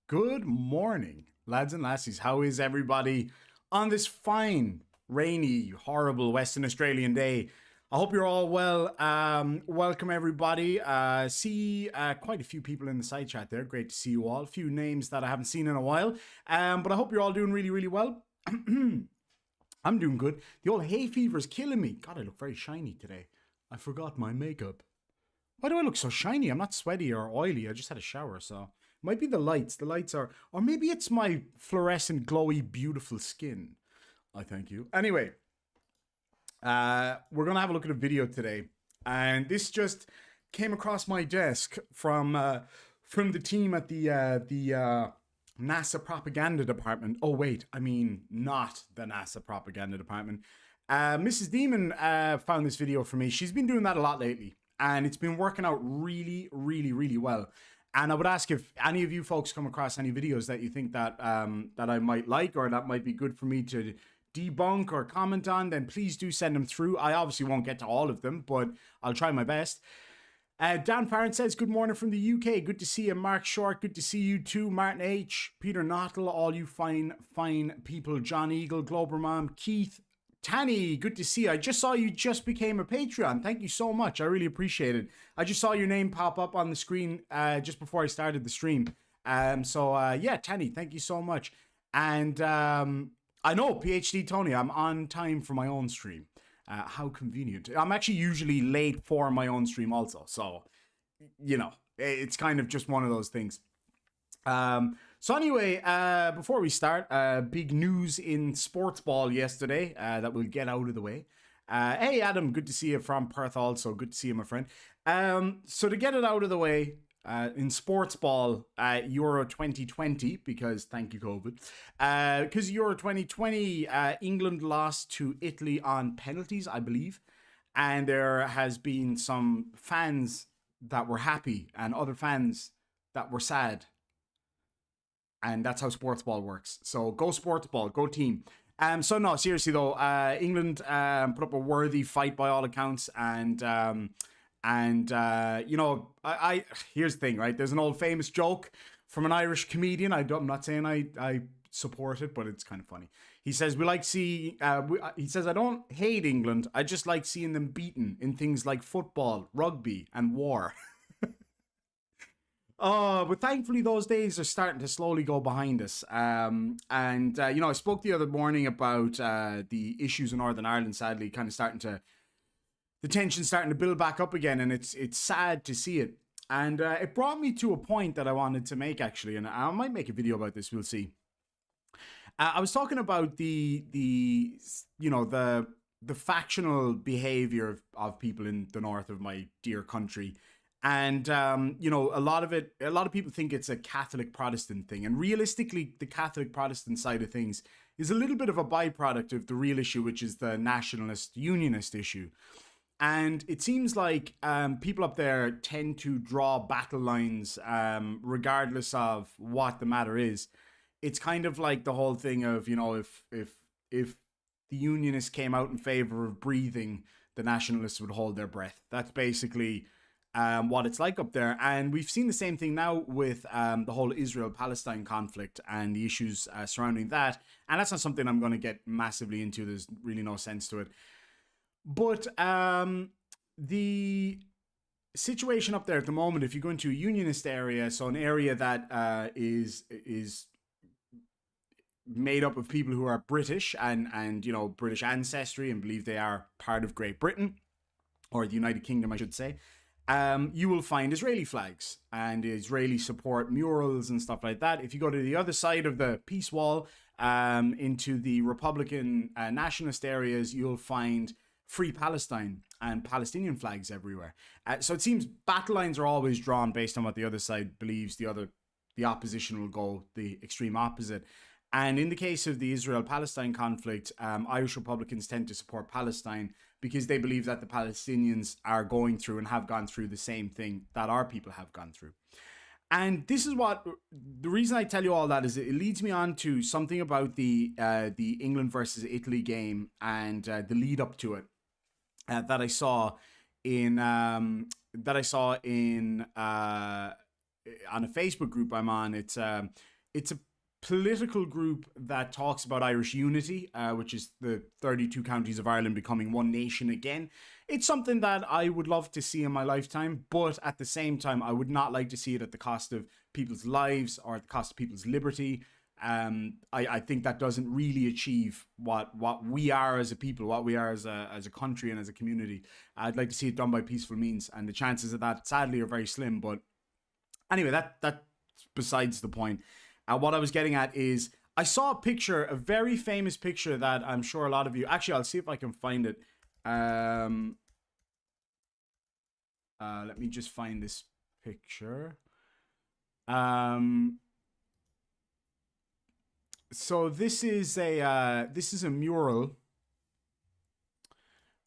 Good morning, lads and lassies. How is everybody on this fine, rainy, horrible Western Australian day? I hope you're all well. Welcome, everybody. See quite a few people in the side chat there. Great to see you all. A few names that I haven't seen in a while. But I hope you're all doing really, really well. I'm doing good. The old hay fever is killing me. God, I look very shiny today. I forgot my makeup. Why do I look so shiny? I'm not sweaty or oily. I just had a shower, so... Might be the lights. The lights are... Or maybe it's my fluorescent, glowy, beautiful skin. I thank you. Anyway. We're going to have a look at a video today. And this just came across my desk from the team at the NASA propaganda department. Oh, wait. I mean, not the NASA propaganda department. Mrs. Demon found this video for me. She's been doing that a lot lately. And it's been working out really, really, really well. And I would ask if any of you folks come across any videos that you think that that I might like or that might be good for me to debunk or comment on, then please do send them through. I obviously won't get to all of them, but I'll try my best. Dan Farron says, good morning from the UK. Good to see you. Mark Short, good to see you too. Martin H, Peter Nottle, all you fine people. John Eagle, Glober Mom, Keith, Tanny, good to see you. I just saw you just became a Patreon. Thank you so much. I really appreciate it. I just saw your name pop up on the screen just before I started the stream. Yeah, Tanny, thank you so much. And I know, PhD Tony, I'm on time for my own stream. How convenient. I'm actually usually late for my own stream also. So, you know, it's kind of just one of those things. So anyway, before we start, big news in sports ball yesterday that we'll get out of the way. Hey, Adam, good to see you from Perth also. Good to see you, my friend. So to get it out of the way, in sports ball, Euro 2020, because thank you, COVID. Because Euro 2020, England lost to Italy on penalties, I believe. And there has been some fans that were happy and other fans that were sad. And that's how sports ball works. So go sports ball, go team. So no, seriously though, England put up a worthy fight by all accounts, and you know, I here's the thing, right? There's an old famous joke from an Irish comedian. I'm not saying I support it, but it's kind of funny. He says he says I don't hate England. I just like seeing them beaten in things like football, rugby, and war. Oh, but thankfully those days are starting to slowly go behind us. You know, I spoke the other morning about the issues in Northern Ireland, sadly, kind of the tension starting to build back up again, and it's sad to see it. And it brought me to a point that I wanted to make, actually, and I might make a video about this, we'll see. I was talking about the factional behavior of people in the north of my dear country. And, you know, a lot of people think it's a Catholic Protestant thing. And realistically, the Catholic Protestant side of things is a little bit of a byproduct of the real issue, which is the nationalist unionist issue. And it seems like people up there tend to draw battle lines regardless of what the matter is. It's kind of like the whole thing of, you know, if the unionists came out in favor of breathing, the nationalists would hold their breath. That's basically what it's like up there. And we've seen the same thing now with the whole Israel-Palestine conflict and the issues surrounding that. And that's not something I'm going to get massively into. There's really no sense to it. But the situation up there at the moment, if you go into a unionist area, so an area that is made up of people who are British and you know, British ancestry and believe they are part of Great Britain, or the United Kingdom, I should say, you will find Israeli flags and Israeli support murals and stuff like that. If you go to the other side of the peace wall, into the Republican nationalist areas, you'll find free Palestine and Palestinian flags everywhere. So it seems battle lines are always drawn based on what the other side believes the opposition will go the extreme opposite. And in the case of the Israel-Palestine conflict, Irish Republicans tend to support Palestine because they believe that the Palestinians are going through and have gone through the same thing that our people have gone through. And this is the reason I tell you all that is it leads me on to something about the England versus Italy game and the lead up to it that I saw on a Facebook group I'm on. It's a political group that talks about Irish unity, which is the 32 counties of Ireland becoming one nation again. It's something that I would love to see in my lifetime, but at the same time, I would not like to see it at the cost of people's lives or at the cost of people's liberty. I think that doesn't really achieve what we are as a people, what we are as a country and as a community. I'd like to see it done by peaceful means, and the chances of that, sadly, are very slim. But anyway, that's besides the point. What I was getting at is I saw a picture, a very famous picture that I'm sure a lot of you... Actually, I'll see if I can find it. Let me just find this picture. So this is a mural.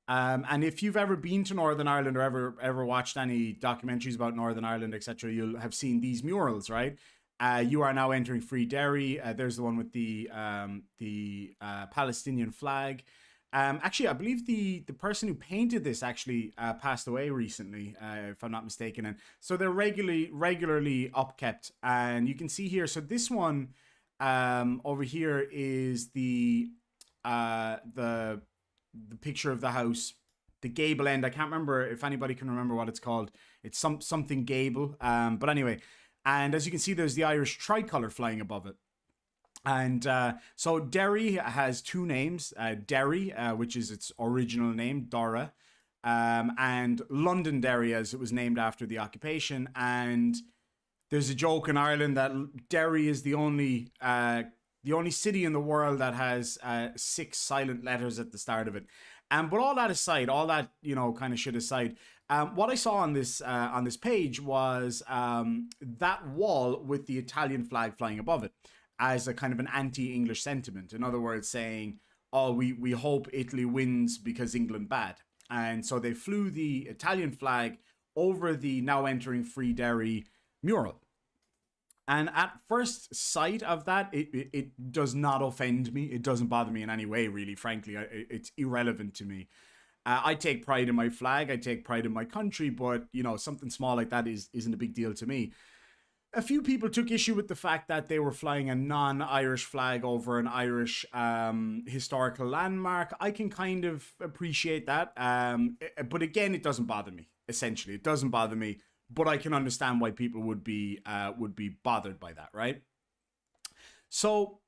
And if you've ever been to Northern Ireland or ever watched any documentaries about Northern Ireland, etc., you'll have seen these murals, right? You are now entering free Derry. There's the one with the Palestinian flag. Actually, I believe the person who painted this actually passed away recently, if I'm not mistaken. And so they're regularly upkept. And you can see here. So this one over here is the picture of the house, the gable end. I can't remember if anybody can remember what it's called. It's something gable. But anyway. And as you can see, there's the Irish tricolour flying above it. And so Derry has two names. Derry, which is its original name, Dara, and Londonderry, as it was named after the occupation. And there's a joke in Ireland that Derry is the only city in the world that has 6 silent letters at the start of it. But all that aside, all that kind of shit aside, what I saw on this page was that wall with the Italian flag flying above it as a kind of an anti-English sentiment. In other words, saying, "Oh, we hope Italy wins because England bad." And so they flew the Italian flag over the now entering free Derry mural. And at first sight of that, it does not offend me. It doesn't bother me in any way, really. Frankly, it's irrelevant to me. I take pride in my flag. I take pride in my country. But, something small like that isn't a big deal to me. A few people took issue with the fact that they were flying a non-Irish flag over an Irish historical landmark. I can kind of appreciate that. But again, it doesn't bother me, essentially. It doesn't bother me. But I can understand why people would be bothered by that, right? So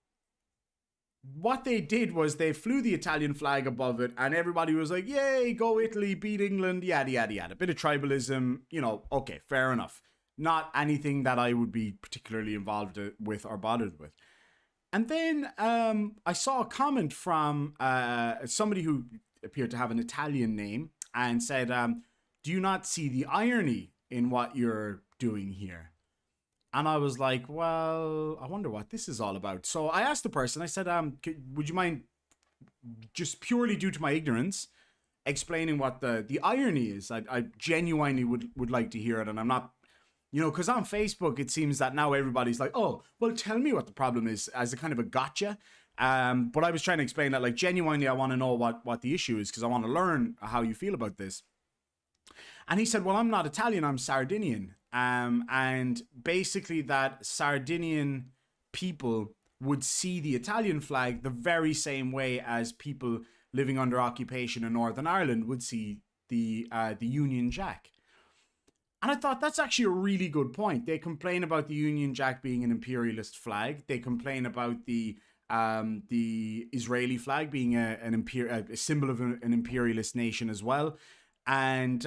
what they did was they flew the Italian flag above it, and everybody was like, "Yay, go Italy, beat England, yada, yada, yada." A bit of tribalism, okay, fair enough. Not anything that I would be particularly involved with or bothered with. And then I saw a comment from somebody who appeared to have an Italian name and said, "Do you not see the irony in what you're doing here?" And I was like, well, I wonder what this is all about. So I asked the person, I said, would you mind, just purely due to my ignorance, explaining what the irony is? I genuinely would like to hear it. And I'm not, because on Facebook, it seems that now everybody's like, "Oh, well, tell me what the problem is," as a kind of a gotcha. But I was trying to explain that, like, genuinely, I want to know what the issue is because I want to learn how you feel about this. And he said, "Well, I'm not Italian, I'm Sardinian." And basically that Sardinian people would see the Italian flag the very same way as people living under occupation in Northern Ireland would see the Union Jack. And I thought that's actually a really good point. They complain about the Union Jack being an imperialist flag. They complain about the Israeli flag being a symbol of an imperialist nation as well. And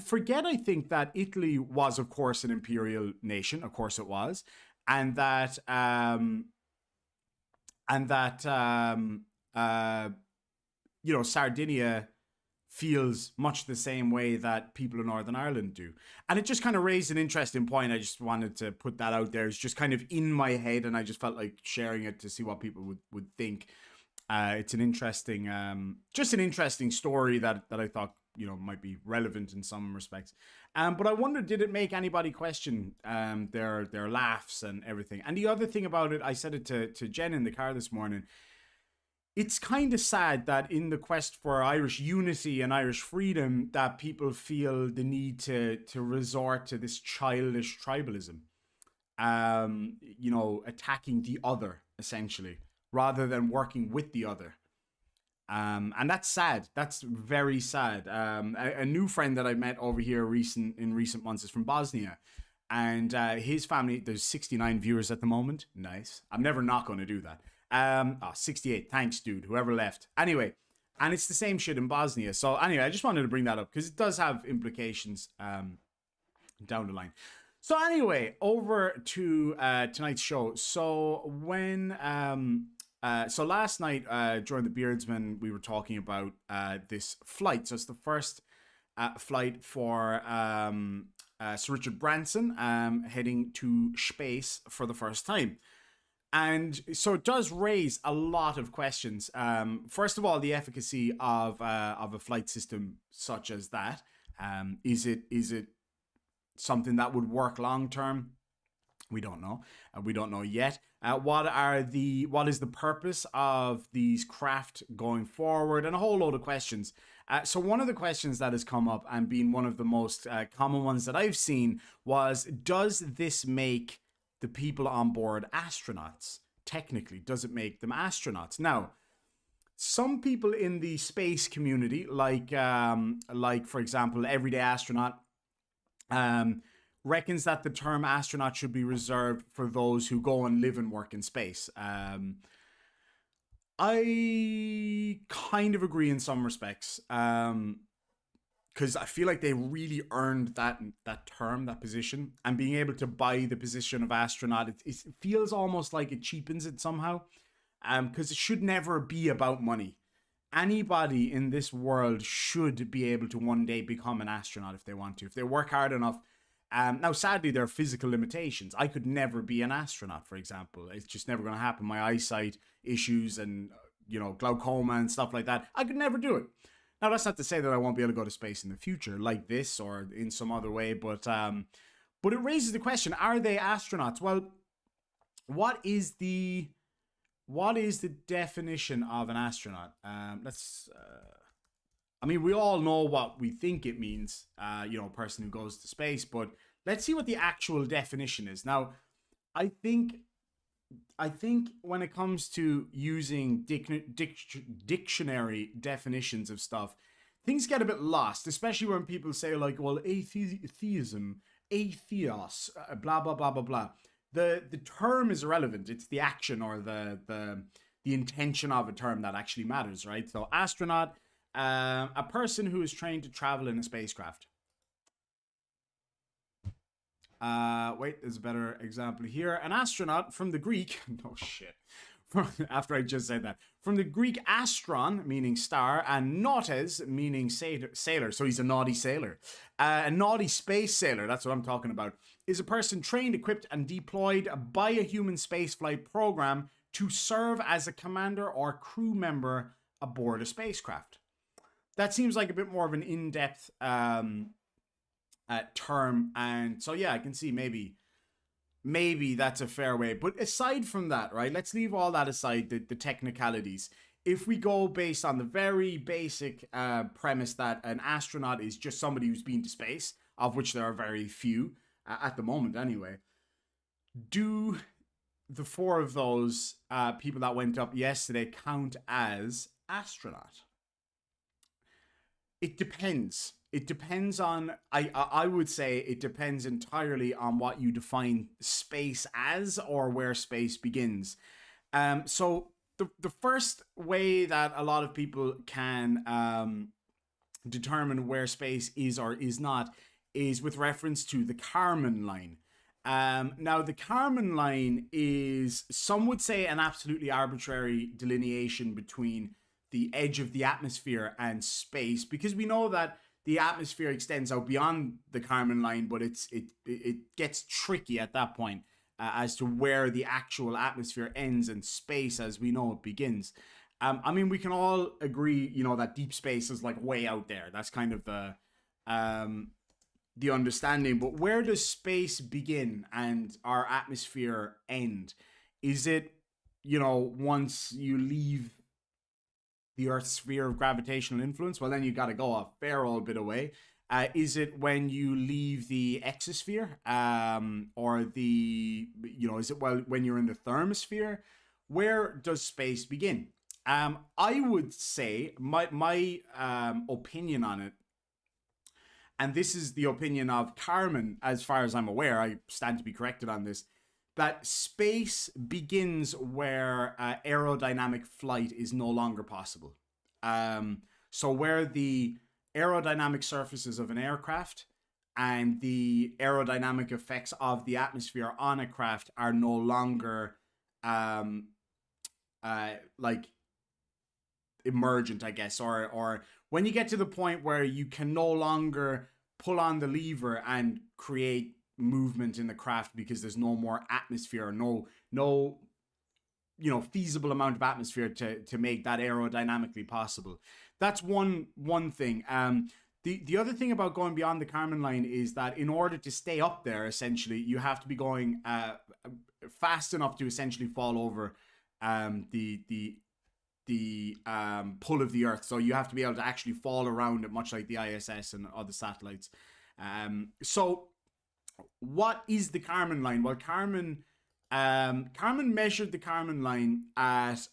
forget, I think, that Italy was, of course, an imperial nation. Of course it was. And that Sardinia feels much the same way that people in Northern Ireland do. And it just kind of raised an interesting point. I just wanted to put that out there. It's just kind of in my head, and I just felt like sharing it to see what people would think. It's an interesting, just an interesting story that I thought, you know, might be relevant in some respects. But I wondered, did it make anybody question their laughs and everything? And the other thing about it, I said it to Jen in the car this morning. It's kind of sad that in the quest for Irish unity and Irish freedom, that people feel the need to resort to this childish tribalism, you know, attacking the other essentially, rather than working with the other. And that's sad. That's very sad. A new friend that I met over here in recent months is from Bosnia. And his family, there's 69 viewers at the moment. Nice. I'm never not going to do that. 68. Thanks, dude. Whoever left. Anyway, and it's the same shit in Bosnia. So anyway, I just wanted to bring that up because it does have implications down the line. So anyway, over to tonight's show. So when so last night during the Beardsman, we were talking about this flight. So it's the first flight for Sir Richard Branson heading to space for the first time. And so it does raise a lot of questions. First of all, the efficacy of a flight system such as that. Is it something that would work long term? We don't know. We don't know yet. What is the purpose of these craft going forward, and a whole load of questions. So one of the questions that has come up and been one of the most common ones that I've seen was, does this make the people on board astronauts? Technically, does it make them astronauts? Now, some people in the space community, like for example, Everyday Astronaut, reckons that the term astronaut should be reserved for those who go and live and work in space. I kind of agree in some respects, because I feel like they really earned that term, that position, and being able to buy the position of astronaut, it feels almost like it cheapens it somehow, because it should never be about money. Anybody in this world should be able to one day become an astronaut if they want to, if they work hard enough. Now, sadly, there are physical limitations. I could never be an astronaut, for example. It's just never going to happen. My eyesight issues and, you know, glaucoma and stuff like that, I could never do it. Now, that's not to say that I won't be able to go to space in the future like this or in some other way, but it raises the question, are they astronauts? Well, what is the definition of an astronaut? I mean, we all know what we think it means, you know, a person who goes to space, but let's see what the actual definition is. Now, I think when it comes to using dictionary definitions of stuff, things get a bit lost, especially when people say like, well, atheism, atheos, blah, blah, blah, blah, blah. The term is irrelevant. It's the action or the intention of a term that actually matters, right? So astronaut, a person who is trained to travel in a spacecraft. Wait, there's a better example here. An astronaut from the Greek, no shit, after I just said that, from the Greek astron, meaning star, and nautes, meaning sailor, so he's a naughty sailor. A naughty space sailor, that's what I'm talking about, is a person trained, equipped, and deployed by a human spaceflight program to serve as a commander or crew member aboard a spacecraft. That seems like a bit more of an in-depth term, and so yeah, I can see maybe that's a fair way. But aside from that, right, let's leave all that aside, the technicalities. If we go based on the very basic premise that an astronaut is just somebody who's been to space, of which there are very few at the moment anyway, do the four of those people that went up yesterday count as astronaut? It depends. It depends on, I would say it depends entirely on what you define space as or where space begins. So the first way that a lot of people can determine where space is or is not is with reference to the Karman Line. Now, the Karman Line is, some would say, an absolutely arbitrary delineation between the edge of the atmosphere and space, because we know that the atmosphere extends out beyond the Karman Line, but it gets tricky at that point as to where the actual atmosphere ends and space as we know it begins. I mean, we can all agree, that deep space is like way out there. That's kind of the understanding. But where does space begin and our atmosphere end? Is it, once you leave the Earth's sphere of gravitational influence? Well, then you got to go a fair old bit away. Is it when you leave the exosphere, or is it when you're in the thermosphere? Where does space begin? I would say my opinion on it, and this is the opinion of Karman, as far as I'm aware, I stand to be corrected on this, that space begins where aerodynamic flight is no longer possible. So where the aerodynamic surfaces of an aircraft and the aerodynamic effects of the atmosphere on a craft are no longer like emergent, I guess, or when you get to the point where you can no longer pull on the lever and create movement in the craft because there's no more atmosphere, no feasible amount of atmosphere to make that aerodynamically possible. That's one thing. The other thing about going beyond the Karman Line is that in order to stay up there, essentially, you have to be going fast enough to essentially fall over the pull of the Earth. So you have to be able to actually fall around it, much like the ISS and other satellites. So what is the Karman Line? Well, Karman measured the Karman Line at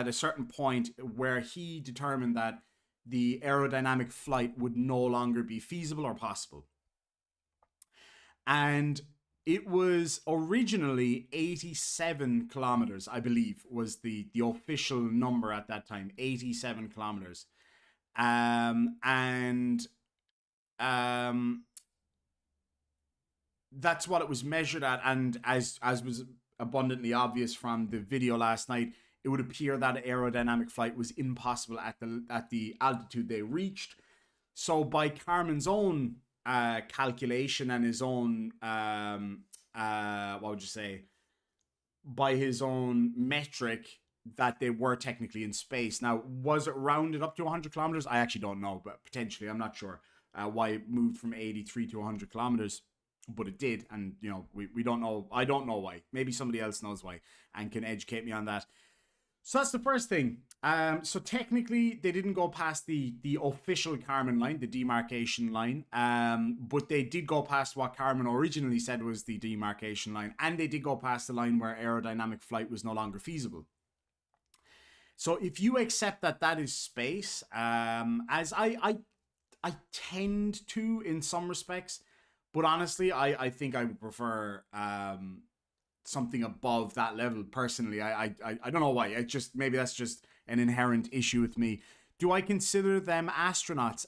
a certain point where he determined that the aerodynamic flight would no longer be feasible or possible. And it was originally 87 kilometers, I believe, was the official number at that time, 87 kilometers. That's what it was measured at, and as was abundantly obvious from the video last night, it would appear that aerodynamic flight was impossible at the altitude they reached. So by Karman's own calculation and his own what would you say, by his own metric, that they were technically in space. Now, was it rounded up to 100 kilometers? I actually don't know, but potentially, I'm not sure why it moved from 83 to 100 kilometers. But it did, and we don't know. I don't know why. Maybe somebody else knows why and can educate me on that. So that's the first thing. So technically, they didn't go past the official Karman Line, the demarcation line, but they did go past what Karman originally said was the demarcation line, and they did go past the line where aerodynamic flight was no longer feasible. So if you accept that is space, as I tend to in some respects. But honestly, I think I would prefer something above that level personally. I don't know why. Maybe that's just an inherent issue with me. Do I consider them astronauts?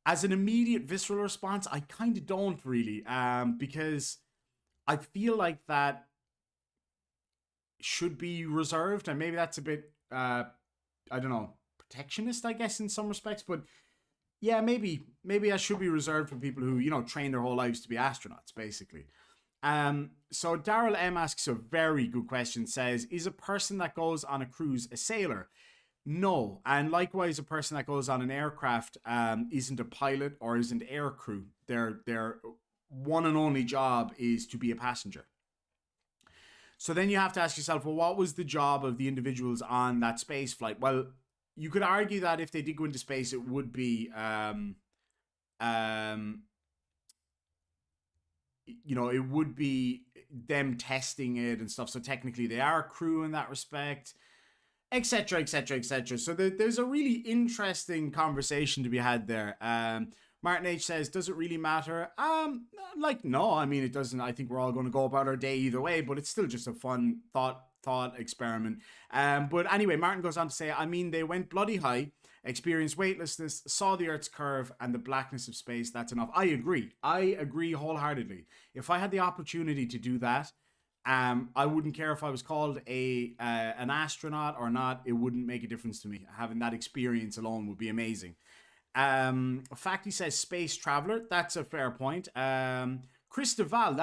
As an immediate visceral response, I kind of don't really, because I feel like that should be reserved, and maybe that's a bit I don't know, protectionist, I guess, in some respects, but yeah, maybe that should be reserved for people who, train their whole lives to be astronauts, basically. So Daryl M asks a very good question, says, is a person that goes on a cruise a sailor? No. And likewise, a person that goes on an aircraft isn't a pilot or isn't air crew. Their one and only job is to be a passenger. So then you have to ask yourself, well, what was the job of the individuals on that space flight? Well, you could argue that if they did go into space, it would be, it would be them testing it and stuff. So technically they are crew in that respect, etc., etc., etc. So there's a really interesting conversation to be had there. Martin H says, does it really matter? No, I mean, it doesn't. I think we're all going to go about our day either way, but it's still just a fun thought experiment. But anyway, Martin goes on to say, I mean, they went bloody high, experienced weightlessness, saw the Earth's curve and the blackness of space. That's enough. I agree wholeheartedly. If I had the opportunity to do that, I wouldn't care if I was called an astronaut or not. It wouldn't make a difference to me. Having that experience alone would be amazing. Facty says space traveler. That's a fair point. Chris Deval.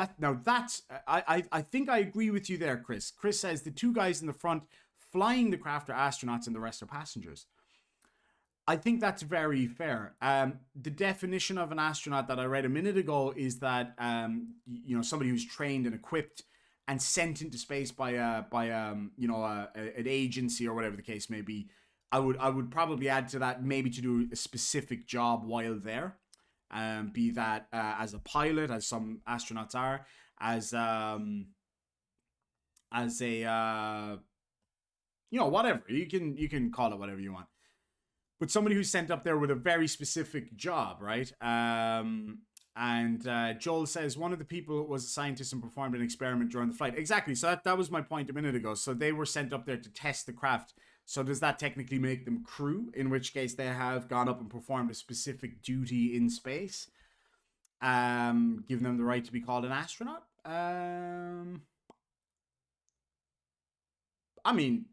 I think I agree with you there, Chris. Chris says the two guys in the front flying the craft are astronauts and the rest are passengers. I think that's very fair. The definition of an astronaut that I read a minute ago is that somebody who's trained and equipped and sent into space by an agency or whatever the case may be. I would probably add to that maybe to do a specific job while there, be that as a pilot, as some astronauts are, as a whatever you can call it whatever you want. But somebody who's sent up there with a very specific job, right? And Joel says one of the people was a scientist and performed an experiment during the flight. Exactly. So that was my point a minute ago. So they were sent up there to test the craft. So does that technically make them crew? In which case they have gone up and performed a specific duty in space, giving them the right to be called an astronaut. I mean,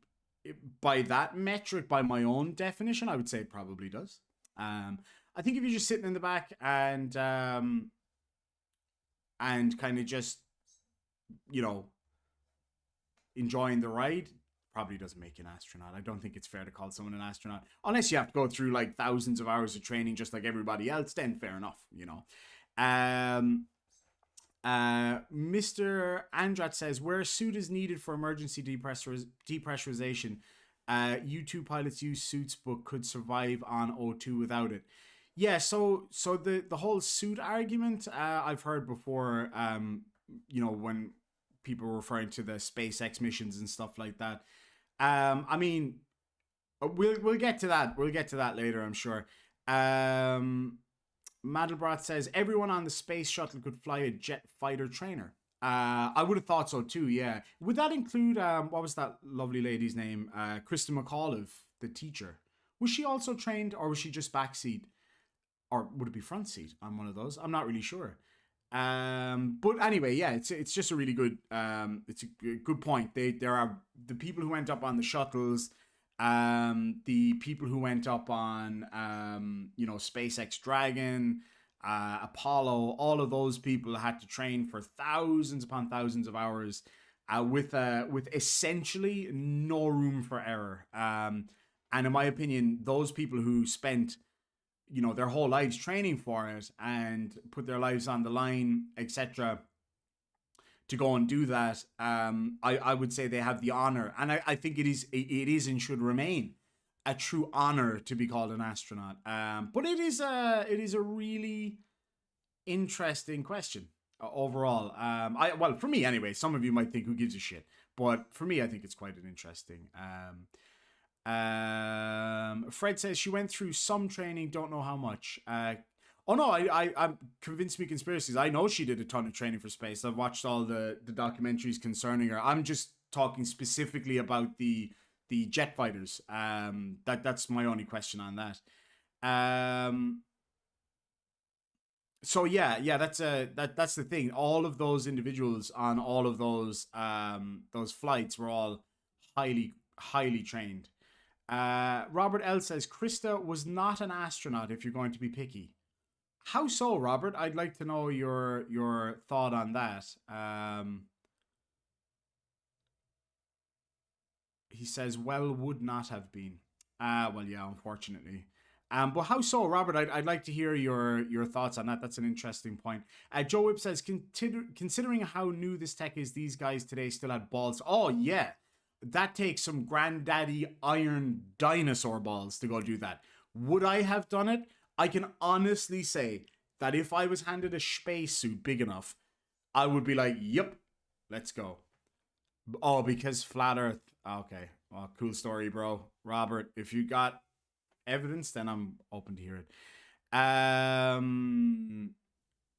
by that metric, by my own definition, I would say it probably does. I think if you're just sitting in the back and kind of just, enjoying the ride, probably doesn't make you an astronaut. I don't think it's fair to call someone an astronaut. Unless you have to go through like thousands of hours of training just like everybody else, then fair enough, Mr. Andrat says, where a suit is needed for emergency depressurization, U2 pilots use suits but could survive on O2 without it. Yeah, so the whole suit argument I've heard before, when people were referring to the SpaceX missions and stuff like that. I mean, we'll get to that. We'll get to that later, I'm sure. Madelbroth says everyone on the space shuttle could fly a jet fighter trainer. I would have thought so too, yeah. Would that include, what was that lovely lady's name? Kristen McCall, the teacher. Was she also trained, or was she just backseat? Or would it be front seat on one of those? I'm not really sure. But anyway, yeah, it's just a really good, it's a good point. There are the people who went up on the shuttles, the people who went up on, SpaceX Dragon, Apollo, all of those people had to train for thousands upon thousands of hours, with essentially no room for error. And in my opinion, those people who spent, their whole lives training for it and put their lives on the line, etc., to go and do that, I would say they have the honor, and I think it is and should remain a true honor to be called an astronaut. But it is a really interesting question overall. Well, for me anyway. Some of you might think, who gives a shit? But for me, I think it's quite an interesting. Fred says she went through some training, don't know how much. Oh no, I'm convinced me conspiracies. I know she did a ton of training for space. I've watched all the documentaries concerning her. I'm just talking specifically about the jet fighters. That's my only question on that. So yeah, that's the thing. All of those individuals on all of those flights were all highly trained. Robert L says Krista was not an astronaut, if you're going to be picky. How so, Robert? I'd like to know your thought on that. He says, well, would not have been. Well, yeah, unfortunately. But how so, Robert? I'd like to hear your thoughts on that. That's an interesting point. Joe Whip says, considering how new this tech is, these guys today still had balls. Oh, yeah. That takes some granddaddy iron dinosaur balls to go do that. Would I have done it? I can honestly say that if I was handed a spacesuit big enough, I would be like, yep, let's go. Oh, because flat Earth. Okay. Well, cool story, bro. Robert, if you got evidence, then I'm open to hear it.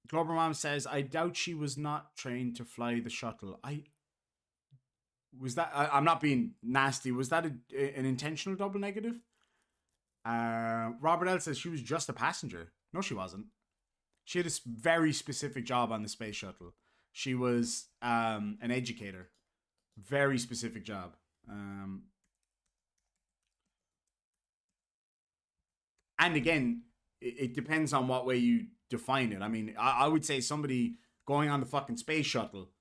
Glober Mom says, I doubt she was not trained to fly the shuttle. I'm not being nasty. Was that an intentional double negative? Robert L says she was just a passenger. No, she wasn't. She had a very specific job on the space shuttle. She was an educator. Very specific job. And again, it depends on what way you define it. I mean, I would say somebody going on the fucking space shuttle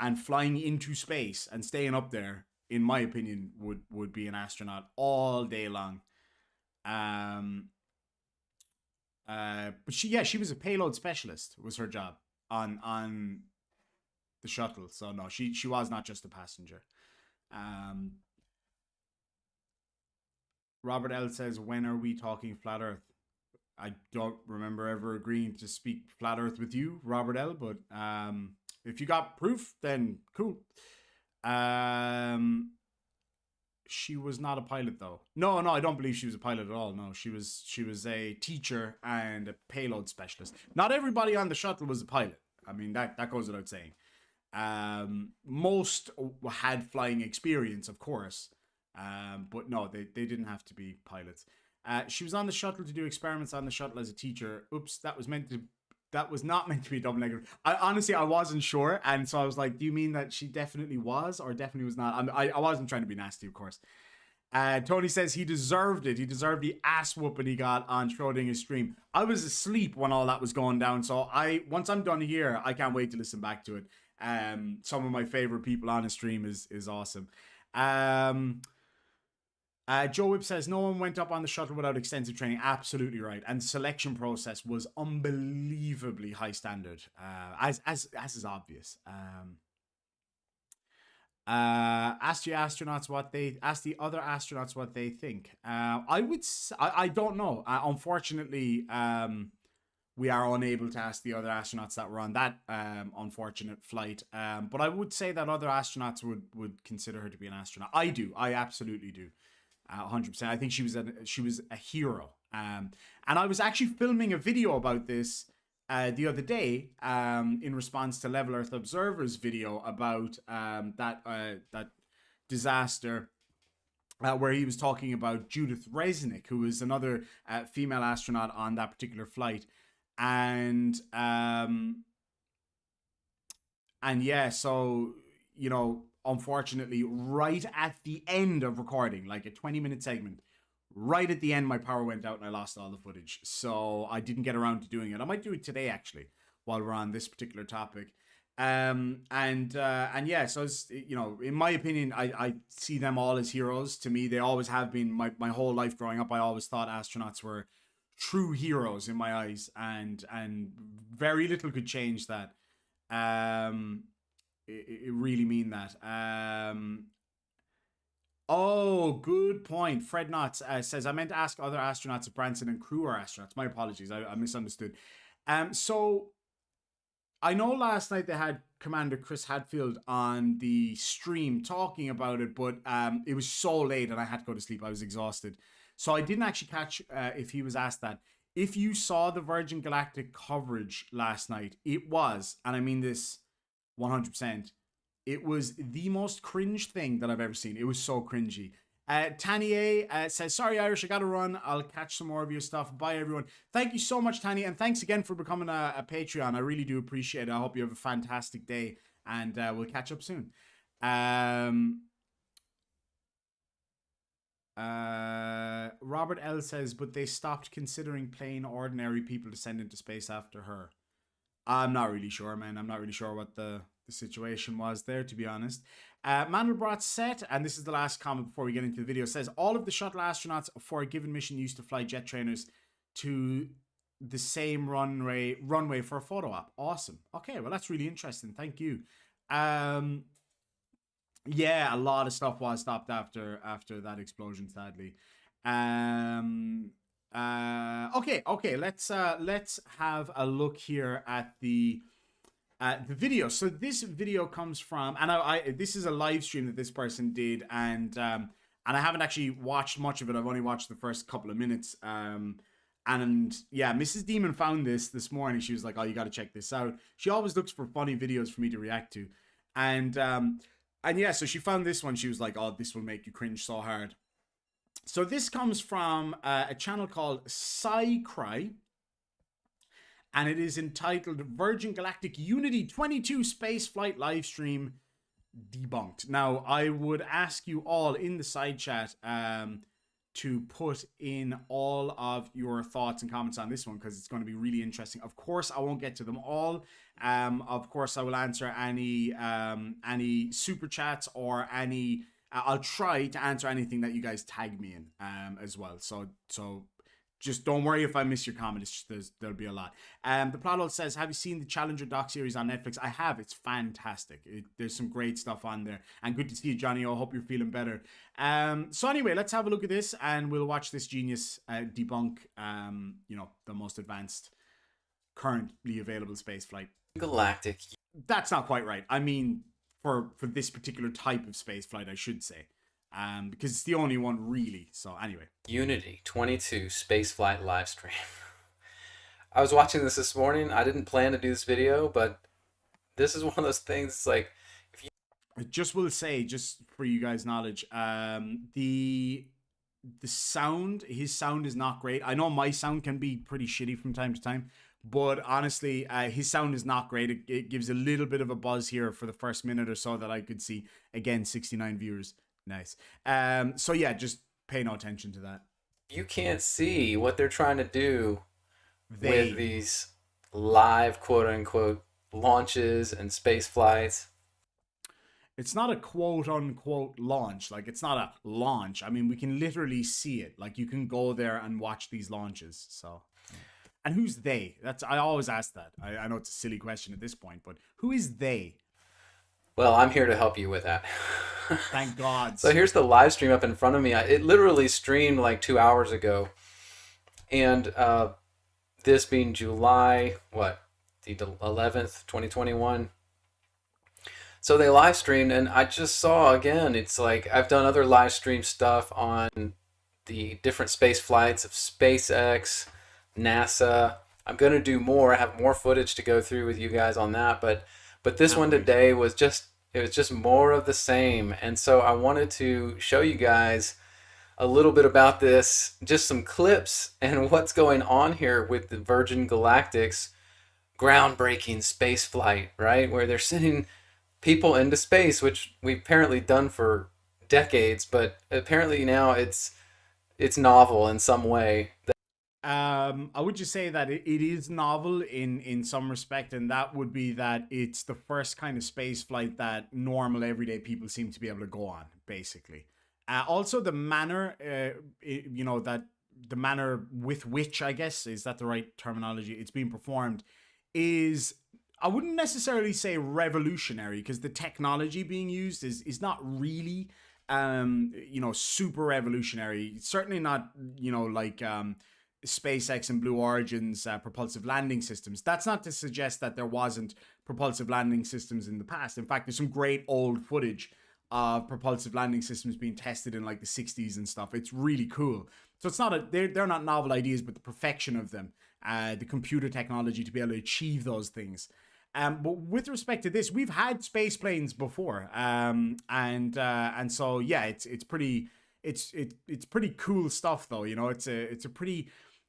and flying into space and staying up there, in my opinion, would be an astronaut all day long. But she was a payload specialist. Was her job on the shuttle. So no, she was not just a passenger. Um, Robert L says, when are we talking flat Earth? I don't remember ever agreeing to speak flat Earth with you, Robert L. But if you got proof, then cool. She was not a pilot though. No, I don't believe she was a pilot at all. No, she was a teacher and a payload specialist. Not everybody on the shuttle was a pilot. I mean, that goes without saying. Most had flying experience, of course. But no, they didn't have to be pilots. She was on the shuttle to do experiments on the shuttle as a teacher. Oops, that was not meant to be double negative. I wasn't sure, and so I was like, do you mean that she definitely was or definitely was not? I wasn't trying to be nasty, of course. Tony says he deserved it. He deserved the ass whooping he got on Schrodinger's stream. I was asleep when all that was going down, so once I'm done here, I can't wait to listen back to it. Some of my favorite people on the stream is awesome. Joe Whip says no one went up on the shuttle without extensive training. Absolutely right, and selection process was unbelievably high standard, as is obvious. Ask the astronauts what they ask the other astronauts what they think. I don't know. Unfortunately, we are unable to ask the other astronauts that were on that unfortunate flight. But I would say that other astronauts would consider her to be an astronaut. I do. I absolutely do. 100%. I think she was a hero. And I was actually filming a video about this the other day in response to Level Earth Observer's video about that disaster where he was talking about Judith Resnick, who was another female astronaut on that particular flight. And yeah, so, you know, unfortunately, right at the end of recording, like a 20-minute segment, right at the end, my power went out and I lost all the footage. So I didn't get around to doing it. I might do it today, actually, while we're on this particular topic. And yeah, so it's, you know, in my opinion, I see them all as heroes. To me, they always have been. My whole life growing up, I always thought astronauts were true heroes in my eyes, and very little could change that. It really mean that. Oh, good point. Fred Knotts says, I meant to ask other astronauts if Branson and crew are astronauts. My apologies. I misunderstood. So I know last night they had Commander Chris Hadfield on the stream talking about it, but it was so late and I had to go to sleep. I was exhausted. So I didn't actually catch if he was asked that. If you saw the Virgin Galactic coverage last night, it was, and I mean this 100%, it was the most cringe thing that I've ever seen. It was so cringy. Tanya says, sorry, Irish, I gotta run. I'll catch some more of your stuff. Bye, everyone. Thank you so much, Tanya, and thanks again for becoming a Patreon. I really do appreciate it. I hope you have a fantastic day, and we'll catch up soon. Robert L says, but they stopped considering plain ordinary people to send into space after her. I'm not really sure, man. I'm not really sure what the situation was there, to be honest. Mandelbrot set, and this is the last comment before we get into the video, says, all of the shuttle astronauts for a given mission used to fly jet trainers to the same runway for a photo op. Awesome. Okay, well, that's really interesting. Thank you. Yeah, a lot of stuff was stopped after that explosion, sadly. Okay, let's have a look here at the video. So this video comes from, and this is a live stream that this person did, and I haven't actually watched much of it. I've only watched the first couple of minutes. And yeah, Mrs. Demon found this morning. She was like, "Oh, you got to check this out." She always looks for funny videos for me to react to, and yeah, so she found this one. She was like, "Oh, this will make you cringe so hard." So this comes from a channel called Psy Cry. and it is entitled Virgin Galactic Unity 22 Spaceflight Livestream Debunked. Now, I would ask you all in the side chat to put in all of your thoughts and comments on this one, because it's going to be really interesting. Of course, I won't get to them all. Of course, I will answer any super chats or any. I'll try to answer anything that you guys tag me in as well. So just don't worry if I miss your comment. It's just, there'll be a lot. The Plot says, have you seen the Challenger doc-series on Netflix? I have. It's fantastic. There's some great stuff on there. And good to see you, Johnny. I hope you're feeling better. So anyway, let's have a look at this, and we'll watch this genius debunk, the most advanced, currently available spaceflight. Galactic. That's not quite right. I mean, for this particular type of spaceflight, I should say. Because it's the only one really. So anyway. Unity 22 Spaceflight Livestream. I was watching this morning. I didn't plan to do this video, but this is one of those things. It's like, if you... I just will say, just for you guys' knowledge, the sound, his sound is not great. I know my sound can be pretty shitty from time to time, but honestly, his sound is not great. It gives a little bit of a buzz here for the first minute or so that I could see. Again, 69 viewers. Nice. So yeah, just pay no attention to that. You can't see what they're trying to do with these live quote unquote launches and space flights. It's not a quote unquote launch. Like, it's not a launch. I mean, we can literally see it. Like, you can go there and watch these launches. So, and who's they? I always ask that. I know it's a silly question at this point, but who is they? Well, I'm here to help you with that. Thank God. So here's the live stream up in front of me. It literally streamed like 2 hours ago. And this being July, the 11th, 2021. So they live streamed, and I just saw, again, it's like I've done other live stream stuff on the different space flights of SpaceX, NASA. I'm going to do more. I have more footage to go through with you guys on that, but this one today was just more of the same. And so I wanted to show you guys a little bit about this, just some clips and what's going on here with the Virgin Galactic's groundbreaking space flight, right? Where they're sending people into space, which we've apparently done for decades, but apparently now it's novel in some way. I would just say that it is novel in some respect, and that would be that it's the first kind of space flight that normal everyday people seem to be able to go on, basically. Also, the manner, the manner with which, I guess, is that the right terminology, it's being performed, is, I wouldn't necessarily say revolutionary, because the technology being used is not really, super revolutionary. It's certainly not, like SpaceX and Blue Origin's propulsive landing systems. That's not to suggest that there wasn't propulsive landing systems in the past. In fact, there's some great old footage of propulsive landing systems being tested in like the 60s and stuff. It's really cool. So it's not they're not novel ideas, but the perfection of them, the computer technology to be able to achieve those things. But with respect to this, we've had space planes before, and so yeah, it's pretty cool stuff though.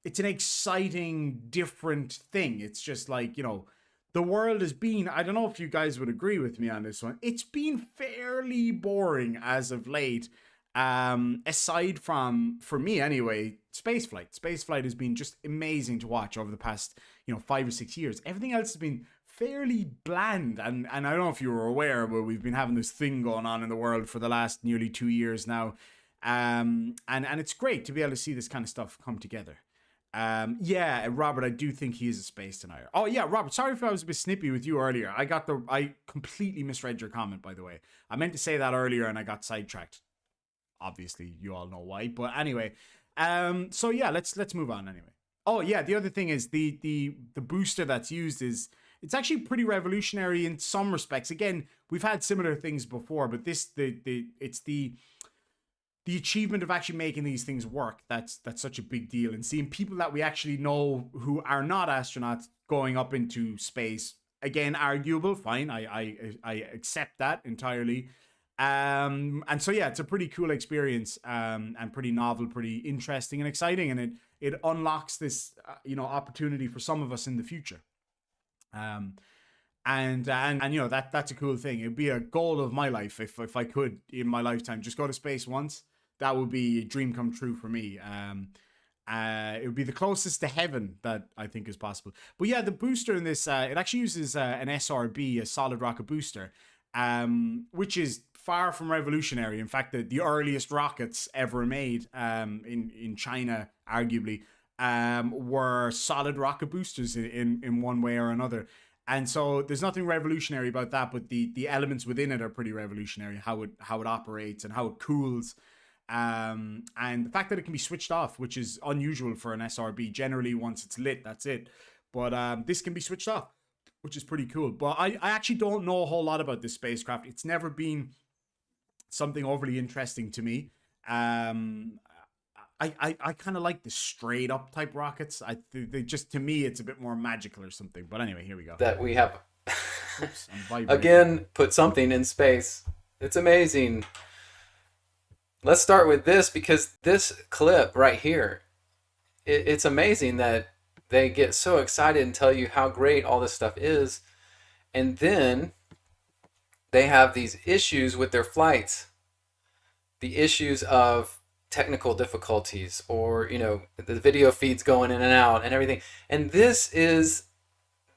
It's an exciting, different thing. It's just like, the world has been, I don't know if you guys would agree with me on this one, it's been fairly boring as of late, aside from, for me anyway, spaceflight. Spaceflight has been just amazing to watch over the past, 5 or 6 years. Everything else has been fairly bland, and I don't know if you were aware, but we've been having this thing going on in the world for the last nearly 2 years now, and it's great to be able to see this kind of stuff come together. Yeah, Robert, I do think he is a space denier. Oh yeah, Robert, sorry if I was a bit snippy with you earlier. I completely misread your comment, by the way. I meant to say that earlier and I got sidetracked. Obviously, you all know why. But anyway, so yeah, let's move on anyway. Oh yeah, the other thing is the booster that's used it's actually pretty revolutionary in some respects. Again, we've had similar things before, but it's the achievement of actually making these things work that's such a big deal, and seeing people that we actually know who are not astronauts going up into space, again, arguable, fine, I accept that entirely, and so yeah, it's a pretty cool experience, and pretty novel, pretty interesting and exciting, and it unlocks this, opportunity for some of us in the future. And you know, that's a cool thing. It'd be a goal of my life if I could in my lifetime just go to space once. That would be a dream come true for me. It would be the closest to heaven that I think is possible. But yeah, the booster in this, it actually uses an SRB, a solid rocket booster, which is far from revolutionary. In fact, the earliest rockets ever made in China, arguably, were solid rocket boosters in one way or another. And so there's nothing revolutionary about that, but the elements within it are pretty revolutionary. How it operates and how it cools. And the fact that it can be switched off, which is unusual for an SRB. Generally, once it's lit, that's it. But this can be switched off, which is pretty cool. But I actually don't know a whole lot about this spacecraft. It's never been something overly interesting to me. I kind of like the straight up type rockets. They just, to me, it's a bit more magical or something. But anyway, here we go. That we have Oops, I'm vibrating. again put something in space. It's amazing. Let's start with this, because this clip right here, it's amazing that they get so excited and tell you how great all this stuff is, and then they have these issues with their flights, the issues of technical difficulties, or the video feeds going in and out and everything. And this is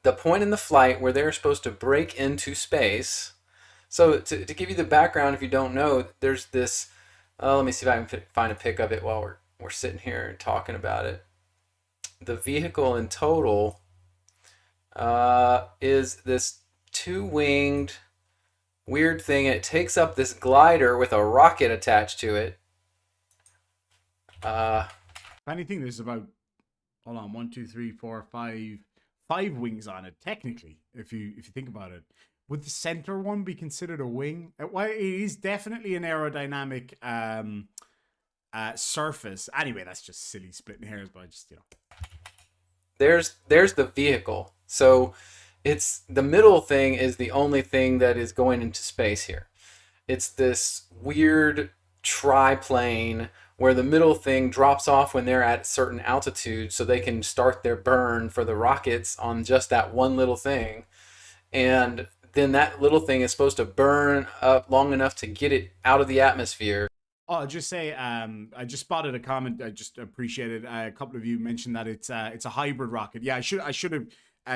the point in the flight where they're supposed to break into space. So to give you the background, if you don't know, there's this let me see if I can find a pic of it while we're sitting here and talking about it. The vehicle in total is this two-winged weird thing. It takes up this glider with a rocket attached to it. Funny thing, there's about, hold on, 1, 2, 3, 4, 5 wings on it, technically, if you think about it. Would the center one be considered a wing? Well, it is definitely an aerodynamic surface. Anyway, that's just silly splitting hairs, but I just, There's the vehicle. So it's the middle thing is the only thing that is going into space here. It's this weird triplane where the middle thing drops off when they're at certain altitude so they can start their burn for the rockets on just that one little thing. And then that little thing is supposed to burn up long enough to get it out of the atmosphere. Oh, I'll just say, I just spotted a comment. I just appreciated a couple of you mentioned that it's a hybrid rocket. Yeah, I should have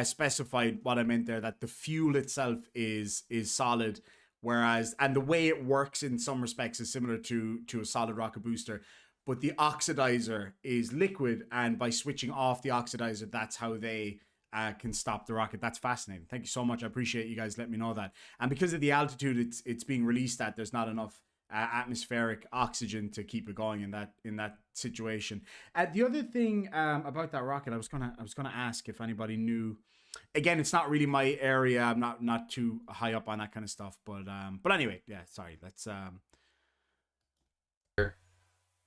specified what I meant there. That the fuel itself is solid, and the way it works in some respects is similar to a solid rocket booster, but the oxidizer is liquid, and by switching off the oxidizer, that's how they can stop the rocket. That's fascinating. Thank you so much. I appreciate you guys letting me know that. And because of the altitude it's being released at, there's not enough atmospheric oxygen to keep it going in that situation. The other thing about that rocket, I was gonna ask if anybody knew. Again, it's not really my area. I'm not too high up on that kind of stuff. But anyway, yeah. Sorry. Let's.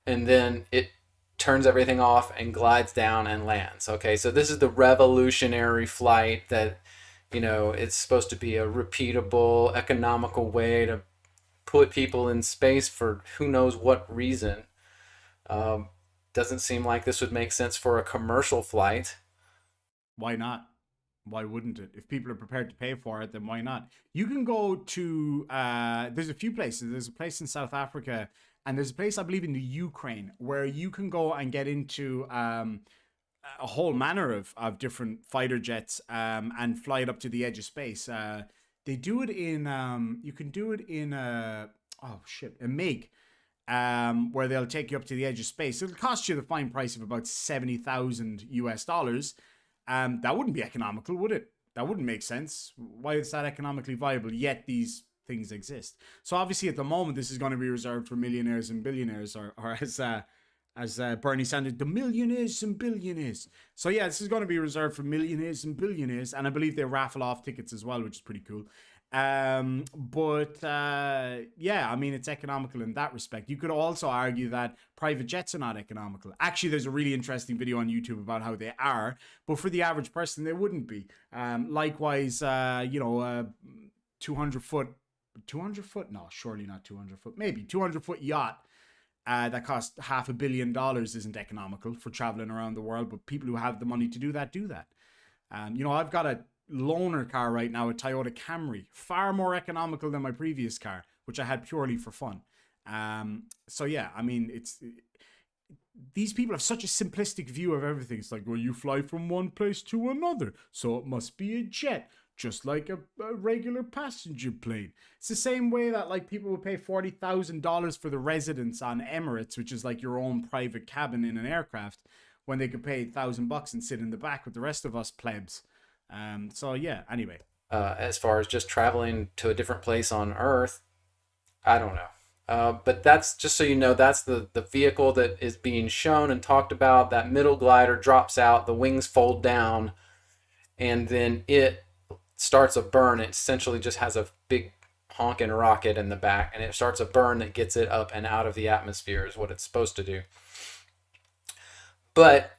And then it turns everything off and glides down and lands. Okay, so this is the revolutionary flight that, it's supposed to be a repeatable, economical way to put people in space for who knows what reason. Doesn't seem like this would make sense for a commercial flight. Why not? Why wouldn't it? If people are prepared to pay for it, then why not? You can go to, there's a few places. There's a place in South Africa, and there's a place, I believe, in the Ukraine, where you can go and get into a whole manner of different fighter jets and fly it up to the edge of space. They do it in, you can do it in a MiG, where they'll take you up to the edge of space. It'll cost you the fine price of about $70,000 US. That wouldn't be economical, would it? That wouldn't make sense. Why is that economically viable? Yet these things exist. So obviously at the moment, this is going to be reserved for millionaires and billionaires, or as Bernie Sanders, the millionaires and billionaires. So yeah, this is going to be reserved for millionaires and billionaires, and I believe they raffle off tickets as well, which is pretty cool. Yeah, I mean, it's economical in that respect. You could also argue that private jets are not economical. Actually, there's a really interesting video on YouTube about how they are, but for the average person, they wouldn't be. Likewise, 200 foot, no, surely not 200 foot, maybe 200 foot yacht. that cost $500 million isn't economical for traveling around the world, but people who have the money to do that do that. You know, I've got a loaner car right now, a Toyota Camry, far more economical than my previous car, which I had purely for fun. So yeah, I mean, these people have such a simplistic view of everything. It's like, well, you fly from one place to another, so it must be a jet, just like a regular passenger plane. It's the same way that like people would pay $40,000 for the residence on Emirates, which is like your own private cabin in an aircraft, when they could pay $1,000 and sit in the back with the rest of us plebs. So yeah, anyway. As far as just traveling to a different place on Earth, I don't know. But that's, just so you know, that's the vehicle that is being shown and talked about. That middle glider drops out, the wings fold down, and then it starts a burn. It essentially just has a big honking rocket in the back, and it starts a burn that gets it up and out of the atmosphere is what it's supposed to do. But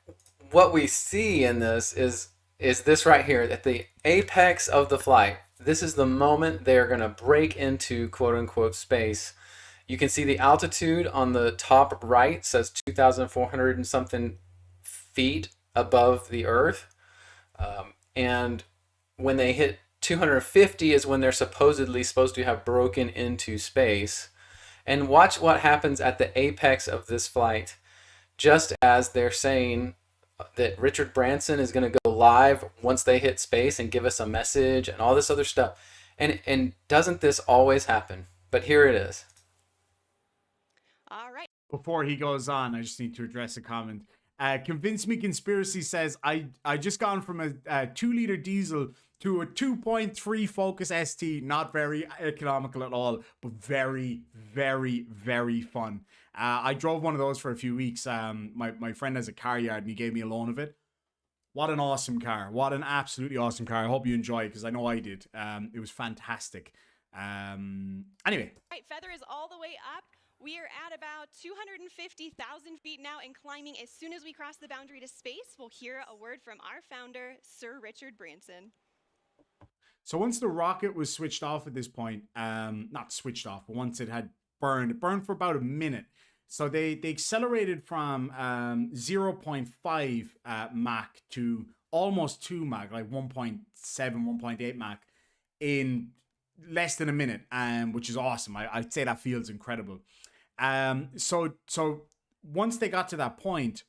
what we see in this is this right here, at the apex of the flight. This is the moment they're going to break into quote unquote space. You can see the altitude on the top right says 2,400 and something feet above the Earth. And when they hit 250 is when they're supposedly supposed to have broken into space. And watch what happens at the apex of this flight. Just as they're saying that Richard Branson is going to go live once they hit space and give us a message and all this other stuff. And doesn't this always happen? But here it is. All right. Before he goes on, I just need to address a comment. Convince Me Conspiracy says, I just gone from a 2-liter diesel to a 2.3 Focus ST. Not very economical at all, but very, very, very fun. I drove one of those for a few weeks. My friend has a car yard and he gave me a loan of it. What an awesome car. What an absolutely awesome car. I hope you enjoy it because I know I did. It was fantastic. Anyway. Right, feather is all the way up. We are at about 250,000 feet now and climbing. As soon as we cross the boundary to space, we'll hear a word from our founder, Sir Richard Branson. So once the rocket was switched off at this point, not switched off, but once it had burned, it burned for about a minute. So they accelerated from 0.5 Mach to almost 2 Mach, like 1.7, 1.8 Mach in less than a minute, which is awesome. I'd say that feels incredible. So once they got to that point,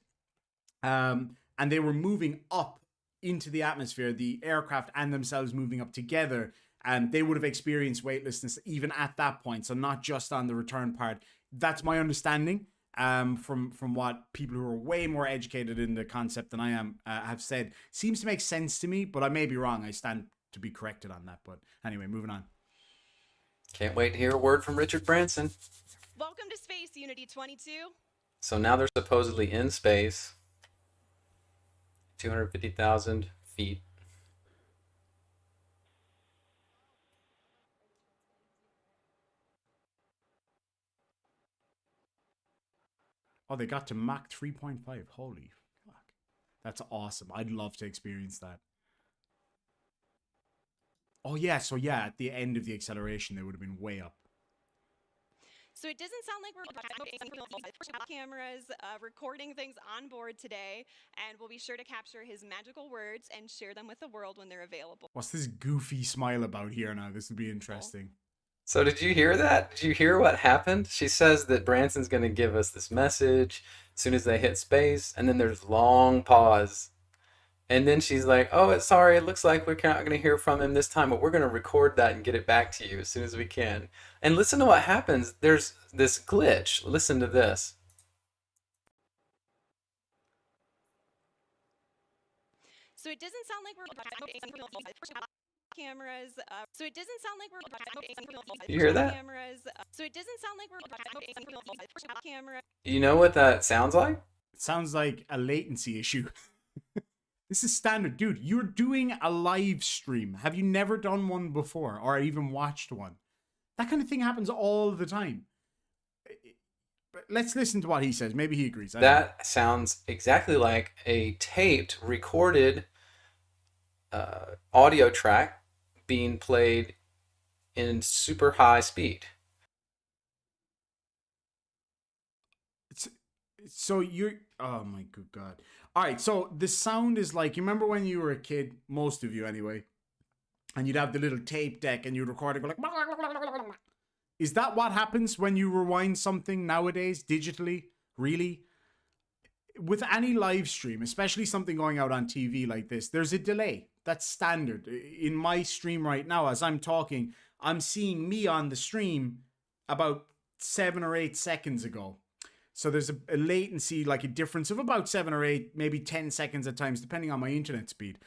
and they were moving up into the atmosphere, the aircraft and themselves moving up together, and they would have experienced weightlessness even at that point. So not just on the return part. That's my understanding. From what people who are way more educated in the concept than I am have said. Seems to make sense to me, but I may be wrong. I stand to be corrected on that. But anyway, moving on. Can't wait to hear a word from Richard Branson. Welcome to Space, Unity 22. So now they're supposedly in space. 250,000 feet. Oh, they got to Mach 3.5. Holy fuck. That's awesome. I'd love to experience that. Oh, yeah. So, yeah, at the end of the acceleration, they would have been way up. So it doesn't sound like we're cameras recording things on board today, and we'll be sure to capture his magical words and share them with the world when they're available. What's this goofy smile about here now? This would be interesting. So did you hear that? Did you hear what happened? She says that Branson's going to give us this message as soon as they hit space, and then there's long pause. And then she's like, oh, sorry, it looks like we're not going to hear from him this time, but we're going to record that and get it back to you as soon as we can. And listen to what happens. There's this glitch. Listen to this. So it doesn't sound like we're cameras. So it doesn't sound like we're You hear that? cameras. So it doesn't sound like we're camera. You know what that sounds like? It sounds like a latency issue. This is standard. Dude, you're doing a live stream. Have you never done one before or even watched one? That kind of thing happens all the time. But let's listen to what he says. Maybe he agrees. That sounds exactly like a taped, recorded audio track being played in super high speed. So you're, oh my good God. All right. So the sound is like, you remember when you were a kid, most of you anyway, and you'd have the little tape deck and you'd record it, go like, is that what happens when you rewind something nowadays digitally? Really? With any live stream, especially something going out on TV like this, there's a delay. That's standard. In my stream right now, as I'm talking, I'm seeing me on the stream about 7 or 8 seconds ago. So there's a latency, like a difference of about 7 or 8, maybe 10 seconds at times, depending on my internet speed.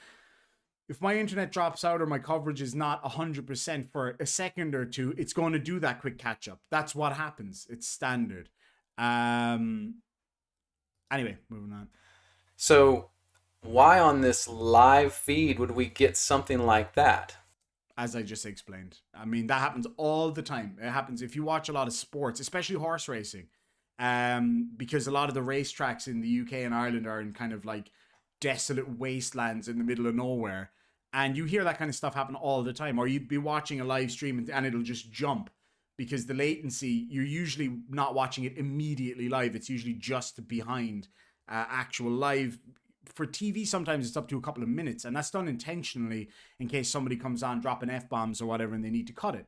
If my internet drops out or my coverage is not 100% for a second or two, it's going to do that quick catch up. That's what happens. It's standard. Anyway, moving on. So why on this live feed would we get something like that? As I just explained. I mean, that happens all the time. It happens if you watch a lot of sports, especially horse racing, because a lot of the racetracks in the UK and Ireland are in kind of like desolate wastelands in the middle of nowhere. And you hear that kind of stuff happen all the time. Or you'd be watching a live stream and it'll just jump because the latency, you're usually not watching it immediately live. It's usually just behind actual live. For TV, sometimes it's up to a couple of minutes, and that's done intentionally in case somebody comes on dropping F-bombs or whatever and they need to cut it.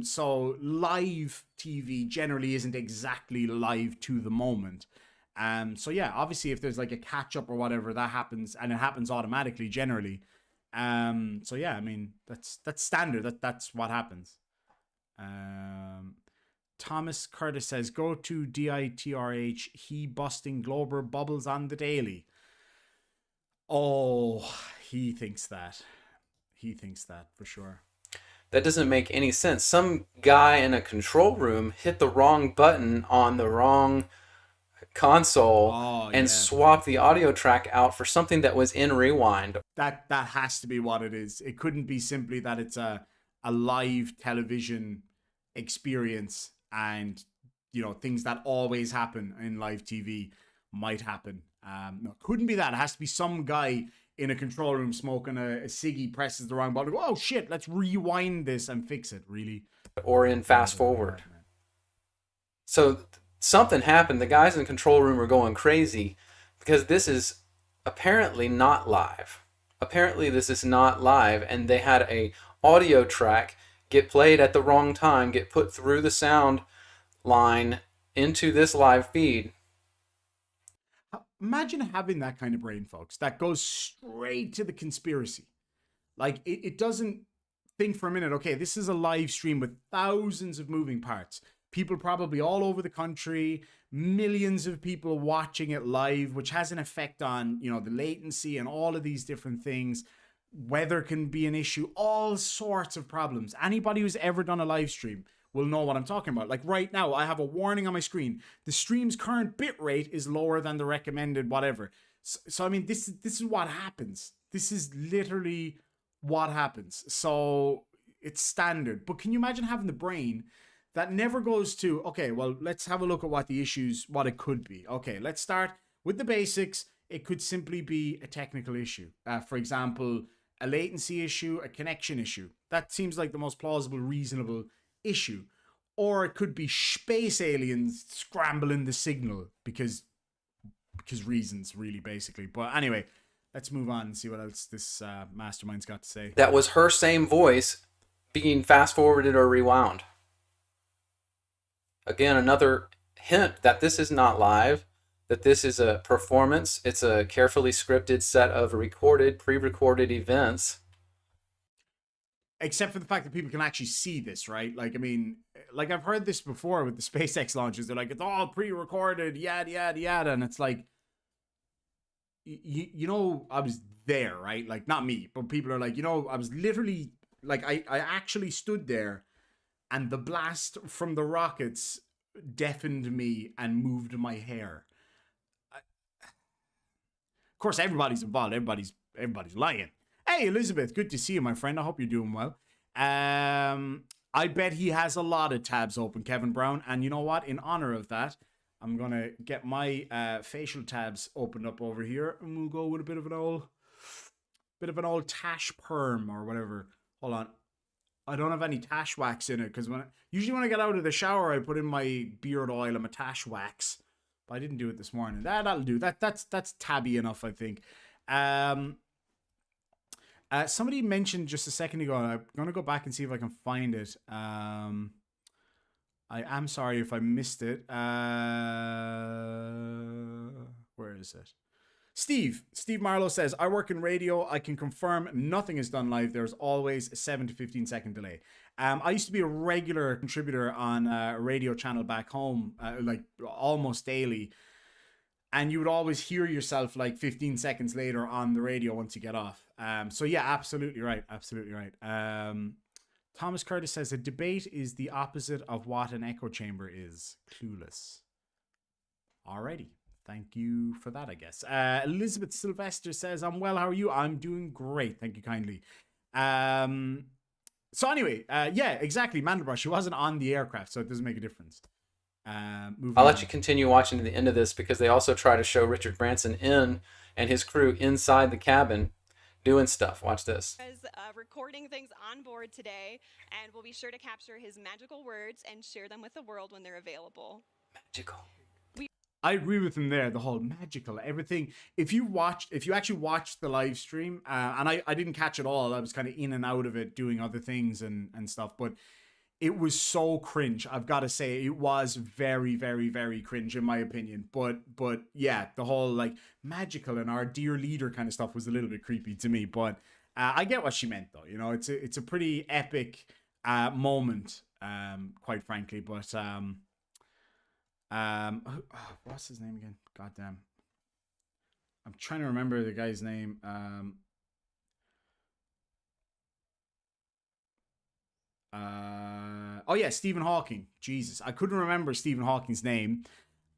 So live TV generally isn't exactly live to the moment. So yeah, obviously if there's like a catch up or whatever, that happens, and it happens automatically generally. So yeah, I mean, that's standard. That's what happens. Thomas Curtis says, go to DITRH, he busting Glober bubbles on the daily. Oh, he thinks that. He thinks that for sure. That doesn't make any sense. Some guy in a control room hit the wrong button on the wrong console and swapped the audio track out for something that was in rewind. That has to be what it is. It couldn't be simply that it's a live television experience and, you know, things that always happen in live TV might happen. No, couldn't be that. It has to be some guy in a control room smoking a ciggy, presses the wrong button. Oh shit, let's rewind this and fix it. Really? Or in fast forward. So something happened. The guys in the control room were going crazy because this is apparently not live. Apparently this is not live, and they had a audio track get played at the wrong time, get put through the sound line into this live feed. Imagine having that kind of brain, folks, that goes straight to the conspiracy. Like, it doesn't think for a minute, okay, this is a live stream with thousands of moving parts. People probably all over the country, millions of people watching it live, which has an effect on, you know, the latency and all of these different things. Weather can be an issue, all sorts of problems. Anybody who's ever done a live stream will know what I'm talking about. Like right now, I have a warning on my screen. The stream's current bit rate is lower than the recommended whatever. So I mean, this is what happens. This is literally what happens. So it's standard. But can you imagine having the brain that never goes to, okay, well, let's have a look at what it could be. Okay, let's start with the basics. It could simply be a technical issue. For example, a latency issue, a connection issue. That seems like the most plausible, reasonable issue. Or it could be space aliens scrambling the signal because reasons, really, basically. But anyway, let's move on and see what else this mastermind's got to say. That was her same voice being fast forwarded or rewound. Again, another hint that this is not live, that this is a performance. It's a carefully scripted set of pre-recorded events. Except for the fact that people can actually see this, right? Like, I mean, like I've heard this before with the SpaceX launches. They're like, it's all pre-recorded, yada, yada, yada. And it's like, you know, I was there, right? Like, not me, but people are like, you know, I was literally, like, I actually stood there and the blast from the rockets deafened me and moved my hair. Of course, everybody's involved. Everybody's lying. Hey, Elizabeth, good to see you, my friend. I hope you're doing well. I bet he has a lot of tabs open, Kevin Brown. And you know what? In honor of that, I'm going to get my facial tabs opened up over here. And we'll go with a bit of an old tash perm or whatever. Hold on. I don't have any tash wax in it because usually when I get out of the shower, I put in my beard oil and my tash wax. but I didn't do it this morning. That'll do. That's tabby enough, I think. Somebody mentioned just a second ago, I'm going to go back and see if I can find it. I am sorry if I missed it. Where is it? Steve Marlowe says, I work in radio. I can confirm nothing is done live. There's always a 7 to 15 second delay. I used to be a regular contributor on a radio channel back home, like almost daily. And you would always hear yourself like 15 seconds later on the radio once you get off. So yeah, absolutely right. Absolutely right. Thomas Curtis says, a debate is the opposite of what an echo chamber is. Clueless. Alrighty. Thank you for that, I guess. Elizabeth Sylvester says, I'm well, how are you? I'm doing great. Thank you kindly. So anyway, yeah, exactly. Mandelbrot, she wasn't on the aircraft, so it doesn't make a difference. I'll let you continue watching to the end of this because they also try to show Richard Branson and his crew inside the cabin doing stuff. Watch this. Recording things on board today, and we'll be sure to capture his magical words and share them with the world when they're available. Magical. I agree with him there. The whole magical everything. If you actually watched the live stream, and I didn't catch it all. I was kind of in and out of it doing other things and stuff. But it was so cringe. I've got to say, it was very, very, very cringe in my opinion. But yeah, the whole like magical and our dear leader kind of stuff was a little bit creepy to me. But I get what she meant though. You know, it's a pretty epic moment, quite frankly. But what's his name again? Goddamn. I'm trying to remember the guy's name. Oh yeah, Stephen Hawking. Jesus, I couldn't remember Stephen Hawking's name.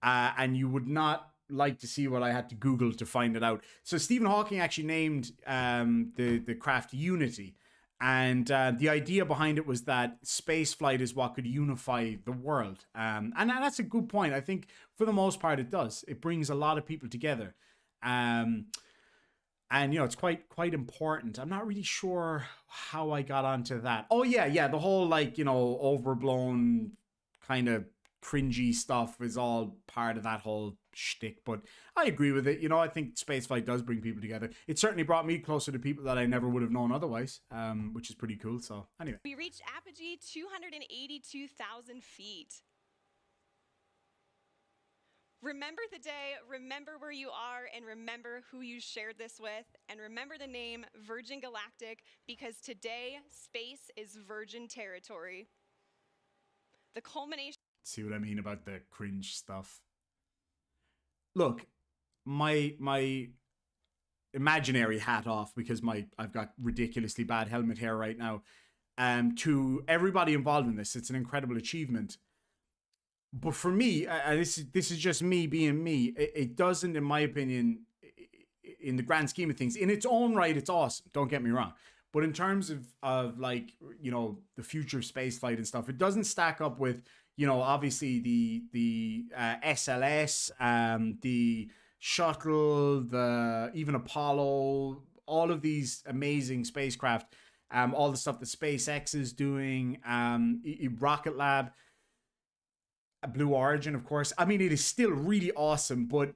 And you would not like to see what I had to Google to find it out. So Stephen Hawking actually named the craft Unity. And the idea behind it was that space flight is what could unify the world. And that's a good point. I think for the most part it does. It brings a lot of people together. And, you know, it's quite important. I'm not really sure how I got onto that. Oh, yeah. The whole, like, you know, overblown kind of cringy stuff is all part of that whole shtick, but I agree with it. You know, I think spaceflight does bring people together. It certainly brought me closer to people that I never would have known otherwise, which is pretty cool. So anyway, we reached apogee 282,000 feet. Remember the day, remember where you are, and remember who you shared this with, and remember the name Virgin Galactic, because today space is virgin territory. The culmination. See what I mean about the cringe stuff? Look, my imaginary hat off, because I've got ridiculously bad helmet hair right now. To everybody involved in this, it's an incredible achievement. But for me, this is just me being me. It doesn't, in my opinion, in the grand scheme of things, in its own right, it's awesome. Don't get me wrong. But in terms of like, you know, the future of space flight and stuff, it doesn't stack up with, you know, obviously the SLS, the shuttle, the even Apollo, all of these amazing spacecraft, all the stuff that SpaceX is doing, Rocket Lab, Blue Origin, of course. I mean, it is still really awesome, but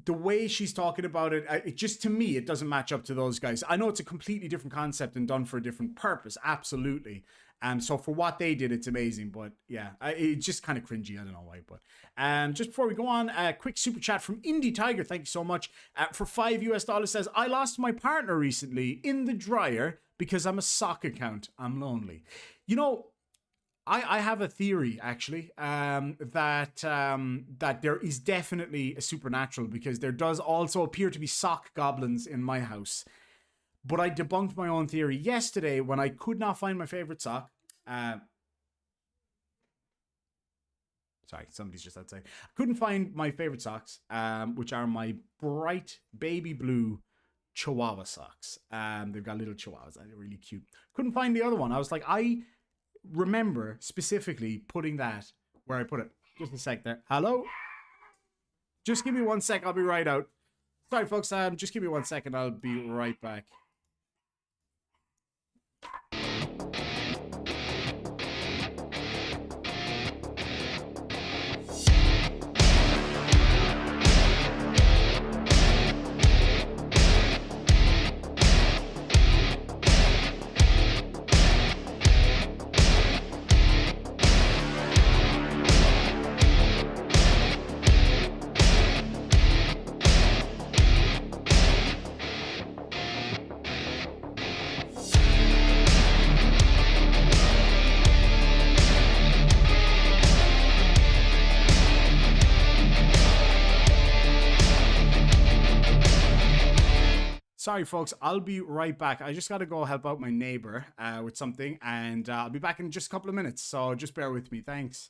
the way she's talking about it, it just, to me, it doesn't match up to those guys. I know it's a completely different concept and done for a different purpose, absolutely. So for what they did, it's amazing. But yeah, it's just kind of cringy. I don't know why. But just before we go on, a quick super chat from Indie Tiger. Thank you so much. For $5 says, I lost my partner recently in the dryer because I'm a sock account. I'm lonely. You know, I have a theory, actually, that there is definitely a supernatural, because there does also appear to be sock goblins in my house. But I debunked my own theory yesterday when I could not find my favorite sock. Sorry, somebody's just outside. I couldn't find my favorite socks, which are my bright baby blue Chihuahua socks. They've got little Chihuahuas. They're really cute. Couldn't find the other one. I was like, I remember specifically putting that where I put it. Just a sec there. Hello? Just give me 1 sec. I'll be right out. Sorry, folks. Just give me 1 second. I'll be right back. Sorry, folks. I'll be right back. I just got to go help out my neighbor with something, and I'll be back in just a couple of minutes. So just bear with me. Thanks.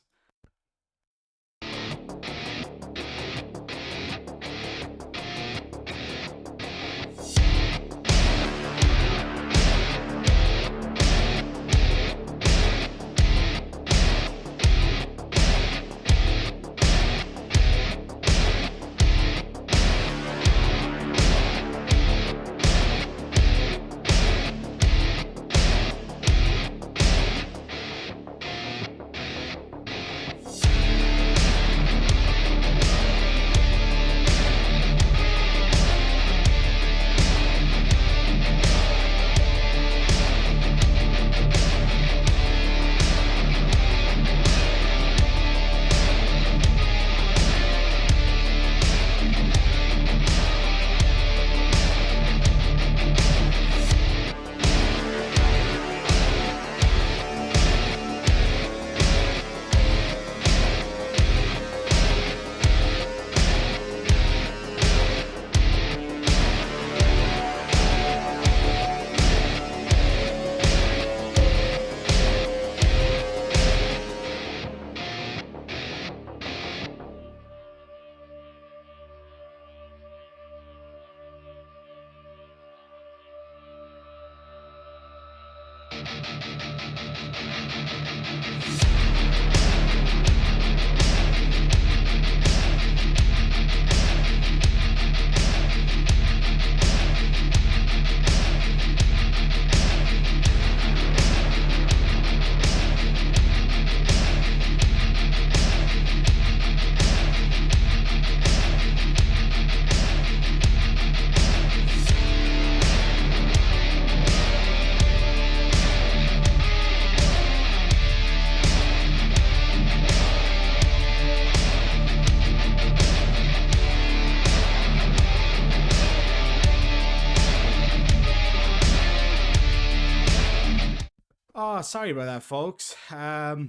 Oh, sorry about that, folks. I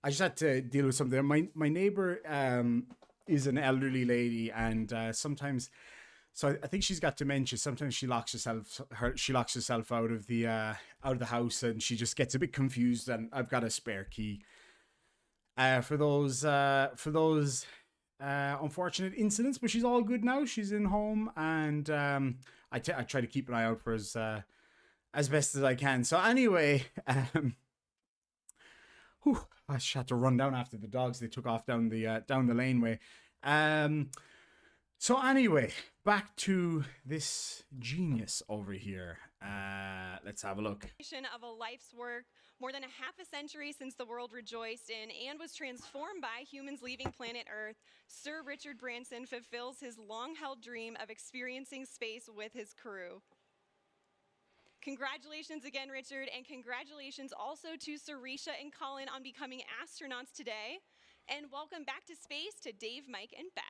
just had to deal with something. My neighbor is an elderly lady, and sometimes, so I think she's got dementia. Sometimes she locks herself out of the house, and she just gets a bit confused. And I've got a spare key for those unfortunate incidents, but she's all good now. She's in home, and I try to keep an eye out for as best as I can. So anyway, I just had to run down after the dogs. They took off down the laneway. So anyway, back to this genius over here. Let's have a look. Of a life's work, more than a half a century since the world rejoiced in and was transformed by humans leaving planet Earth, Sir Richard Branson fulfills his long-held dream of experiencing space with his crew. Congratulations again, Richard, and congratulations also to Sarisha and Colin on becoming astronauts today. And welcome back to space to Dave, Mike, and Beth.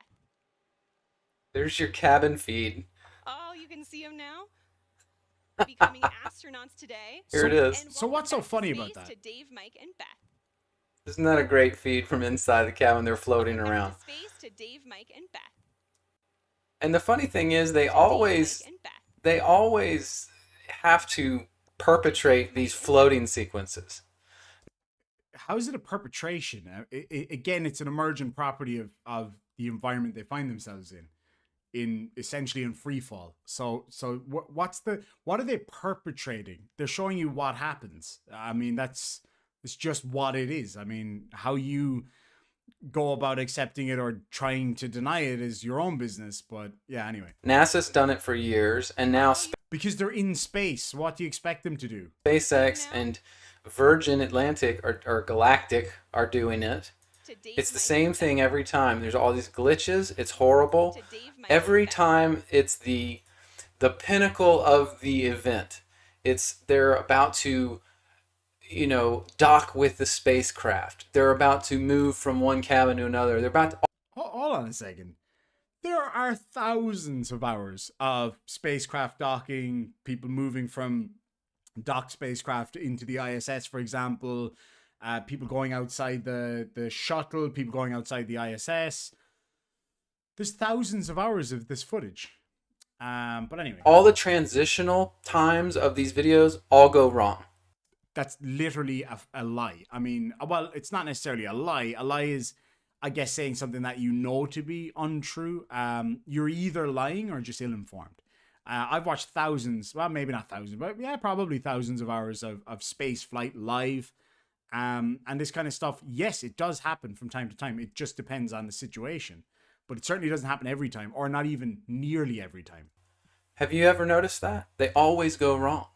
There's your cabin feed. Oh, you can see them now? Becoming astronauts today. Here it is. So what's so funny about that? To Dave, Mike, and Beth. Isn't that a great feed from inside the cabin? They're floating around. Space to Dave, Mike, and Beth. And the funny thing is, they always have to perpetrate these floating sequences. How is it a perpetration? Again, it's an emergent property of the environment they find themselves in essentially in free fall. So what are they perpetrating? They're showing you what happens. I mean, it's just what it is. I mean, how you go about accepting it or trying to deny it is your own business. But yeah, anyway. NASA's done it for years, and now because they're in space, what do you expect them to do? SpaceX and Virgin Atlantic or Galactic are doing it. It's the same thing every time. There's all these glitches. It's horrible. Every time it's the pinnacle of the event. They're about to, dock with the spacecraft. They're about to move from one cabin to another. They're about to... Hold on a second. There are thousands of hours of spacecraft docking, people moving from docked spacecraft into the ISS, for example, people going outside the shuttle, people going outside the ISS. There's thousands of hours of this footage. But anyway, all the transitional times of these videos all go wrong. that's literally a lie. I mean, well, it's not necessarily a lie. A lie is, I guess, saying something that you know to be untrue. You're either lying or just ill-informed. I've watched thousands, well, maybe not thousands, but yeah, probably thousands of hours of space flight live. And this kind of stuff, yes, it does happen from time to time. It just depends on the situation. But it certainly doesn't happen every time, or not even nearly every time. Have you ever noticed that? They always go wrong.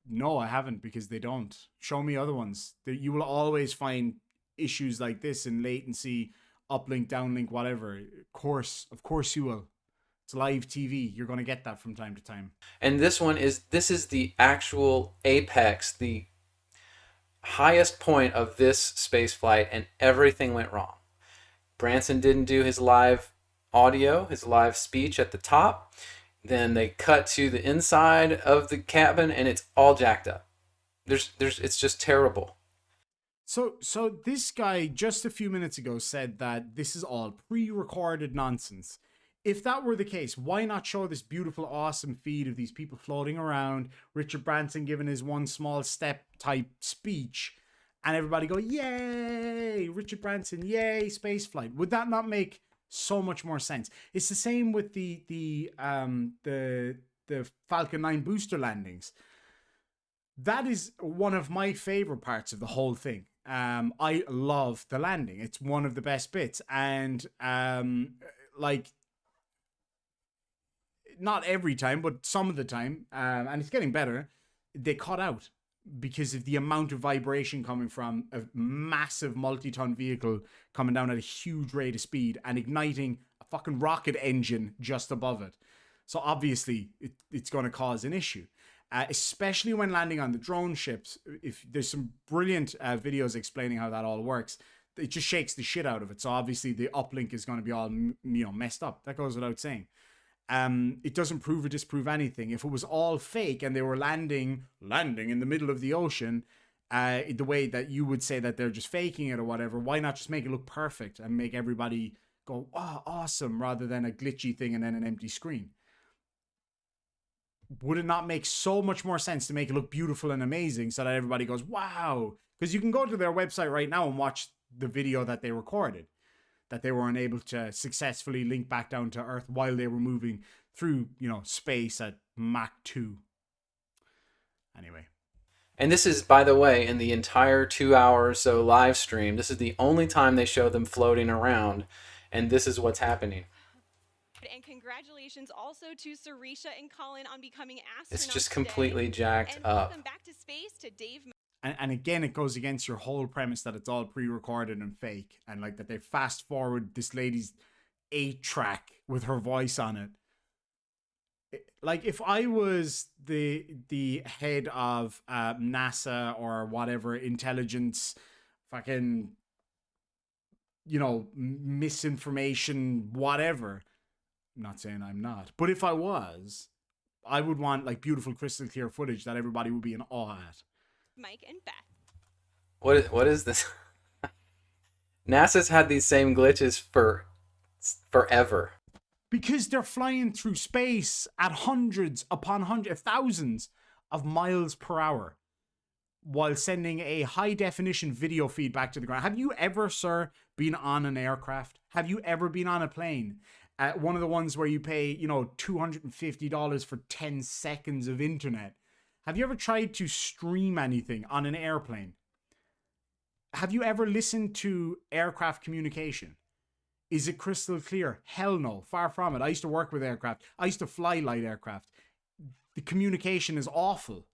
No, I haven't, because they don't. Show me other ones. You will always find issues like this in latency, uplink, downlink, whatever. Of course you will. It's live TV. You're going to get that from time to time. And this is the actual apex, the highest point of this space flight, and everything went wrong. Branson didn't do his live audio, his live speech at the top. Then they cut to the inside of the cabin, and it's all jacked up. It's just terrible. So this guy just a few minutes ago said that this is all pre-recorded nonsense. If that were the case, why not show this beautiful, awesome feed of these people floating around, Richard Branson giving his one small step type speech, and everybody go, yay, Richard Branson, yay, spaceflight? Would that not make so much more sense? It's the same with the Falcon 9 booster landings. That is one of my favorite parts of the whole thing. I love the landing. It's one of the best bits. And like, not every time, but some of the time, and it's getting better, they cut out because of the amount of vibration coming from a massive multi-ton vehicle coming down at a huge rate of speed and igniting a fucking rocket engine just above it. So obviously it's going to cause an issue, especially when landing on the drone ships. If there's some brilliant videos explaining how that all works, it just shakes the shit out of it. So obviously the uplink is going to be all, messed up. That goes without saying. It doesn't prove or disprove anything. If it was all fake and they were landing in the middle of the ocean, the way that you would say that they're just faking it or whatever, why not just make it look perfect and make everybody go, oh, awesome, rather than a glitchy thing and then an empty screen? Would it not make so much more sense to make it look beautiful and amazing so that everybody goes, wow? Because you can go to their website right now and watch the video that they recorded, that they were unable to successfully link back down to Earth while they were moving through, space at Mach 2. Anyway. And this is, by the way, in the entire 2 hour or so live stream, this is the only time they show them floating around, and this is what's happening. And congratulations also to Sarisha and Colin on becoming astronauts. It's just completely jacked and up. welcome back to space to Dave. And again, it goes against your whole premise that it's all pre-recorded and fake, and like that they fast forward this lady's 8-track with her voice on it. Like, if I was the head of NASA or whatever intelligence, fucking, misinformation, whatever. I'm not saying I'm not, but if I was, I would want like beautiful, crystal clear footage that everybody would be in awe at. Mike and Beth. What is this? NASA's had these same glitches for forever. Because they're flying through space at hundreds upon hundreds, thousands of miles per hour while sending a high definition video feed back to the ground. Have you ever, sir, been on an aircraft? Have you ever been on a plane? One of the ones where you pay, $250 for 10 seconds of internet. Have you ever tried to stream anything on an airplane? Have you ever listened to aircraft communication? Is it crystal clear? Hell no, far from it. I used to work with aircraft. I used to fly light aircraft. The communication is awful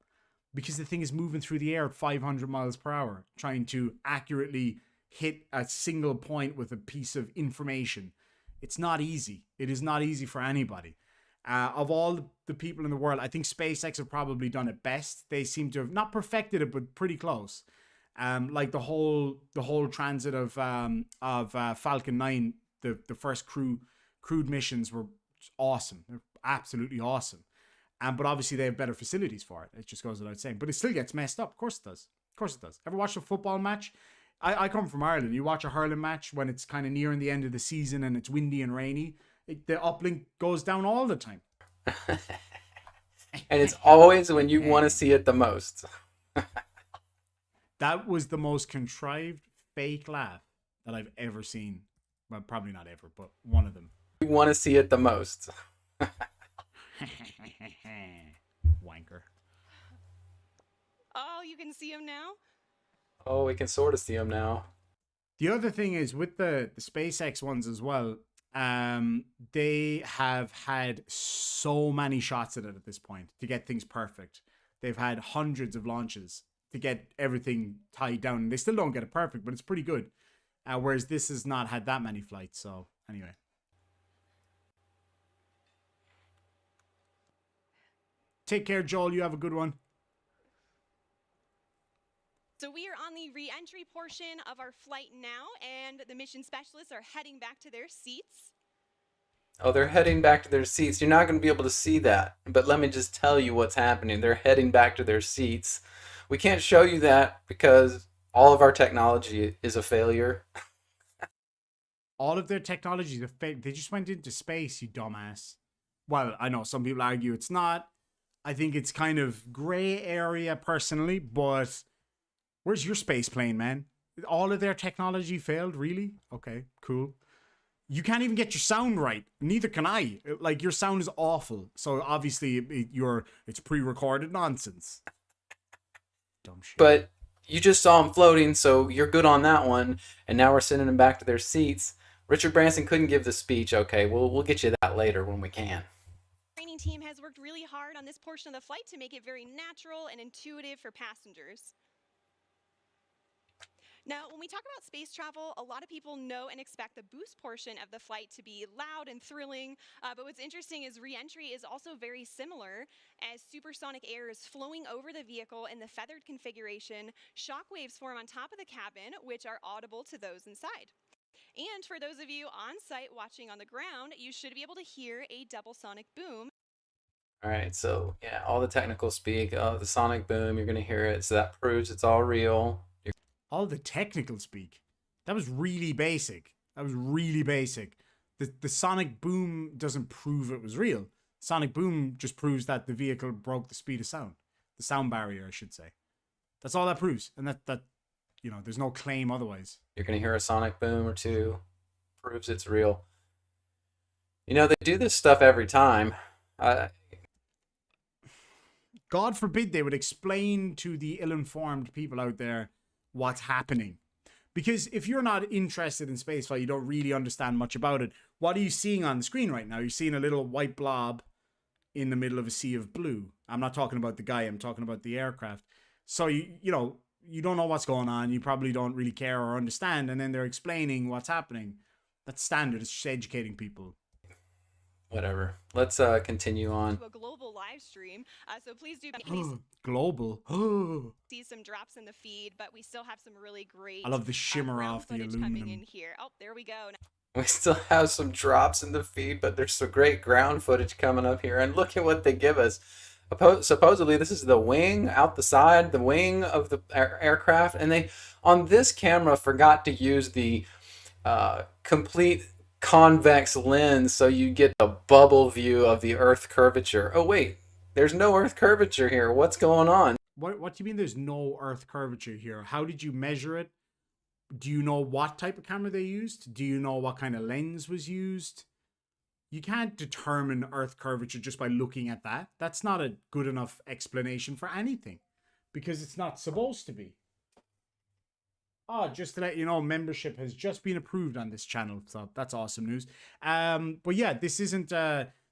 because the thing is moving through the air at 500 miles per hour, trying to accurately hit a single point with a piece of information. It's not easy. It is not easy for anybody. Of all the people in the world, I think SpaceX have probably done it best. They seem to have not perfected it, but pretty close. Like the whole transit of Falcon 9, the first crewed missions were awesome. They're absolutely awesome. But obviously they have better facilities for it. It just goes without saying. But it still gets messed up. Of course it does. Of course it does. Ever watch a football match? I come from Ireland. You watch a hurling match when it's kind of nearing the end of the season and it's windy and rainy. The uplink goes down all the time. And it's always when you want to see it the most. That was the most contrived fake laugh that I've ever seen. Well, probably not ever, but one of them. You want to see it the most. Wanker. Oh, you can see him now? Oh, we can sort of see them now. The other thing is with the SpaceX ones as well, they have had so many shots at it at this point to get things perfect. They've had hundreds of launches to get everything tied down. They still don't get it perfect, but it's pretty good. Whereas this has not had that many flights. So anyway. Take care, Joel. You have a good one. So we are on the re-entry portion of our flight now, and the mission specialists are heading back to their seats. Oh, they're heading back to their seats. You're not going to be able to see that. But let me just tell you what's happening. They're heading back to their seats. We can't show you that because all of our technology is a failure. All of their technology is a fake. They just went into space, you dumbass. Well, I know some people argue it's not. I think it's kind of gray area personally, but where's your space plane, man? All of their technology failed, really? Okay, cool. You can't even get your sound right. Neither can I. Like, your sound is awful. So obviously it's pre-recorded nonsense. Dumb shit. But you just saw them floating, so you're good on that one. And now we're sending them back to their seats. Richard Branson couldn't give the speech. Okay, we'll get you that later when we can. The training team has worked really hard on this portion of the flight to make it very natural and intuitive for passengers. Now, when we talk about space travel, a lot of people know and expect the boost portion of the flight to be loud and thrilling. But what's interesting is re-entry is also very similar, as supersonic air is flowing over the vehicle in the feathered configuration. Shock waves form on top of the cabin, which are audible to those inside. And for those of you on site watching on the ground, you should be able to hear a double sonic boom. All right, so yeah, all the technical speak, the sonic boom, you're going to hear it. So that proves it's all real. All the technical speak. That was really basic. The sonic boom doesn't prove it was real. Sonic boom just proves that the vehicle broke the speed of sound. The sound barrier, I should say. That's all that proves. And that there's no claim otherwise. You're going to hear a sonic boom or two. Proves it's real. They do this stuff every time. God forbid they would explain to the ill-informed people out there what's happening. Because if you're not interested in spaceflight, you don't really understand much about it. What are you seeing on the screen right now? You're seeing a little white blob in the middle of a sea of blue. I'm not talking about the guy, I'm talking about the aircraft. So you don't know what's going on, you probably don't really care or understand, and then they're explaining what's happening. That's standard, it's just educating people. Whatever. Let's continue on. To a global live stream, so please do Global. see some drops in the feed, but we still have some really great. I love the shimmer ground off the footage aluminum. coming in here. Oh, there we go. We still have some drops in the feed, but there's some great ground footage coming up here. And look at what they give us. Supposedly, this is the wing out the side, the wing of the aircraft. And they, on this camera, forgot to use the complete convex lens so you get a bubble view of the Earth curvature. Oh, wait. There's no Earth curvature here. What's going on? What do you mean there's no Earth curvature here? How did you measure it? Do you know what type of camera they used? Do you know what kind of lens was used? You can't determine Earth curvature just by looking at that. That's not a good enough explanation for anything because it's not supposed to be. Oh, just to let you know, membership has just been approved on this channel, so that's awesome news. But yeah, this isn't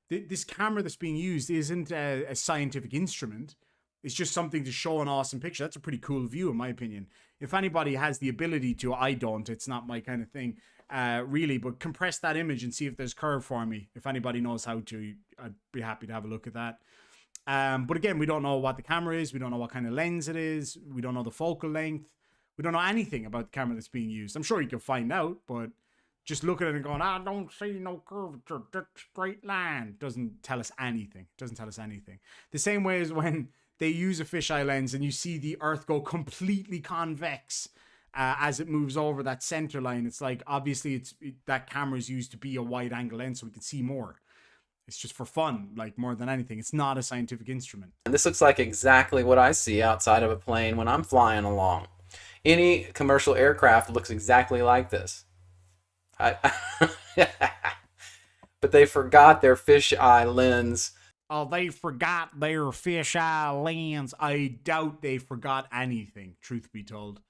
this camera that's being used isn't a scientific instrument. It's just something to show an awesome picture. That's a pretty cool view, in my opinion. If anybody has the ability to, I don't. It's not my kind of thing, really. But compress that image and see if there's curve for me. If anybody knows how to, I'd be happy to have a look at that. But again, we don't know what the camera is. We don't know what kind of lens it is. We don't know the focal length. We don't know anything about the camera that's being used. I'm sure you can find out, but just look at it and going, I don't see no curvature. That straight line doesn't tell us anything. Doesn't tell us anything. The same way as when they use a fisheye lens and you see the Earth go completely convex as it moves over that center line. It's like, obviously, that camera is used to be a wide angle lens so we can see more. It's just for fun, like more than anything. It's not a scientific instrument. And this looks like exactly what I see outside of a plane when I'm flying along. Any commercial aircraft looks exactly like this. But they forgot their fisheye lens. Oh, they forgot their fisheye lens. I doubt they forgot anything, truth be told.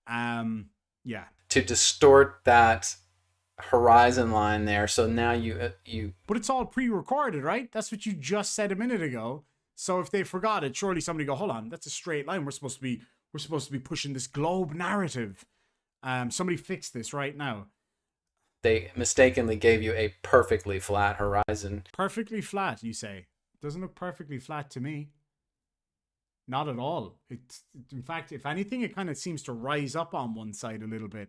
Yeah. To distort that horizon line there. So now you But it's all pre-recorded, right? That's what you just said a minute ago. So if they forgot it, surely somebody go, hold on, that's a straight line. We're supposed to be pushing this globe narrative. Somebody fix this right now. They mistakenly gave you a perfectly flat horizon. Perfectly flat, you say? Doesn't look perfectly flat to me. Not at all. In fact, if anything, it kind of seems to rise up on one side a little bit.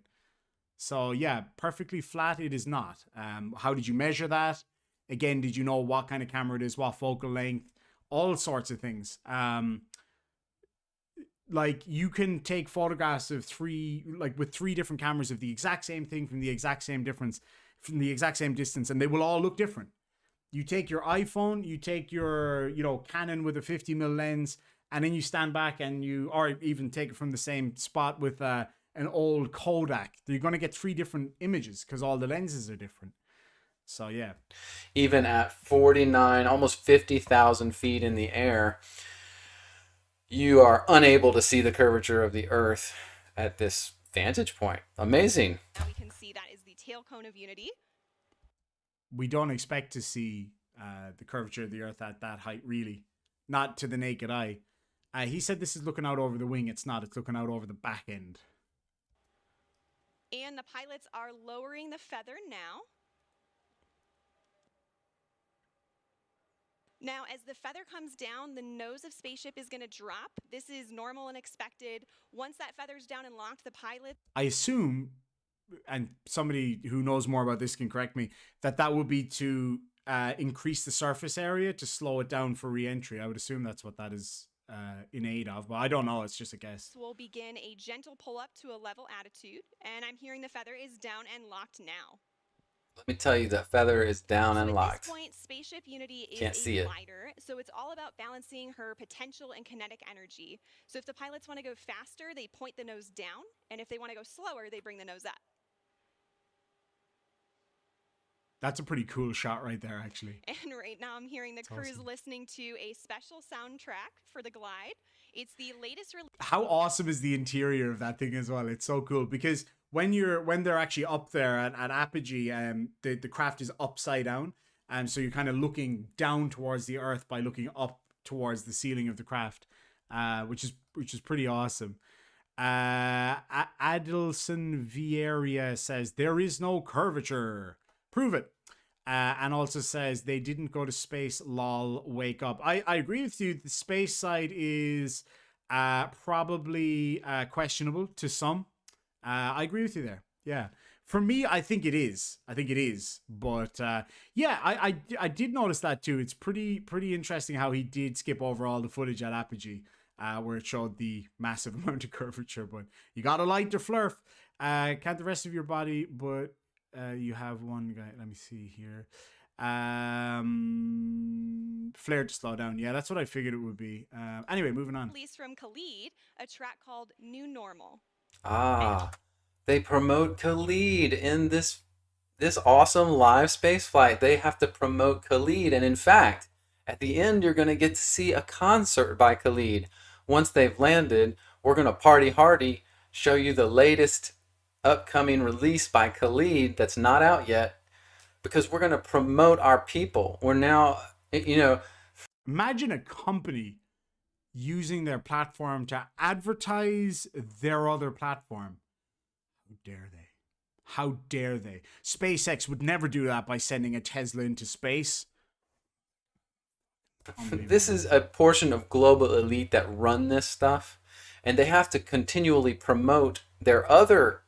So yeah, perfectly flat it is not. How did you measure that? Again, did you know what kind of camera it is, what focal length, all sorts of things. Like you can take photographs of with three different cameras of the exact same thing from the exact same distance, and they will all look different. You take your iPhone, you take your, Canon with a 50mm lens, and then you stand back or even take it from the same spot with an old Kodak. You're going to get three different images because all the lenses are different. So yeah. Even at 49, almost 50,000 feet in the air, you are unable to see the curvature of the Earth at this vantage point. Amazing. Now we can see that is the tail cone of Unity. We don't expect to see the curvature of the Earth at that height, really. Not to the naked eye. He said this is looking out over the wing. It's not. It's looking out over the back end. And the pilots are lowering the feather now. Now, as the feather comes down, the nose of spaceship is going to drop. This is normal and expected. Once that feather's down and locked, the pilot... I assume, and somebody who knows more about this can correct me, that would be to increase the surface area to slow it down for re-entry. I would assume that's what that is in aid of, but I don't know. It's just a guess. We'll begin a gentle pull-up to a level attitude, and I'm hearing the feather is down and locked now. Let me tell you, that feather is down and locked. At this point, Spaceship Unity is Can't see a it. glider, so it's all about balancing her potential and kinetic energy. So if the pilots want to go faster, they point the nose down, and if they want to go slower, they bring the nose up. That's a pretty cool shot right there, actually. And right now I'm hearing the crews listening to a special soundtrack for the glide. It's the latest release. How awesome is the interior of that thing as well? It's so cool because when they're actually up there at apogee, the craft is upside down, and so you're kind of looking down towards the Earth by looking up towards the ceiling of the craft, which is pretty awesome. Adelson Vieira says there is no curvature. Prove it. And also says they didn't go to space, lol, wake up. I agree with you. The space side is probably questionable to some. I agree with you there. Yeah. For me, I think it is. But yeah, I did notice that too. It's pretty interesting how he did skip over all the footage at apogee where it showed the massive amount of curvature. But you got to like the flurf. Can't the rest of your body, but... you have one guy. Let me see here. Flare to slow down. Yeah, that's what I figured it would be. Anyway, moving on. Release from Khalid, a track called New Normal. They promote Khalid in this awesome live space flight. They have to promote Khalid, and in fact, at the end, you're going to get to see a concert by Khalid. Once they've landed, we're going to party hardy, show you the latest upcoming release by Khalid that's not out yet, because we're going to promote our people. We're now, imagine a company using their platform to advertise their other platform. How dare they? SpaceX would never do that by sending a Tesla into space. This is a portion of global elite that run this stuff, and they have to continually promote their other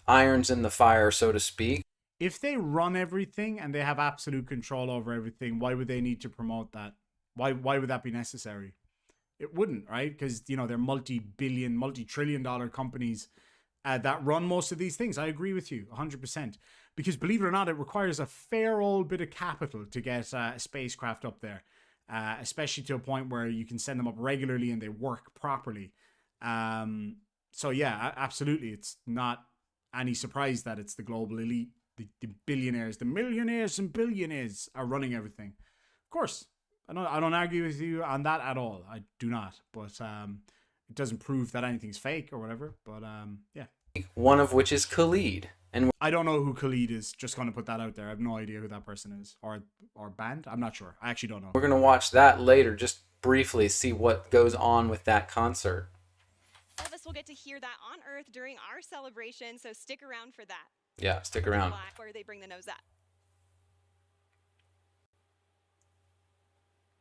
irons in the fire, so to speak. If they run everything and they have absolute control over everything, why would they need to promote that? Why would that be necessary? It wouldn't, right? Because, they're multi-billion, multi-trillion-dollar companies that run most of these things. I agree with you 100%. because believe it or not, it requires a fair old bit of capital to get a spacecraft up there, especially to a point where you can send them up regularly and they work properly. So yeah, absolutely. It's not any surprise that it's the global elite, the billionaires, the millionaires and billionaires are running everything. Of course, I don't argue with you on that at all. I do not. But it doesn't prove that anything's fake or whatever. But yeah. One of which is Khalid. And I don't know who Khalid is. Just going to put that out there. I have no idea who that person is or band. I'm not sure. I actually don't know. we're going to watch that later, just briefly see what goes on with that concert. All of us will get to hear that on Earth during our celebration, so stick around for that. Yeah, stick around. Where they bring the nose at.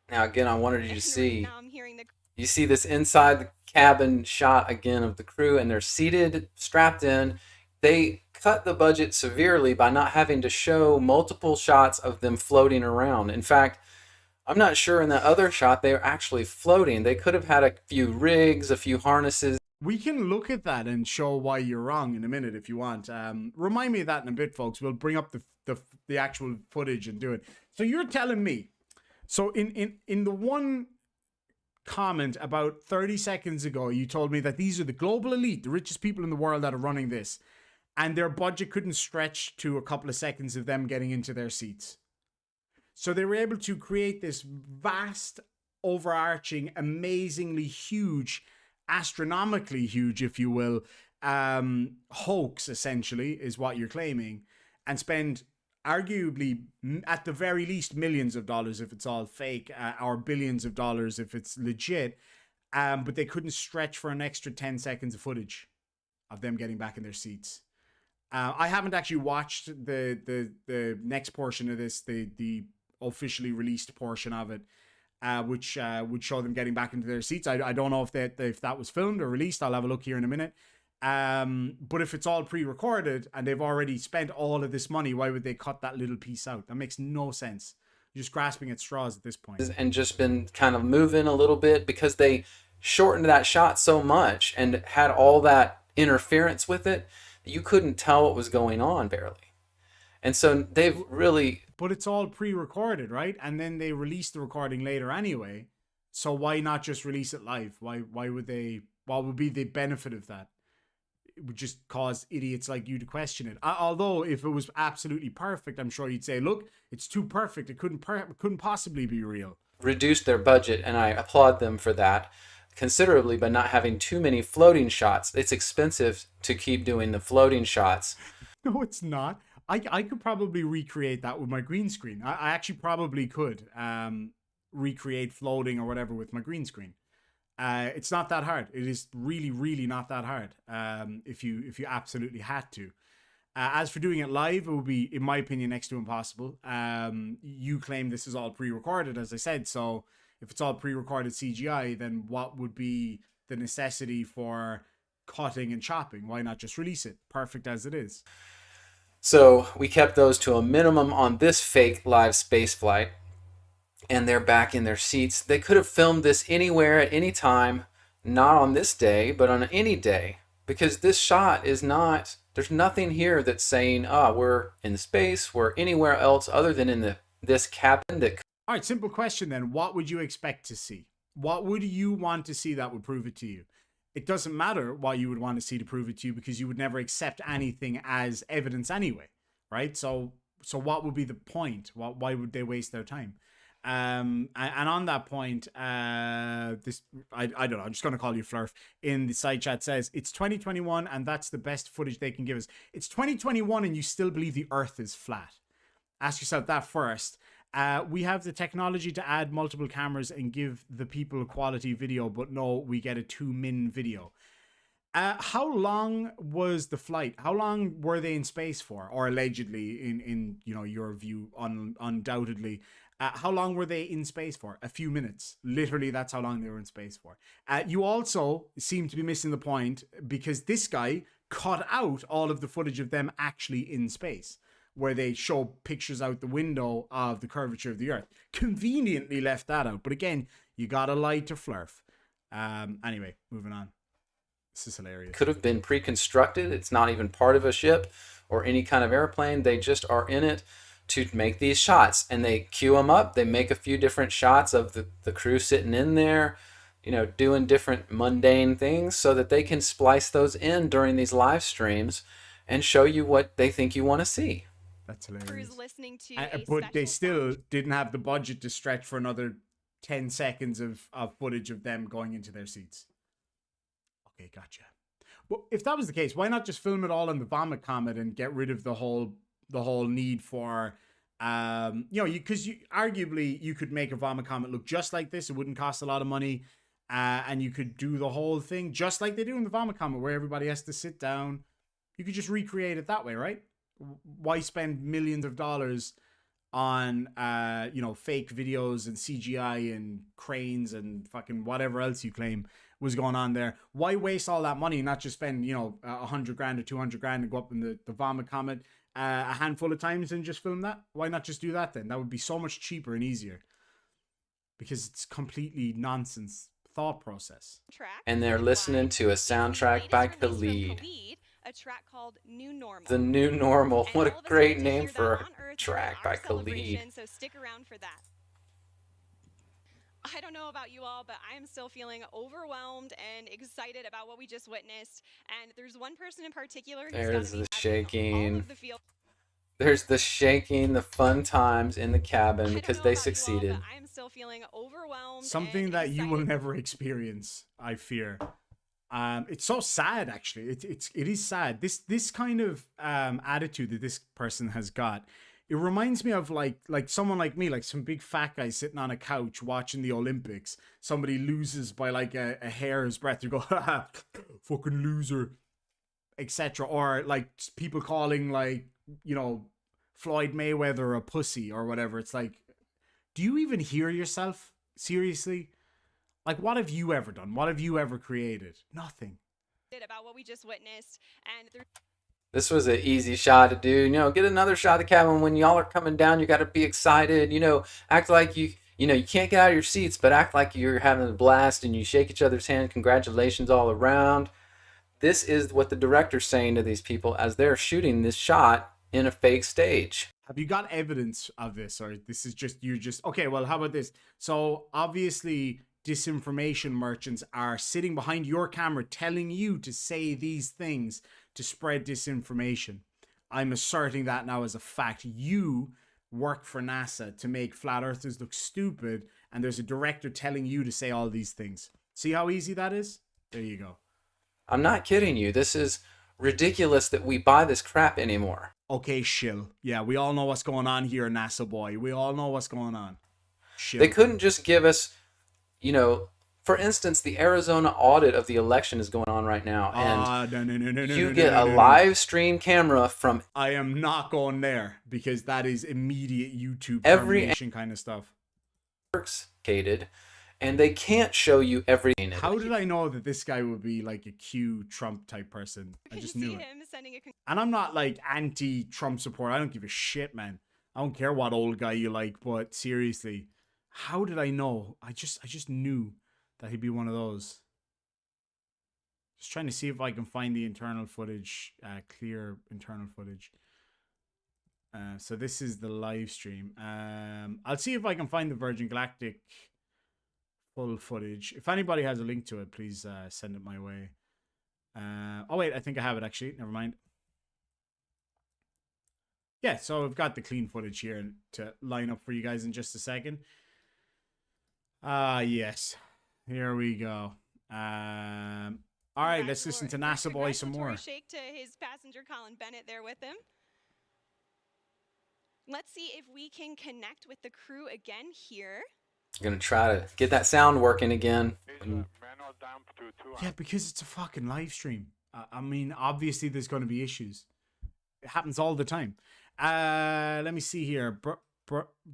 Now, again, I wanted you to And see, now I'm hearing the you see this inside the cabin shot again of the crew, and they're seated, strapped in. They cut the budget severely by not having to show multiple shots of them floating around. In fact, I'm not sure in that other shot they were actually floating. They could have had a few rigs, a few harnesses. We can look at that and show why you're wrong in a minute if you want. Remind me of that in a bit, folks. We'll bring up the actual footage and do it. So you're telling me, so in the one comment about 30 seconds ago, you told me that these are the global elite, the richest people in the world that are running this, and their budget couldn't stretch to a couple of seconds of them getting into their seats. So they were able to create this vast, overarching, amazingly huge, astronomically huge, if you will, hoax, essentially, is what you're claiming, and spend arguably, at the very least, millions of dollars if it's all fake, or billions of dollars if it's legit, but they couldn't stretch for an extra 10 seconds of footage of them getting back in their seats. I haven't actually watched the next portion of this, the officially released portion of it, which would show them getting back into their seats. I don't know if that was filmed or released. I'll have a look here in a minute. But if it's all pre-recorded and they've already spent all of this money, why would they cut that little piece out? That makes no sense. You're just grasping at straws at this point. And just been kind of moving a little bit because they shortened that shot so much and had all that interference with it that you couldn't tell what was going on barely. And so they've really... But it's all pre-recorded, right? And then they release the recording later anyway. So why not just release it live? Why would they... What would be the benefit of that? It would just cause idiots like you to question it. Although if it was absolutely perfect, I'm sure you'd say, look, it's too perfect. It couldn't possibly be real. Reduced their budget, and I applaud them for that considerably by not having too many floating shots. It's expensive to keep doing the floating shots. No, it's not. I could probably recreate that with my green screen. I actually probably could recreate floating or whatever with my green screen. It's not that hard. It is really, really not that hard. If you absolutely had to. As for doing it live, it would be, in my opinion, next to impossible. You claim this is all pre-recorded, as I said. So if it's all pre-recorded CGI, then what would be the necessity for cutting and chopping? Why not just release it perfect as it is? So we kept those to a minimum on this fake live space flight. And they're back in their seats. They could have filmed this anywhere at any time, not on this day, but on any day. Because this shot is not, there's nothing here that's saying, we're in space, we're anywhere else other than in this cabin. All right, simple question then. What would you expect to see? What would you want to see that would prove it to you? It doesn't matter what you would want to see to prove it to you because you would never accept anything as evidence anyway, right? So what would be the point? Why would they waste their time? And on that point, I don't know, I'm just going to call you Flurf. In the side chat says, it's 2021 and that's the best footage they can give us. It's 2021 and you still believe the earth is flat. Ask yourself that first. We have the technology to add multiple cameras and give the people quality video, but no, we get a 2min video. How long was the flight? How long were they in space for? Or allegedly, in your view, undoubtedly. How long were they in space for? A few minutes. Literally, that's how long they were in space for. You also seem to be missing the point because this guy cut out all of the footage of them actually in space, where they show pictures out the window of the curvature of the Earth. Conveniently left that out. But again, you gotta lie to Flurf. Anyway, moving on. This is hilarious. Could have been pre-constructed. It's not even part of a ship. or any kind of airplane. They just are in it to make these shots, and they queue them up. They make a few different shots of the crew sitting in there, you know, doing different mundane things so that they can splice those in during these live streams and show you what they think you want to see. That's hilarious. Listening to But they still didn't have the budget to stretch for another 10 seconds of footage of them going into their seats. Okay, gotcha. Well, if that was the case, why not just film it all in the Vomit Comet and get rid of the whole need for, you know, because you arguably you could make a Vomit Comet look just like this. It wouldn't cost a lot of money. And you could do the whole thing just like they do in the Vomit Comet, where everybody has to sit down. You could just recreate it that way, right? Why spend millions of dollars on, you know, fake videos and CGI and cranes and fucking whatever else you claim was going on there? Why waste all that money and not just spend, you know, $100 grand or $200 grand and go up in the Vomit Comet a handful of times and just film that? Why not just do that then? That would be so much cheaper and easier, because it's completely nonsense thought process. And they're listening to a soundtrack by Khalid. A track called New Normal. The New Normal. What a great name for a track by Khalid. So stick around for that. I don't know about you all, but I am still feeling overwhelmed and excited about what we just witnessed. And there's one person in particular who's There's the shaking. There's the shaking, the fun times in the cabin because they succeeded. All, I am still feeling overwhelmed. Something that you will never experience, I fear. It's so sad, actually. It is sad. This kind of attitude that this person has got, it reminds me of like someone like me, like some big fat guy sitting on a couch watching the Olympics. Somebody loses by like a hair's breadth. You go, haha, fucking loser, etc. Or like people calling, like, you know, Floyd Mayweather a pussy or whatever. It's like, do you even hear yourself? Seriously? Like, what have you ever done? What have you ever created? Nothing. About what we just witnessed, and this was an easy shot to do. You know, get another shot of the cabin. When y'all are coming down, you got to be excited. You know, act like you know, you can't get out of your seats, but act like you're having a blast and you shake each other's hand. Congratulations all around. This is what the director's saying to these people as they're shooting this shot in a fake stage. Have you got evidence of this, or this is just okay? Well, how about this? So obviously, disinformation merchants are sitting behind your camera telling you to say these things to spread disinformation. I'm asserting that now as a fact. You work for NASA to make flat earthers look stupid, and there's a director telling you to say all these things. See how easy that is? There you go. I'm not kidding you. This is ridiculous that we buy this crap anymore. Okay, shill. Yeah, we all know what's going on here, NASA boy. We all know what's going on. Shill. They couldn't just give us, you know, for instance, the Arizona audit of the election is going on right now, and you get a live stream camera from. I am not going there because that is immediate YouTube termination kind of stuff. And they can't show you everything. How did I know that this guy would be like a Q Trump type person? I just knew it. And I'm not like anti-Trump support. I don't give a shit, man. I don't care what old guy you like, but seriously, how did I know? I just knew that he'd be one of those. Just trying to see if I can find the internal footage, clear internal footage. So this is the live stream. I'll see if I can find the Virgin Galactic full footage. If anybody has a link to it, please send it my way. Oh wait, I think I have it actually. Never mind. Yeah, so I've got the clean footage here to line up for you guys in just a second. Yes. Here we go. All right, let's listen to NASA Boy some more. Shake to his passenger Colin Bennett there with him. Let's see if we can connect with the crew again here. Gonna try to get that sound working again. Yeah, because it's a fucking live stream. I mean, obviously there's going to be issues. It happens all the time. Let me see here.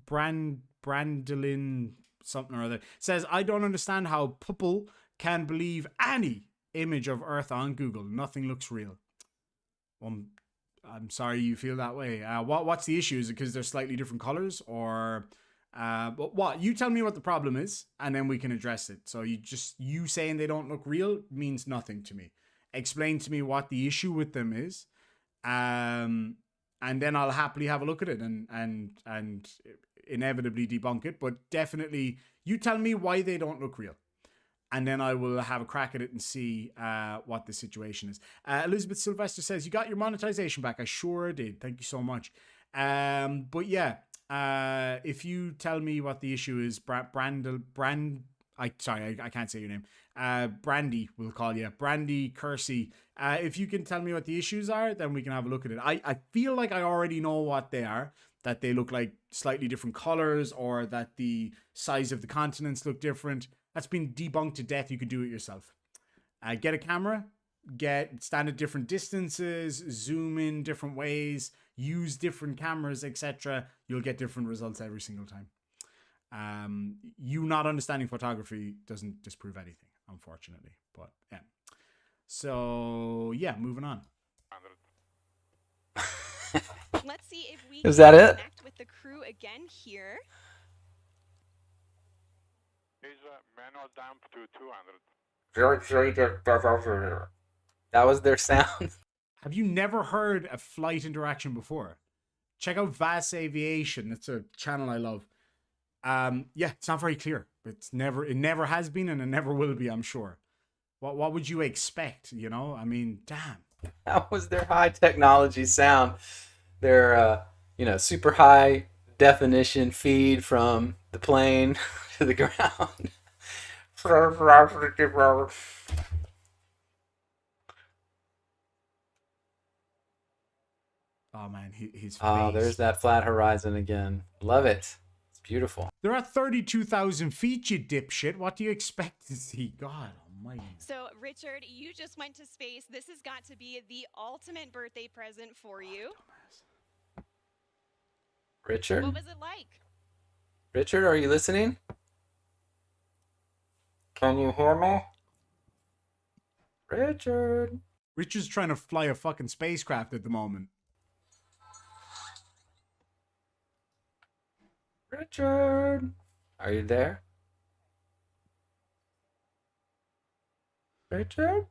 Brandolin something or other says, I don't understand how people can believe any image of Earth on Google. Nothing looks real. I'm sorry you feel that way. What's the issue? Is it because they're slightly different colors, or but what? You tell me what the problem is, and then we can address it. So you saying they don't look real means nothing to me. Explain to me what the issue with them is, And then I'll happily have a look at it and inevitably debunk it. But definitely, you tell me why they don't look real, and then I will have a crack at it and see what the situation is. Elizabeth Sylvester says, you got your monetization back. I sure did. Thank you so much. But yeah, if you tell me what the issue is, I can't say your name. Brandy, we'll call you. Brandy Kersey. If you can tell me what the issues are, then we can have a look at it. I feel like I already know what they are. That they look like slightly different colors, or that the size of the continents look different. That's been debunked to death. You could do it yourself. Get a camera, stand at different distances, zoom in different ways, use different cameras, etc. You'll get different results every single time. You not understanding photography doesn't disprove anything, unfortunately. But yeah. So yeah, moving on. Let's see if we Is that it? Connect with the crew again here. Is manual dump to 200. That was their sound. Have you never heard a flight interaction before? Check out Vass Aviation. It's a channel I love. Yeah, it's not very clear. It never has been, and it never will be, I'm sure. What would you expect, you know? I mean, damn. That was their high technology sound. Their super high definition feed from the plane to the ground. Oh man, his face. Oh, there's that flat horizon again. Love it. It's beautiful. They're at 32,000 feet, you dipshit. What do you expect to see? God almighty. So, Richard, you just went to space. This has got to be the ultimate birthday present for you. Richard? What was it like? Richard, are you listening? Can you hear me? Richard. Richard's trying to fly a fucking spacecraft at the moment. Richard. Are you there? Richard?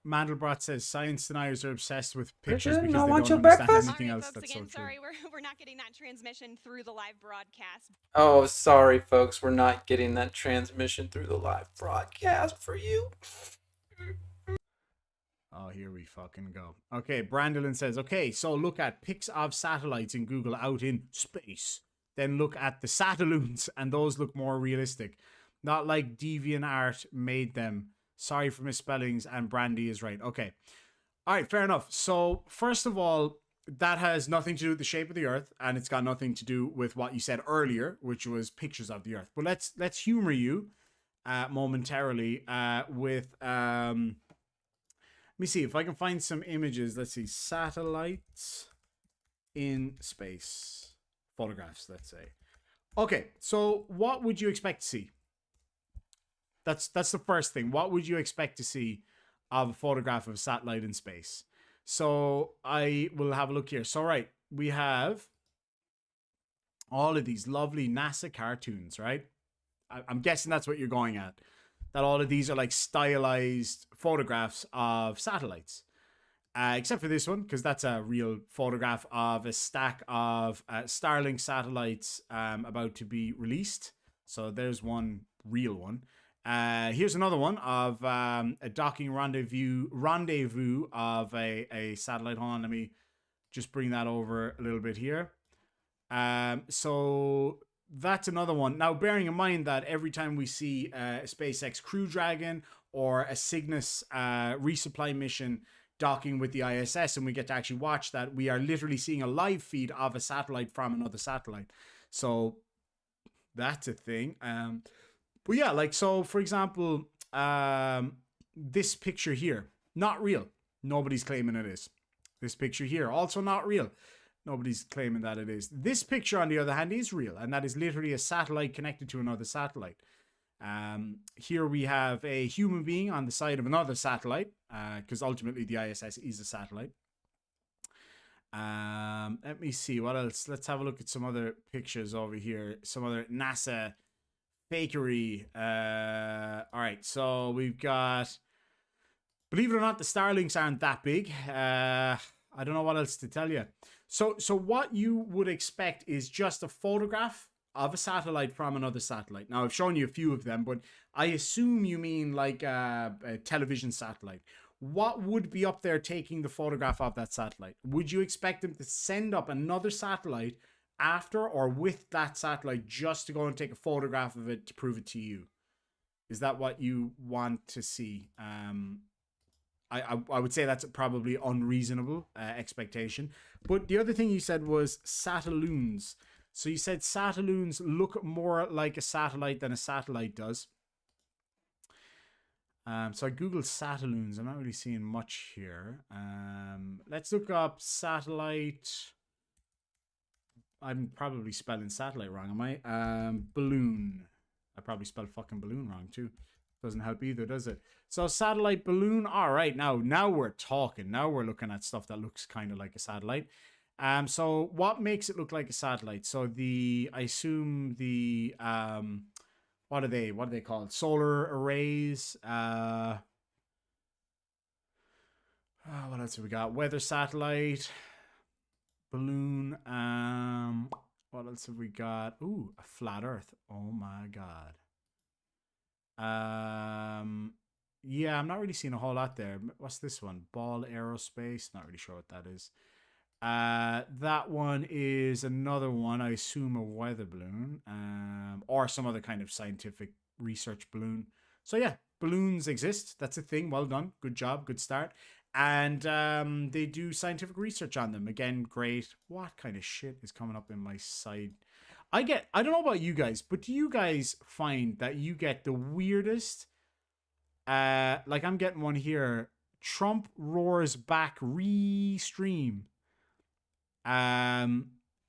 Mandelbrot says science deniers are obsessed with pictures Richard, because no, they want don't your understand breakfast? anything All right, else. folks, That's again, so true. sorry, we're not getting that transmission through the live broadcast. Oh, sorry, folks. We're not getting that transmission through the live broadcast for you. Oh, here we fucking go. Okay, Brandolin says, okay, so look at pics of satellites in Google out in space. Then look at the Satelloons, and those look more realistic. Not like DeviantArt made them. Sorry for misspellings, and Brandy is right. Okay. All right, fair enough. So, first of all, that has nothing to do with the shape of the Earth, and it's got nothing to do with what you said earlier, which was pictures of the Earth. But let's humor you momentarily with... let me see if I can find some images. Let's see. Satellites in space. Photographs, let's say. Okay, so what would you expect to see? That's the first thing. What would you expect to see of a photograph of a satellite in space? So I will have a look here. So, right, we have all of these lovely NASA cartoons, right? I'm guessing that's what you're going at. That all of these are like stylized photographs of satellites. Except for this one, because that's a real photograph of a stack of Starlink satellites about to be released. So there's one real one. Here's another one of a docking rendezvous of a satellite. Hold on, let me just bring that over a little bit here. So that's another one. Now, bearing in mind that every time we see a SpaceX Crew Dragon or a Cygnus resupply mission docking with the ISS, and we get to actually watch that, we are literally seeing a live feed of a satellite from another satellite. So that's a thing. But yeah, like, so for example, this picture here, not real. Nobody's claiming it is. This picture here, also not real. Nobody's claiming that it is. This picture, on the other hand, is real, and that is literally a satellite connected to another satellite. Here we have a human being on the side of another satellite, because ultimately the ISS is a satellite. Let me see what else. Let's have a look at some other pictures over here. Some other NASA fakery. All right, so we've got Believe it or not, the Starlinks aren't that big. I don't know what else to tell you. So what you would expect is just a photograph of a satellite from another satellite. Now, I've shown you a few of them, but I assume you mean like a television satellite. What would be up there taking the photograph of that satellite? Would you expect them to send up another satellite after or with that satellite just to go and take a photograph of it to prove it to you? Is that what you want to see? I would say that's probably unreasonable expectation. But the other thing you said was satelloons. So you said satelloons look more like a satellite than a satellite does. So I googled satelloons. I'm not really seeing much here. Let's look up satellite. I'm probably spelling satellite wrong, am I? Balloon. I probably spelled fucking balloon wrong too. Doesn't help either, does it? So satellite balloon. All right, now we're talking. Now we're looking at stuff that looks kind of like a satellite. So what makes it look like a satellite? So I assume the what are they called? Solar arrays. What else have we got? Weather satellite, balloon. What else have we got? Ooh, a flat Earth. Oh my god. Yeah, I'm not really seeing a whole lot there. What's this one? Ball Aerospace. Not really sure what that is. That one is another one. I assume a weather balloon, or some other kind of scientific research balloon. So yeah, balloons exist. That's a thing. Well done. Good job. Good start. And they do scientific research on them. Again, great. What kind of shit is coming up in my side? I don't know about you guys, but do you guys find that you get the weirdest, like I'm getting one here, Trump roars back re-stream.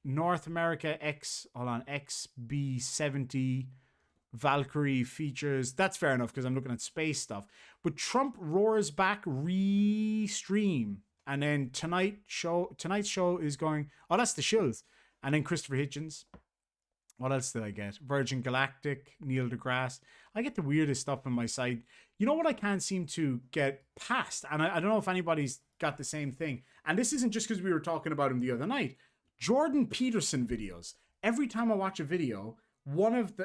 North America XB70 Valkyrie features. That's fair enough because I'm looking at space stuff. But Trump roars back re-stream. And then tonight's show is going, oh, that's the shills. And then Christopher Hitchens. What else did I get? Virgin Galactic, Neil deGrasse. I get the weirdest stuff on my side. You know what I can't seem to get past? And I don't know if anybody's got the same thing. And this isn't just because we were talking about him the other night. Jordan Peterson videos. Every time I watch a video,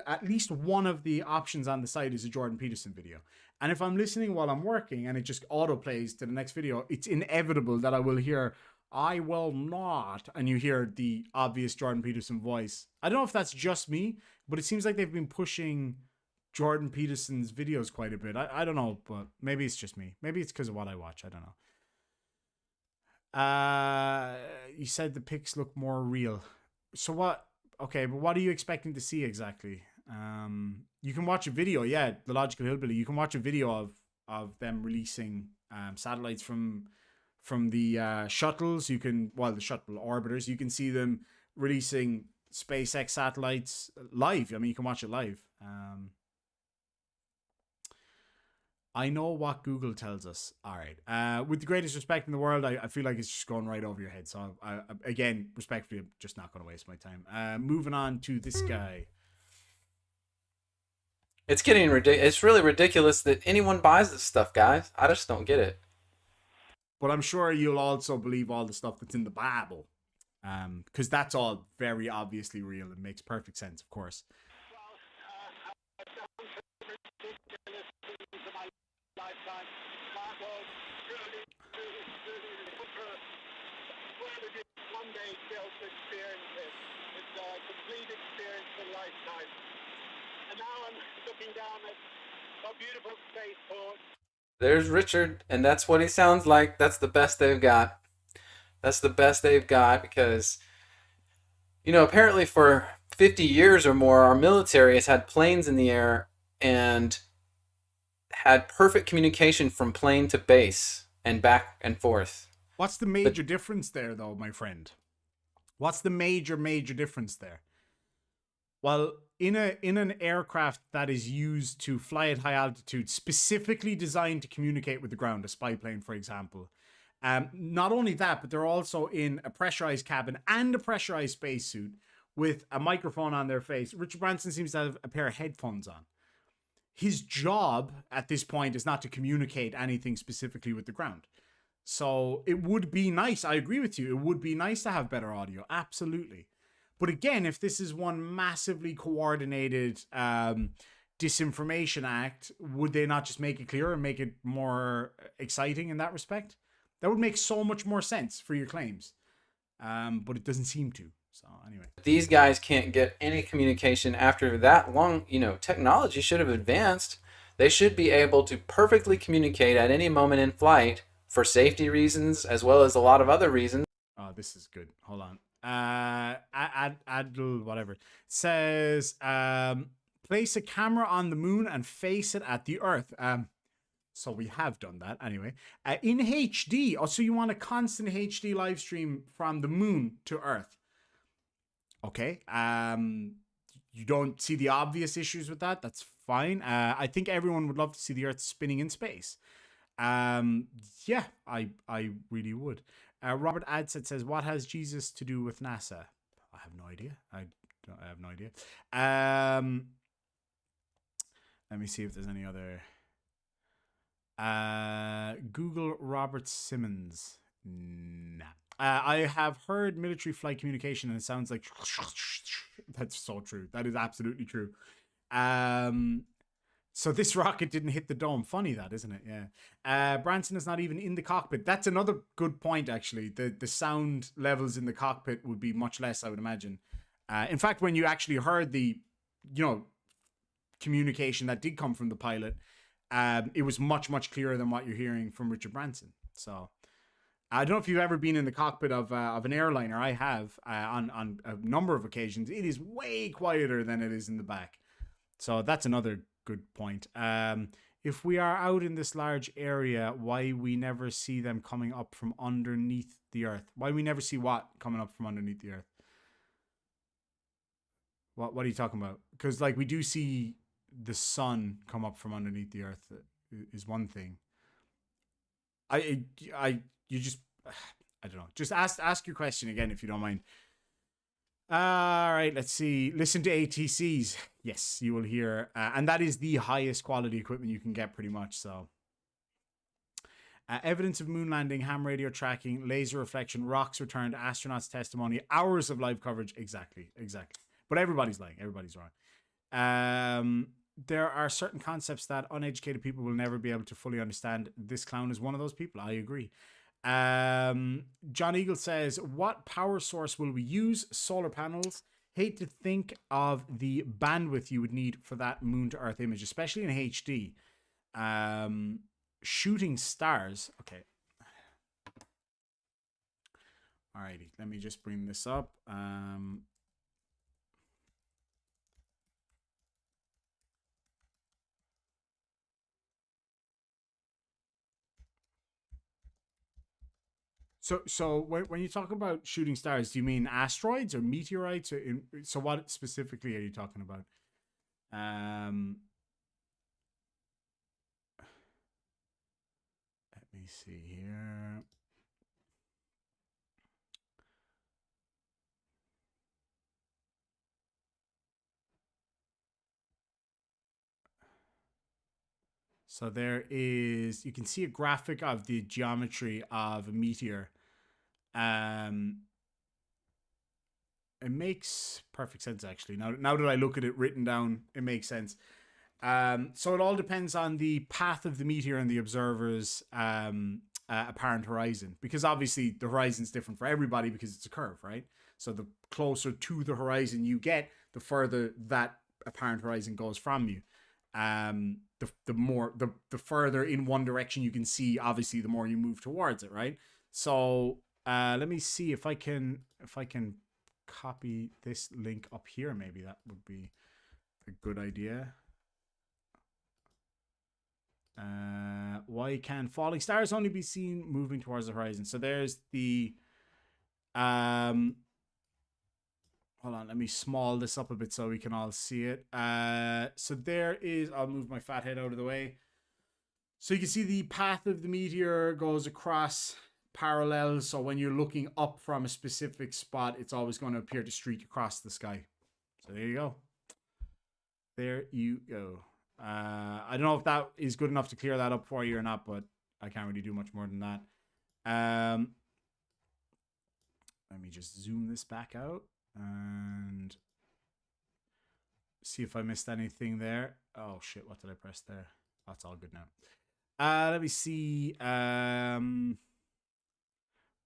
at least one of the options on the site is a Jordan Peterson video. And if I'm listening while I'm working and it just auto plays to the next video, it's inevitable that I will hear, I will not. And you hear the obvious Jordan Peterson voice. I don't know if that's just me, but it seems like they've been pushing Jordan Peterson's videos quite a bit. I don't know, but maybe it's just me. Maybe it's because of what I watch. I don't know. You said the pics look more real. So what? Okay, but what are you expecting to see exactly? You can watch a video. Yeah, The Logical Hillbilly. You can watch a video of them releasing satellites from the shuttles. The shuttle orbiters. You can see them releasing SpaceX satellites live. I mean, you can watch it live. I know what Google tells us. All right. With the greatest respect in the world, I feel like it's just going right over your head. So, again, respectfully, I'm just not going to waste my time. Moving on to this guy. It's getting ridiculous. It's really ridiculous that anyone buys this stuff, guys. I just don't get it. But I'm sure you'll also believe all the stuff that's in the Bible. Because that's all very obviously real and makes perfect sense, of course. It's a complete experience for a lifetime. And now I'm looking down at a beautiful spaceport. There's Richard, and that's what he sounds like. That's the best they've got. That's the best they've got because, apparently for 50 years or more, our military has had planes in the air and had perfect communication from plane to base and back and forth. What's the major difference there, though, my friend? What's the major difference there? Well, in an aircraft that is used to fly at high altitude, specifically designed to communicate with the ground, a spy plane, for example, not only that, but they're also in a pressurized cabin and a pressurized spacesuit with a microphone on their face. Richard Branson seems to have a pair of headphones on. his job at this point is not to communicate anything specifically with the ground. So it would be nice. I agree with you. It would be nice to have better audio. Absolutely. But again, if this is one massively coordinated disinformation act, would they not just make it clearer and make it more exciting in that respect? That would make so much more sense for your claims. But it doesn't seem to. So anyway. These guys can't get any communication after that long. You know, technology should have advanced. They should be able to perfectly communicate at any moment in flight for safety reasons, as well as a lot of other reasons. Oh, this is good. Hold on. Adl, whatever. Says, place a camera on the moon and face it at the Earth. So we have done that anyway. In HD. Oh, so you want a constant HD live stream from the moon to Earth. Okay. You don't see the obvious issues with that. That's fine. I think everyone would love to see the Earth spinning in space. Yeah, I really would. Robert Adset says, what has Jesus to do with NASA? I have no idea. I have no idea. Let me see if there's any other. Google Robert Simmons. Nah. I have heard military flight communication and it sounds like that's so true. That is absolutely true. So this rocket didn't hit the dome. Funny that, isn't it? Yeah. Branson is not even in the cockpit. That's another good point, actually. The sound levels in the cockpit would be much less, I would imagine. In fact, when you actually heard the, communication that did come from the pilot, it was much, much clearer than what you're hearing from Richard Branson. So I don't know if you've ever been in the cockpit of an airliner. I have on a number of occasions. It is way quieter than it is in the back. So that's another good point. If we are out in this large area, why we never see them coming up from underneath the Earth? Why we never see what coming up from underneath the Earth? What are you talking about? Because like we do see the sun come up from underneath the Earth is one thing. I don't know. Just ask your question again if you don't mind. All right, let's see. Listen to ATCs. Yes, you will hear. And that is the highest quality equipment you can get pretty much. So evidence of moon landing, ham radio tracking, laser reflection, rocks returned, astronauts testimony, hours of live coverage. Exactly. But everybody's lying. Everybody's wrong. There are certain concepts that uneducated people will never be able to fully understand. This clown is one of those people. I agree. John Eagle says, what power source will we use? Solar panels. Hate to think of the bandwidth you would need for that moon to earth image, especially in HD. Shooting stars. Okay. Alrighty, let me just bring this up. So when you talk about shooting stars, do you mean asteroids or meteorites? So what specifically are you talking about? Let me see here. So there is, you can see a graphic of the geometry of a meteor. It makes perfect sense, actually. Now that I look at it written down, it makes sense. So it all depends on the path of the meteor and the observer's apparent horizon. Because obviously the horizon's different for everybody because it's a curve, right? So the closer to the horizon you get, the further that apparent horizon goes from you. The further in one direction you can see, obviously the more you move towards it, right? So let me see if I can copy this link up here. Maybe that would be a good idea. Why can falling stars only be seen moving towards the horizon? So there's the hold on, let me small this up a bit so we can all see it. So there is, I'll move my fat head out of the way. So you can see the path of the meteor goes across parallel. So when you're looking up from a specific spot, it's always going to appear to streak across the sky. So there you go. There you go. I don't know if that is good enough to clear that up for you or not, but I can't really do much more than that. Let me just zoom this back out and see if I missed anything there. Oh shit, what did I press there? That's all good now. Let me see.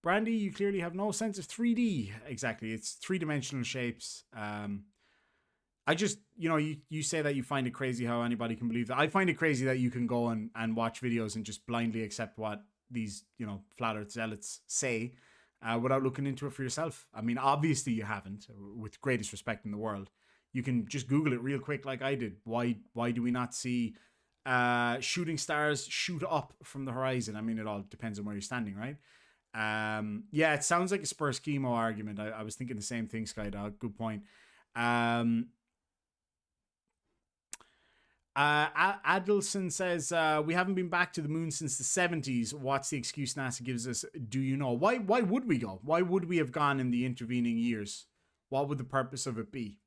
Brandy, you clearly have no sense of 3D. Exactly, it's three-dimensional shapes. I just, you know, you say that you find it crazy how anybody can believe that. I find it crazy that you can go and watch videos and just blindly accept what these, you know, flat earth zealots say without looking into it for yourself. I mean, obviously you haven't, with greatest respect in the world. You can just Google it real quick like I did. Why do we not see shooting stars shoot up from the horizon? I mean, it all depends on where you're standing, right? Yeah, it sounds like a Spurs chemo argument. I was thinking the same thing, Skydog. Good point. Adelson says, we haven't been back to the moon since the 70s. What's the excuse NASA gives us? Do you know? Why would we go? Why would we have gone in the intervening years? What would the purpose of it be?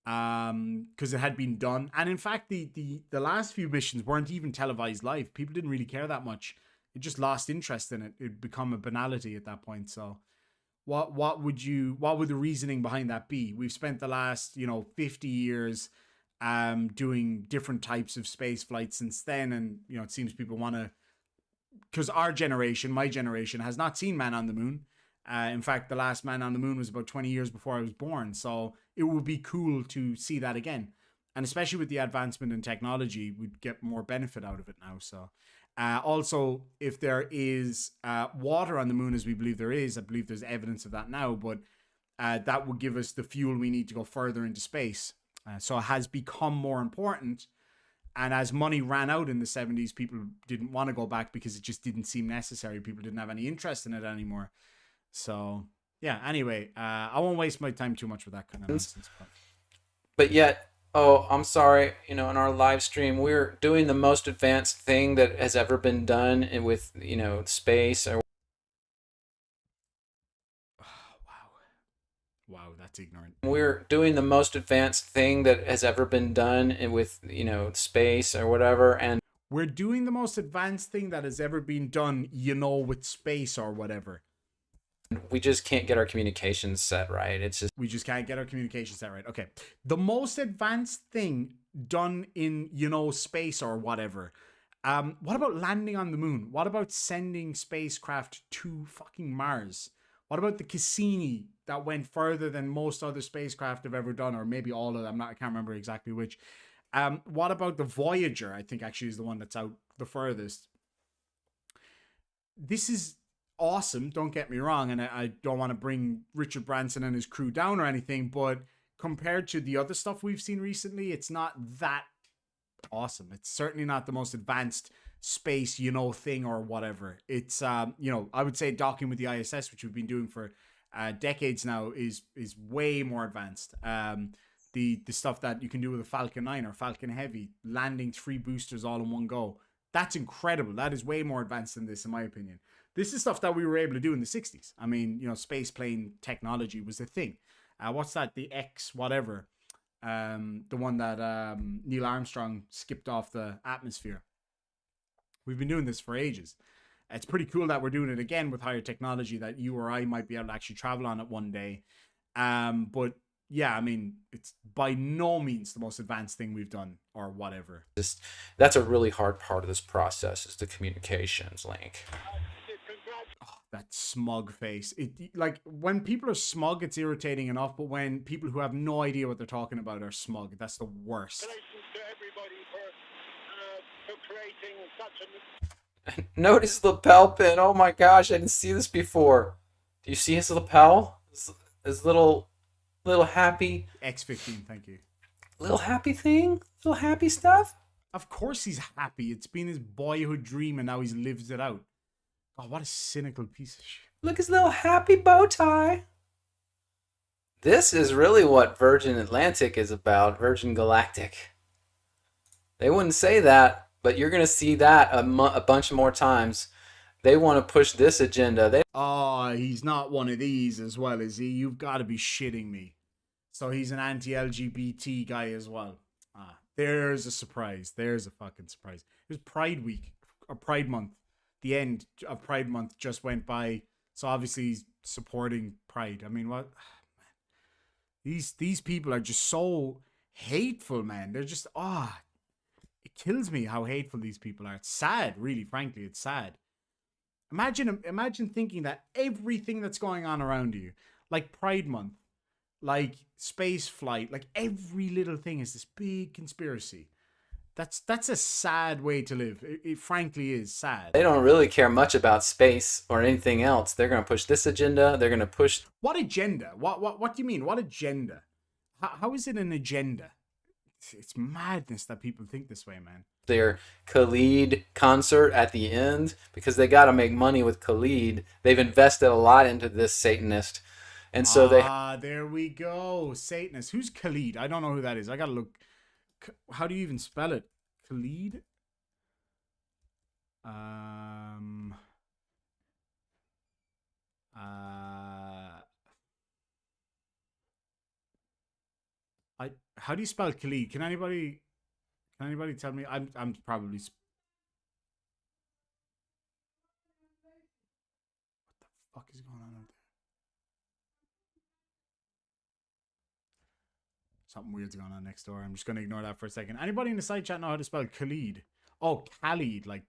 Because it had been done. And in fact, the last few missions weren't even televised live. People didn't really care that much. It just lost interest in it. It'd become a banality at that point. So what would the reasoning behind that be? We've spent the last, 50 years doing different types of space flights since then, and it seems people want to, because our generation, my generation, has not seen man on the moon. In fact, the last man on the moon was about 20 years before I was born, so it would be cool to see that again. And especially with the advancement in technology, we'd get more benefit out of it now. So also, if there is water on the moon, as we believe there is, I believe there's evidence of that now, but that would give us the fuel we need to go further into space. So it has become more important. And as money ran out in the 70s, people didn't want to go back because it just didn't seem necessary. People didn't have any interest in it anymore. So, yeah, anyway, I won't waste my time too much with that kind of nonsense. But yet, I'm sorry, in our live stream, we're doing the most advanced thing that has ever been done with, space or... Wow, that's ignorant. We're doing the most advanced thing that has ever been done with, space or whatever. And we're doing the most advanced thing that has ever been done, with space or whatever. We just can't get our communications set right. We just can't get our communications set right. Okay. The most advanced thing done in, space or whatever. What about landing on the moon? What about sending spacecraft to fucking Mars? What about the Cassini that went further than most other spacecraft have ever done, or maybe all of them? I can't remember exactly which. What about the Voyager? I think actually is the one that's out the furthest. This is awesome, don't get me wrong, and I don't want to bring Richard Branson and his crew down or anything, but compared to the other stuff we've seen recently, it's not that awesome. It's certainly not the most advanced space, thing or whatever. It's I would say docking with the ISS, which we've been doing for decades now, is way more advanced. The stuff that you can do with a Falcon 9 or Falcon Heavy, landing 3 boosters all in one go, that's incredible. That is way more advanced than this, in my opinion. This is stuff that we were able to do in the 60s. I mean, space plane technology was a thing. What's that? The X whatever. The one that Neil Armstrong skipped off the atmosphere. We've been doing this for ages. It's pretty cool that we're doing it again with higher technology that you or I might be able to actually travel on it one day. But yeah, I mean, it's by no means the most advanced thing we've done or whatever. That's a really hard part of this process, is the communications link. Oh, that smug face. Like when people are smug, it's irritating enough, but when people who have no idea what they're talking about are smug, that's the worst. To everybody for creating such an... Notice the lapel pin. Oh my gosh, I didn't see this before. Do you see his lapel? His little happy... X15, thank you. Little happy thing? Little happy stuff? Of course he's happy. It's been his boyhood dream and now he's lived it out. Oh, what a cynical piece of shit. Look, his little happy bow tie. This is really what Virgin Atlantic is about, Virgin Galactic. They wouldn't say that, but you're going to see that a bunch more times. They want to push this agenda. Oh, he's not one of these as well, is he? You've got to be shitting me. So he's an anti-LGBT guy as well. There's a surprise. There's a fucking surprise. It was Pride Week or Pride Month. The end of Pride Month just went by. So obviously he's supporting Pride. I mean, what? These people are just so hateful, man. They're just it kills me how hateful these people are. It's sad, really, frankly, it's sad. Imagine thinking that everything that's going on around you, like Pride Month, like space flight, like every little thing is this big conspiracy. That's a sad way to live. It frankly is sad. They don't really care much about space or anything else. They're going to push this agenda. They're going to push... What agenda? What do you mean? What agenda? How is it an agenda? It's madness that people think this way, man. Their Khalid concert at the end, because they got to make money with Khalid. They've invested a lot into this Satanist. And so there we go. Satanist. Who's Khalid? I don't know who that is. I got to look. How do you even spell it? Khalid? How do you spell Khalid? Can anybody tell me? I'm probably... What the fuck is going on out there? Something weird's going on next door. I'm just going to ignore that for a second. Anybody in the side chat know how to spell Khalid? Oh, Khalid, like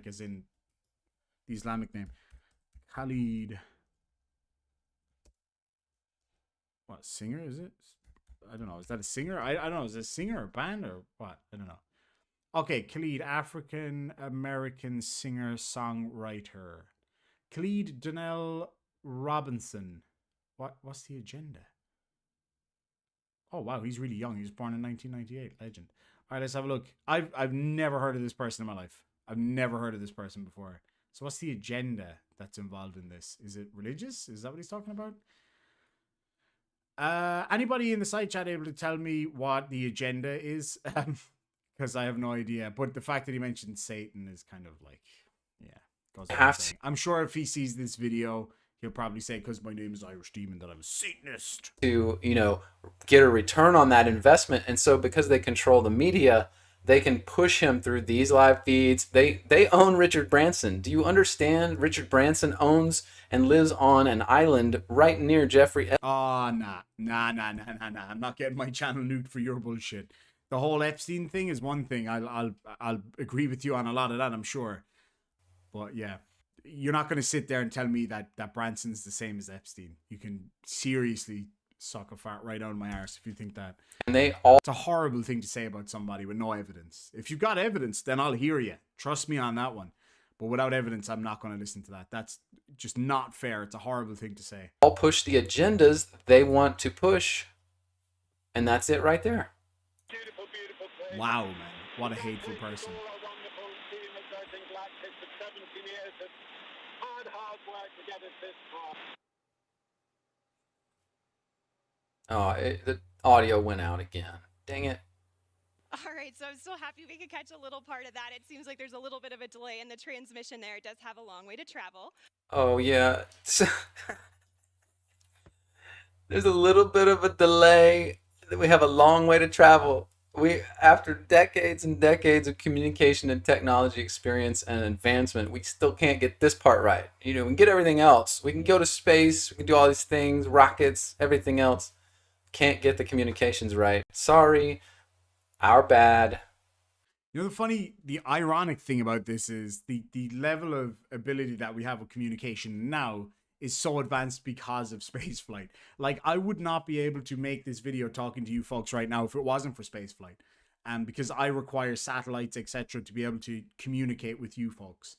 as in the Islamic name. Khalid. What, singer is it? I don't know. Is that a singer? I don't know. Is it a singer or band or what? I don't know. Okay, Khalid, African American singer songwriter. Khalid Donnell Robinson. What's the agenda? Oh wow, he's really young. He was born in 1998. Legend. All right, let's have a look. I've never heard of this person in my life. I've never heard of this person before. So what's the agenda that's involved in this? Is it religious? Is that what he's talking about? Anybody in the side chat able to tell me what the agenda is? Because I have no idea. But the fact that he mentioned Satan is kind of like, yeah. Goes without saying. I'm sure if he sees this video, he'll probably say, because my name is Irish Demon, that I'm a Satanist. To, get a return on that investment. And so because they control the media, they can push him through these live feeds. They own Richard Branson. Do you understand? Richard Branson owns and lives on an island right near Jeffrey. Oh, nah. I'm not getting my channel nuked for your bullshit. The whole Epstein thing is one thing. I'll agree with you on a lot of that, I'm sure. But yeah, you're not going to sit there and tell me that Branson's the same as Epstein. You can seriously suck a fart right out of my arse if you think that. And it's a horrible thing to say about somebody with no evidence. If you've got evidence, then I'll hear you. Trust me on that one. But without evidence, I'm not going to listen to that. That's just not fair. It's a horrible thing to say. All push the agendas they want to push. And that's it right there. Beautiful, beautiful place. Wow, man. What a hateful person. All a wonderful team at Galactic for 17 years of hard work to get us this far. Oh, the audio went out again. Dang it. All right, so I'm so happy we could catch a little part of that. It seems like there's a little bit of a delay in the transmission there. It does have a long way to travel. Oh, yeah. There's a little bit of a delay. We have a long way to travel. After decades and decades of communication and technology experience and advancement, we still can't get this part right. We can get everything else. We can go to space. We can do all these things, rockets, everything else. Can't get the communications right. Sorry. Our bad. The ironic thing about this is the level of ability that we have with communication now is so advanced because of spaceflight. Like, I would not be able to make this video talking to you folks right now if it wasn't for spaceflight. Because I require satellites, etc., to be able to communicate with you folks.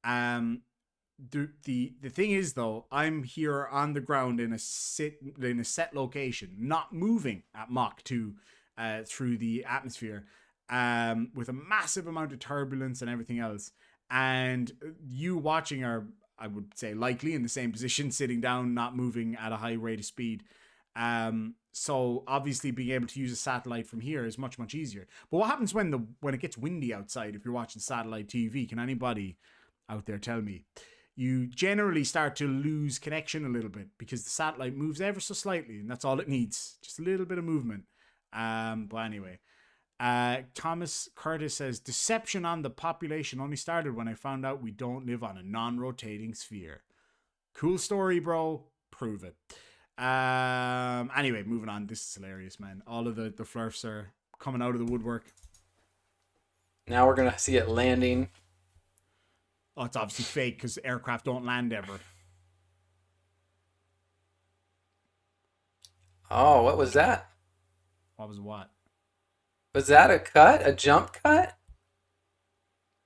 The thing is, though, I'm here on the ground in a set location, not moving at Mach 2 through the atmosphere, with a massive amount of turbulence and everything else. And you watching are, I would say, likely in the same position, sitting down, not moving at a high rate of speed. So obviously being able to use a satellite from here is much, much easier. But what happens when it gets windy outside if you're watching satellite TV? Can anybody out there tell me? You generally start to lose connection a little bit because the satellite moves ever so slightly, and that's all it needs. Just a little bit of movement. But anyway, Thomas Curtis says, deception on the population only started when I found out we don't live on a non-rotating sphere. Cool story, bro. Prove it. Anyway, moving on. This is hilarious, man. All of the flurfs are coming out of the woodwork. Now we're going to see it landing. Oh, it's obviously fake because aircraft don't land ever. Oh, what was that? What was what? Was that a cut? A jump cut?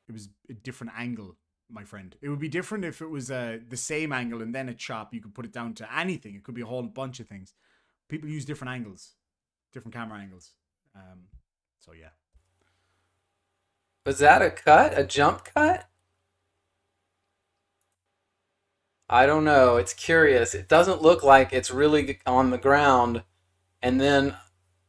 It was a different angle, my friend. It would be different if it was the same angle and then a chop. You could put it down to anything. It could be a whole bunch of things. People use different angles, different camera angles. So yeah. Was that a cut? A jump cut? I don't know. It's curious. It doesn't look like it's really on the ground. And then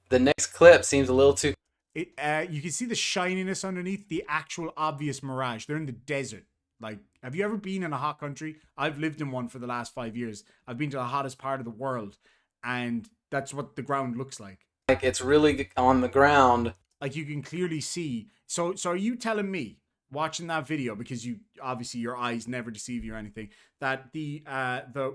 the next clip seems a little too... You can see the shininess underneath the actual obvious mirage. They're in the desert. Like, have you ever been in a hot country? I've lived in one for the last 5 years. I've been to the hottest part of the world. And that's what the ground looks like. Like it's really on the ground. Like you can clearly see. So are you telling me, watching that video, because you obviously your eyes never deceive you or anything, that the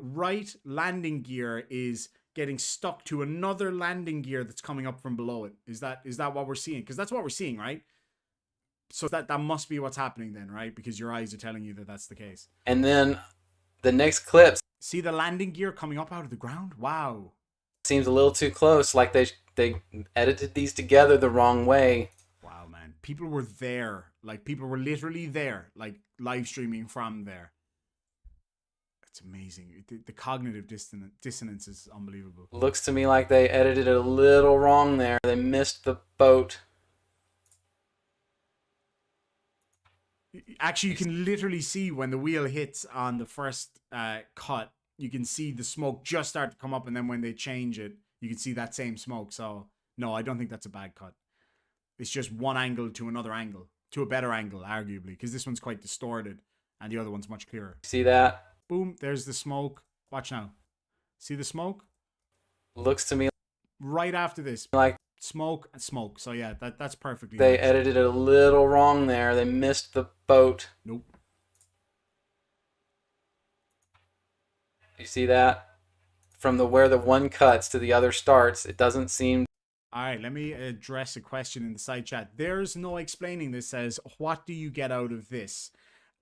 right landing gear is getting stuck to another landing gear that's coming up from below it? Is that what we're seeing? Because that's what we're seeing, right? So that must be what's happening then, right? Because your eyes are telling you that that's the case. And then the next clip. See the landing gear coming up out of the ground? Wow. Seems a little too close. Like they edited these together the wrong way. Wow, man. People were there. Like people were literally there, like live streaming from there. It's amazing. The cognitive dissonance is unbelievable. Looks to me like they edited it a little wrong there. They missed the boat. Actually, you can literally see when the wheel hits on the first cut, you can see the smoke just start to come up, and then when they change it, you can see that same smoke. So, no, I don't think that's a bad cut. It's just one angle to another angle, to a better angle, arguably, because this one's quite distorted, and the other one's much clearer. See that? Boom, there's the smoke. Watch now. See the smoke? Looks to me right after this. Like smoke and smoke. So yeah, that's perfectly they nice. edited it a little wrong there. They missed the boat. Nope. You see that? From where the one cuts to the other starts, it doesn't seem... All right, let me address a question in the side chat. There's no explaining this. Says, what do you get out of this?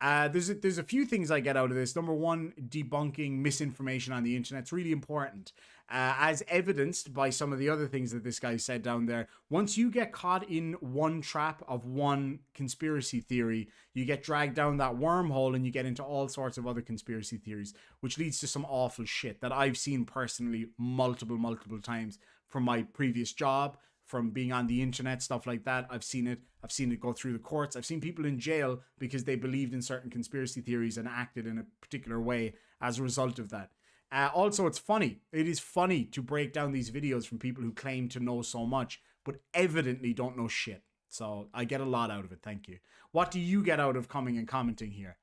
There's a few things I get out of this. Number one, debunking misinformation on the internet. It's really important. As evidenced by some of the other things that this guy said down there. Once you get caught in one trap of one conspiracy theory, you get dragged down that wormhole and you get into all sorts of other conspiracy theories, which leads to some awful shit that I've seen personally multiple times from my previous job, from being on the internet, stuff like that. I've seen it go through the courts. I've seen people in jail because they believed in certain conspiracy theories and acted in a particular way as a result of that. Also, it's funny. It is funny to break down these videos from people who claim to know so much, but evidently don't know shit. So I get a lot out of it. Thank you. What do you get out of coming and commenting here?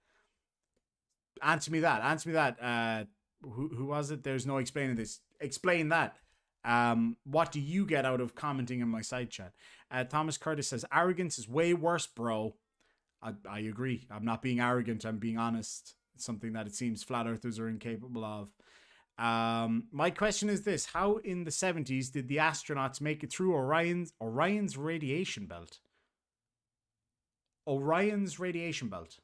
Answer me that. Who was it? There's no explaining this. Explain that. What do you get out of commenting in my side chat? Thomas Curtis says, arrogance is way worse, bro. I agree. I'm not being arrogant. I'm being honest. It's something that it seems flat earthers are incapable of. My question is this: how in the 70s did the astronauts make it through Orion's radiation belt? Orion's radiation belt.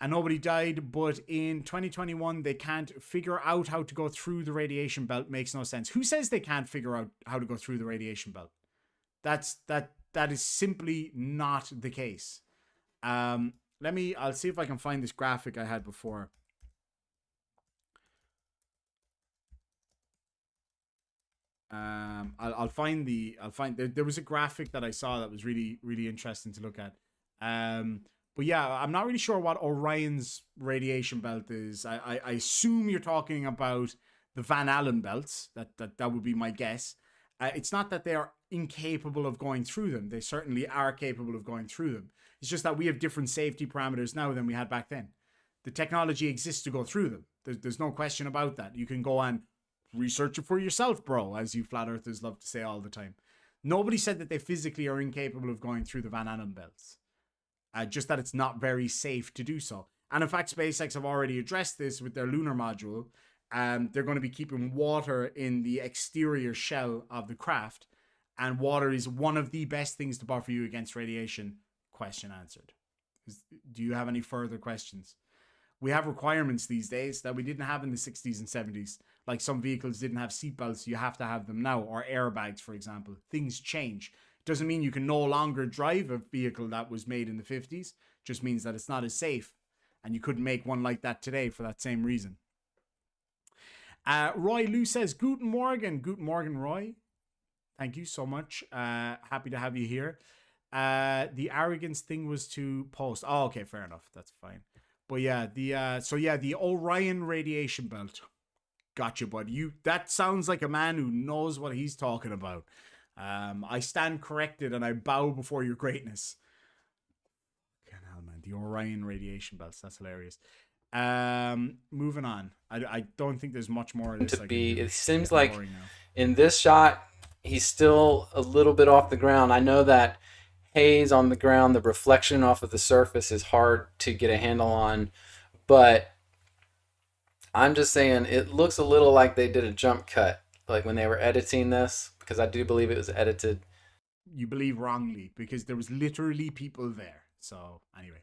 And nobody died, but in 2021, they can't figure out how to go through the radiation belt. Makes no sense. Who says they can't figure out how to go through the radiation belt? That is simply not the case. I'll see if I can find this graphic I had before. I'll find there was a graphic that I saw that was really interesting to look at. But yeah, I'm not really sure what Orion's radiation belt is. I assume you're talking about the Van Allen belts. That would be my guess. It's not that they are incapable of going through them. They certainly are capable of going through them. It's just that we have different safety parameters now than we had back then. The technology exists to go through them. There's no question about that. You can go on research it for yourself, bro, as you flat earthers love to say all the time. Nobody said that they physically are incapable of going through the Van Allen belts. Just that it's not very safe to do so. And in fact, SpaceX have already addressed this with their lunar module. They're going to be keeping water in the exterior shell of the craft. And water is one of the best things to buffer you against radiation. Question answered. Do you have any further questions? We have requirements these days that we didn't have in the 60s and 70s. Like some vehicles didn't have seatbelts, you have to have them now, or airbags, for example. Things change. Doesn't mean you can no longer drive a vehicle that was made in the 50s. Just means that it's not as safe. And you couldn't make one like that today for that same reason. Roy Lou says, Guten Morgen. Guten Morgen, Roy. Thank you so much. Happy to have you here. The arrogance thing was to post. Oh, okay, fair enough. That's fine. But yeah, the Orion radiation belt. Gotcha, bud. That sounds like a man who knows what he's talking about. I stand corrected and I bow before your greatness. Hell, man, the Orion radiation belts. That's hilarious. Moving on. I don't think there's much more of this. It seems like in this shot, he's still a little bit off the ground. I know that haze on the ground, the reflection off of the surface is hard to get a handle on, but I'm just saying it looks a little like they did a jump cut, like when they were editing this, because I do believe it was edited. You believe wrongly, because there was literally people there. So anyway,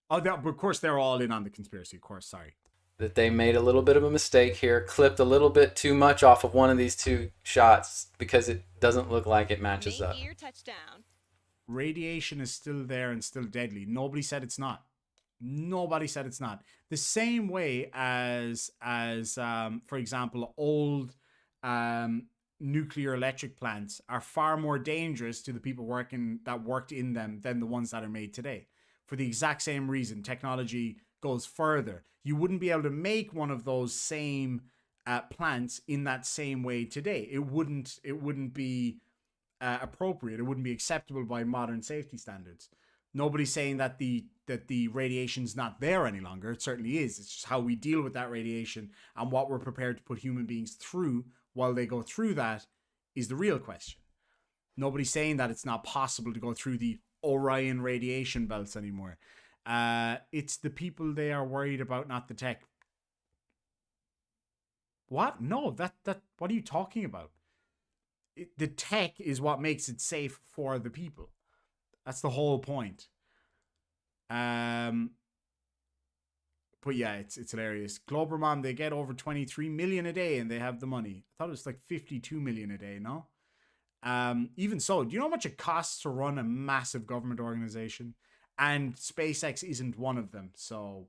but of course they're all in on the conspiracy. Of course, sorry. That they made a little bit of a mistake here, clipped a little bit too much off of one of these two shots because it doesn't look like it matches up. Your touchdown. Radiation is still there and still deadly. Nobody said it's not. Nobody said it's not. The same way as for example, old nuclear electric plants are far more dangerous to the people worked in them than the ones that are made today. For the exact same reason, technology goes further. You wouldn't be able to make one of those same plants in that same way today. It wouldn't be appropriate. It wouldn't be acceptable by modern safety standards. Nobody's saying that the radiation's not there any longer. It certainly is. It's just how we deal with that radiation and what we're prepared to put human beings through while they go through that is the real question. Nobody's saying that it's not possible to go through the Orion radiation belts anymore. It's the people they are worried about, not the tech. What? No, that what are you talking about? The tech is what makes it safe for the people. That's the whole point. But yeah, it's hilarious. Glober Mom, they get over 23 million a day and they have the money. I thought it was like 52 million a day, no? Even so, do you know how much it costs to run a massive government organization? And SpaceX isn't one of them. So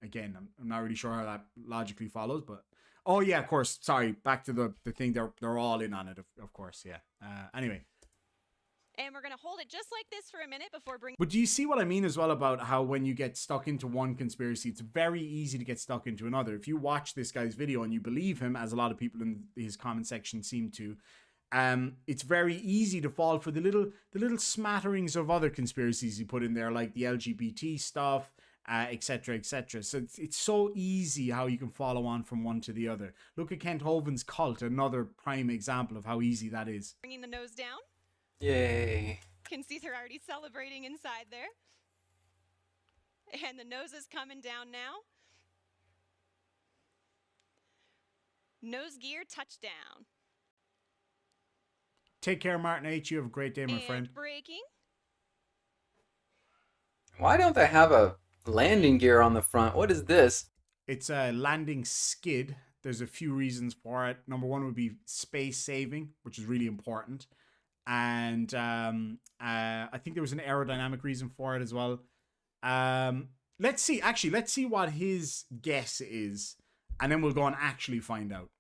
again, I'm not really sure how that logically follows, but oh yeah, of course. Sorry, back to the thing. They're all in on it, of course. Yeah. Anyway. And we're going to hold it just like this for a minute before bringing... But do you see what I mean as well about how when you get stuck into one conspiracy, it's very easy to get stuck into another. If you watch this guy's video and you believe him, as a lot of people in his comment section seem to, it's very easy to fall for the little smatterings of other conspiracies he put in there, like the LGBT stuff, etc., etc. So it's so easy how you can follow on from one to the other. Look at Kent Hovind's cult, another prime example of how easy that is. Bringing the nose down. Yay. Can see they're already celebrating inside there. And the nose is coming down now. Nose gear touchdown. Take care, Martin H. You have a great day, my friend. Braking. Why don't they have a landing gear on the front? What is this? It's a landing skid. There's a few reasons for it. Number one would be space saving, which is really important. And I think there was an aerodynamic reason for it as well. Let's see what his guess is, and then we'll go and actually find out.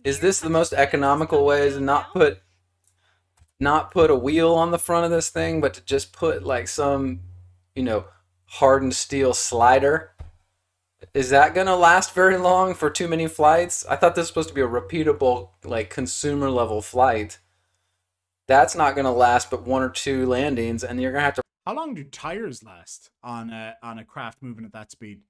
Is this the most economical way to not put a wheel on the front of this thing, but to just put like some, hardened steel slider? Is that going to last very long for too many flights? I thought this was supposed to be a repeatable, like, consumer level flight. That's not going to last but one or two landings, and you're going to have to... How long do tires last on a craft moving at that speed?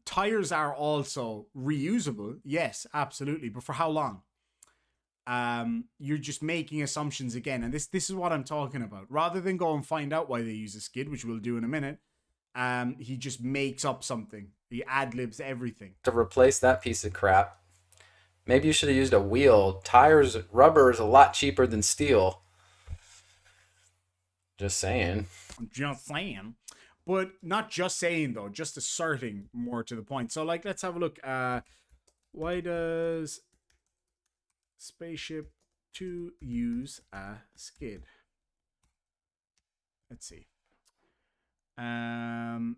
Tires are also reusable. Yes, absolutely. But for how long? You're just making assumptions again. And this is what I'm talking about. Rather than go and find out why they use a skid, which we'll do in a minute, he just makes up something. He ad-libs everything. To replace that piece of crap, maybe you should have used a wheel. Tires, rubber is a lot cheaper than steel. Just saying. Just saying. But not just saying, though. Just asserting more to the point. So, like, let's have a look. Why does Spaceship 2 use a skid? Let's see. I'm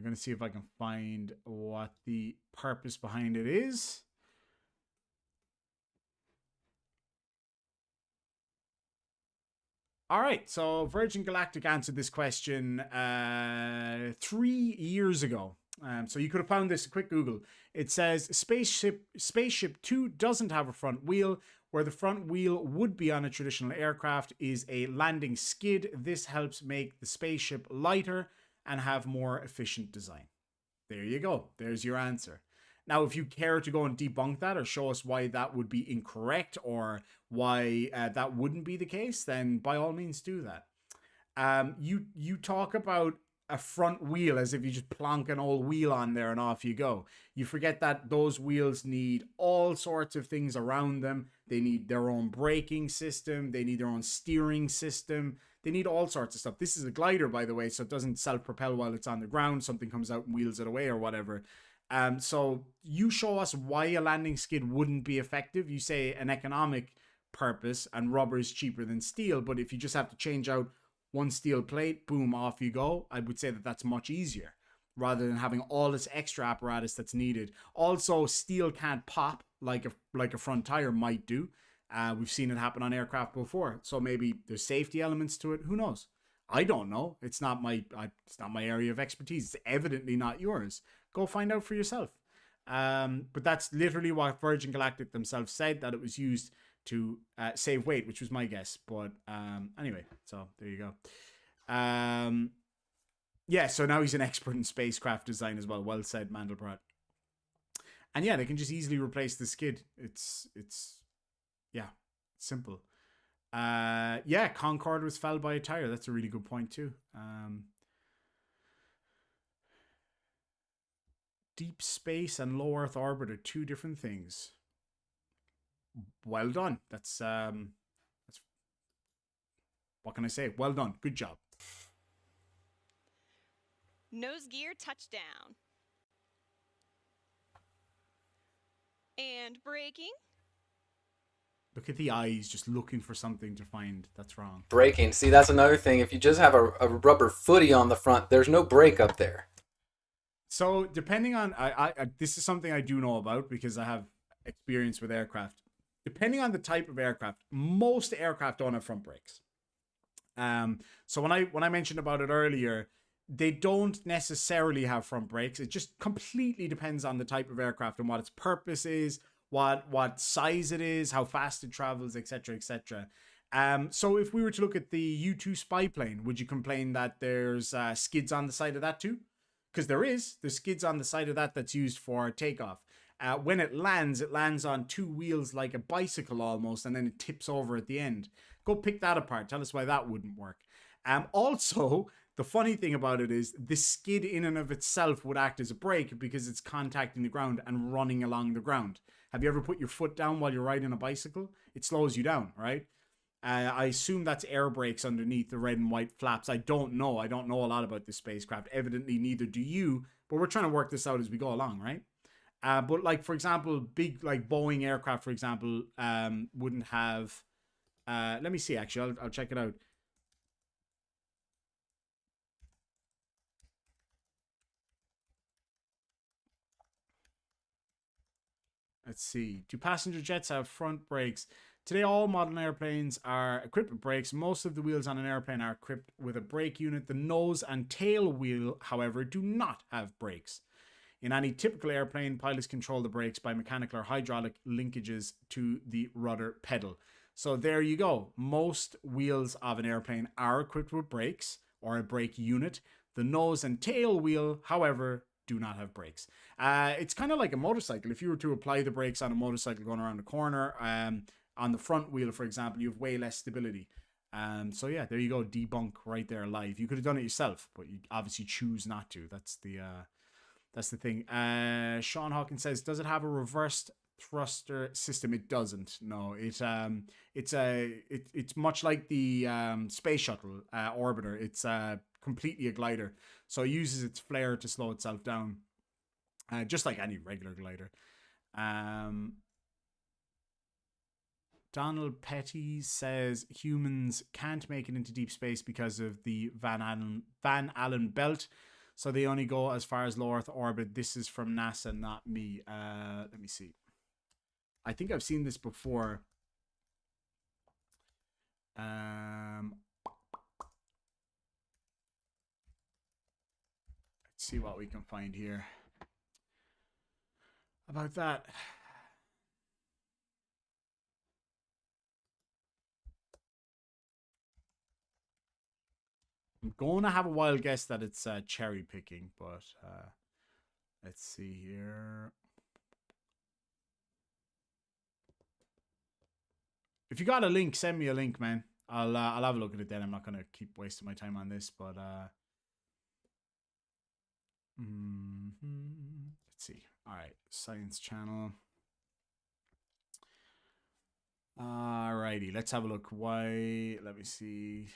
going to see if I can find what the purpose behind it is. All right, so Virgin Galactic answered this question 3 years ago. So you could have found this, a quick Google. It says Spaceship 2 doesn't have a front wheel. Where the front wheel would be on a traditional aircraft is a landing skid. This helps make the spaceship lighter and have more efficient design. There you go. There's your answer. Now, if you care to go and debunk that or show us why that would be incorrect or why that wouldn't be the case, then by all means do that. You talk about a front wheel as if you just plonk an old wheel on there and off you go. You forget that those wheels need all sorts of things around them. They need their own braking system. They need their own steering system. They need all sorts of stuff. This is a glider, by the way, so it doesn't self-propel while it's on the ground. Something comes out and wheels it away or whatever. So you show us why a landing skid wouldn't be effective. You say an economic purpose and rubber is cheaper than steel, but if you just have to change out one steel plate, boom, off you go, I would say that that's much easier rather than having all this extra apparatus that's needed. Also, steel can't pop like a front tire might do. We've seen it happen on aircraft before, so maybe there's safety elements to it. Who knows? I don't know. It's not my area of expertise. It's evidently not yours. Go find out for yourself. But that's literally what Virgin Galactic themselves said, that it was used to save weight, which was my guess. But anyway, so there you go. Yeah, so now he's an expert in spacecraft design as well. Well said, Mandelbrot. And yeah, they can just easily replace the skid. It's yeah, simple. Yeah, Concorde was felled by a tire. That's a really good point too. Deep space and low Earth orbit are two different things. Well done. That's what can I say? Well done. Good job. Nose gear touchdown. And braking. Look at the eyes just looking for something to find that's wrong. Braking. See, that's another thing. If you just have a rubber footy on the front, there's no brake up there. So depending on, I this is something I do know about because I have experience with aircraft. Depending on the type of aircraft, most aircraft don't have front brakes. So when I mentioned about it earlier, they don't necessarily have front brakes. It just completely depends on the type of aircraft and what its purpose is, what size it is, how fast it travels, etc., etc. So if we were to look at the U-2 spy plane, would you complain that there's skids on the side of that too? Because there's skids on the side of that that's used for takeoff. When it lands on two wheels like a bicycle almost, and then it tips over at the end. Go pick that apart. Tell us why that wouldn't work. Also, the funny thing about it is the skid in and of itself would act as a brake because it's contacting the ground and running along the ground. Have you ever put your foot down while you're riding a bicycle? It slows you down, right? I assume that's air brakes underneath the red and white flaps. I don't know. I don't know a lot about this spacecraft. Evidently, neither do you. But we're trying to work this out as we go along, right? But like, for example, big like Boeing aircraft, for example, wouldn't have... let me see, actually. I'll check it out. Let's see. Do passenger jets have front brakes? Today, all modern airplanes are equipped with brakes. Most of the wheels on an airplane are equipped with a brake unit. The nose and tail wheel, however, do not have brakes. In any typical airplane, pilots control the brakes by mechanical or hydraulic linkages to the rudder pedal. So there you go. Most wheels of an airplane are equipped with brakes or a brake unit. The nose and tail wheel, however, do not have brakes. It's kind of like a motorcycle. If you were to apply the brakes on a motorcycle going around the corner, on the front wheel, for example, you have way less stability. So yeah, there you go. Debunk right there live. You could have done it yourself, but you obviously choose not to. That's the thing. Sean Hawkins says, does it have a reversed thruster system? It doesn't. No, it's much like the space shuttle orbiter. It's completely a glider, so it uses its flare to slow itself down, just like any regular glider. Donald Petty says humans can't make it into deep space because of the Van Allen belt, so they only go as far as low Earth orbit. This is from NASA, not me. Let me see. I think I've seen this before. Let's see what we can find here about that. I'm going to have a wild guess that it's cherry picking, but let's see here. If you got a link, send me a link, man. I'll have a look at it then. I'm not going to keep wasting my time on this, but let's see. All right, Science Channel. Alrighty, let's have a look. Why? Let me see.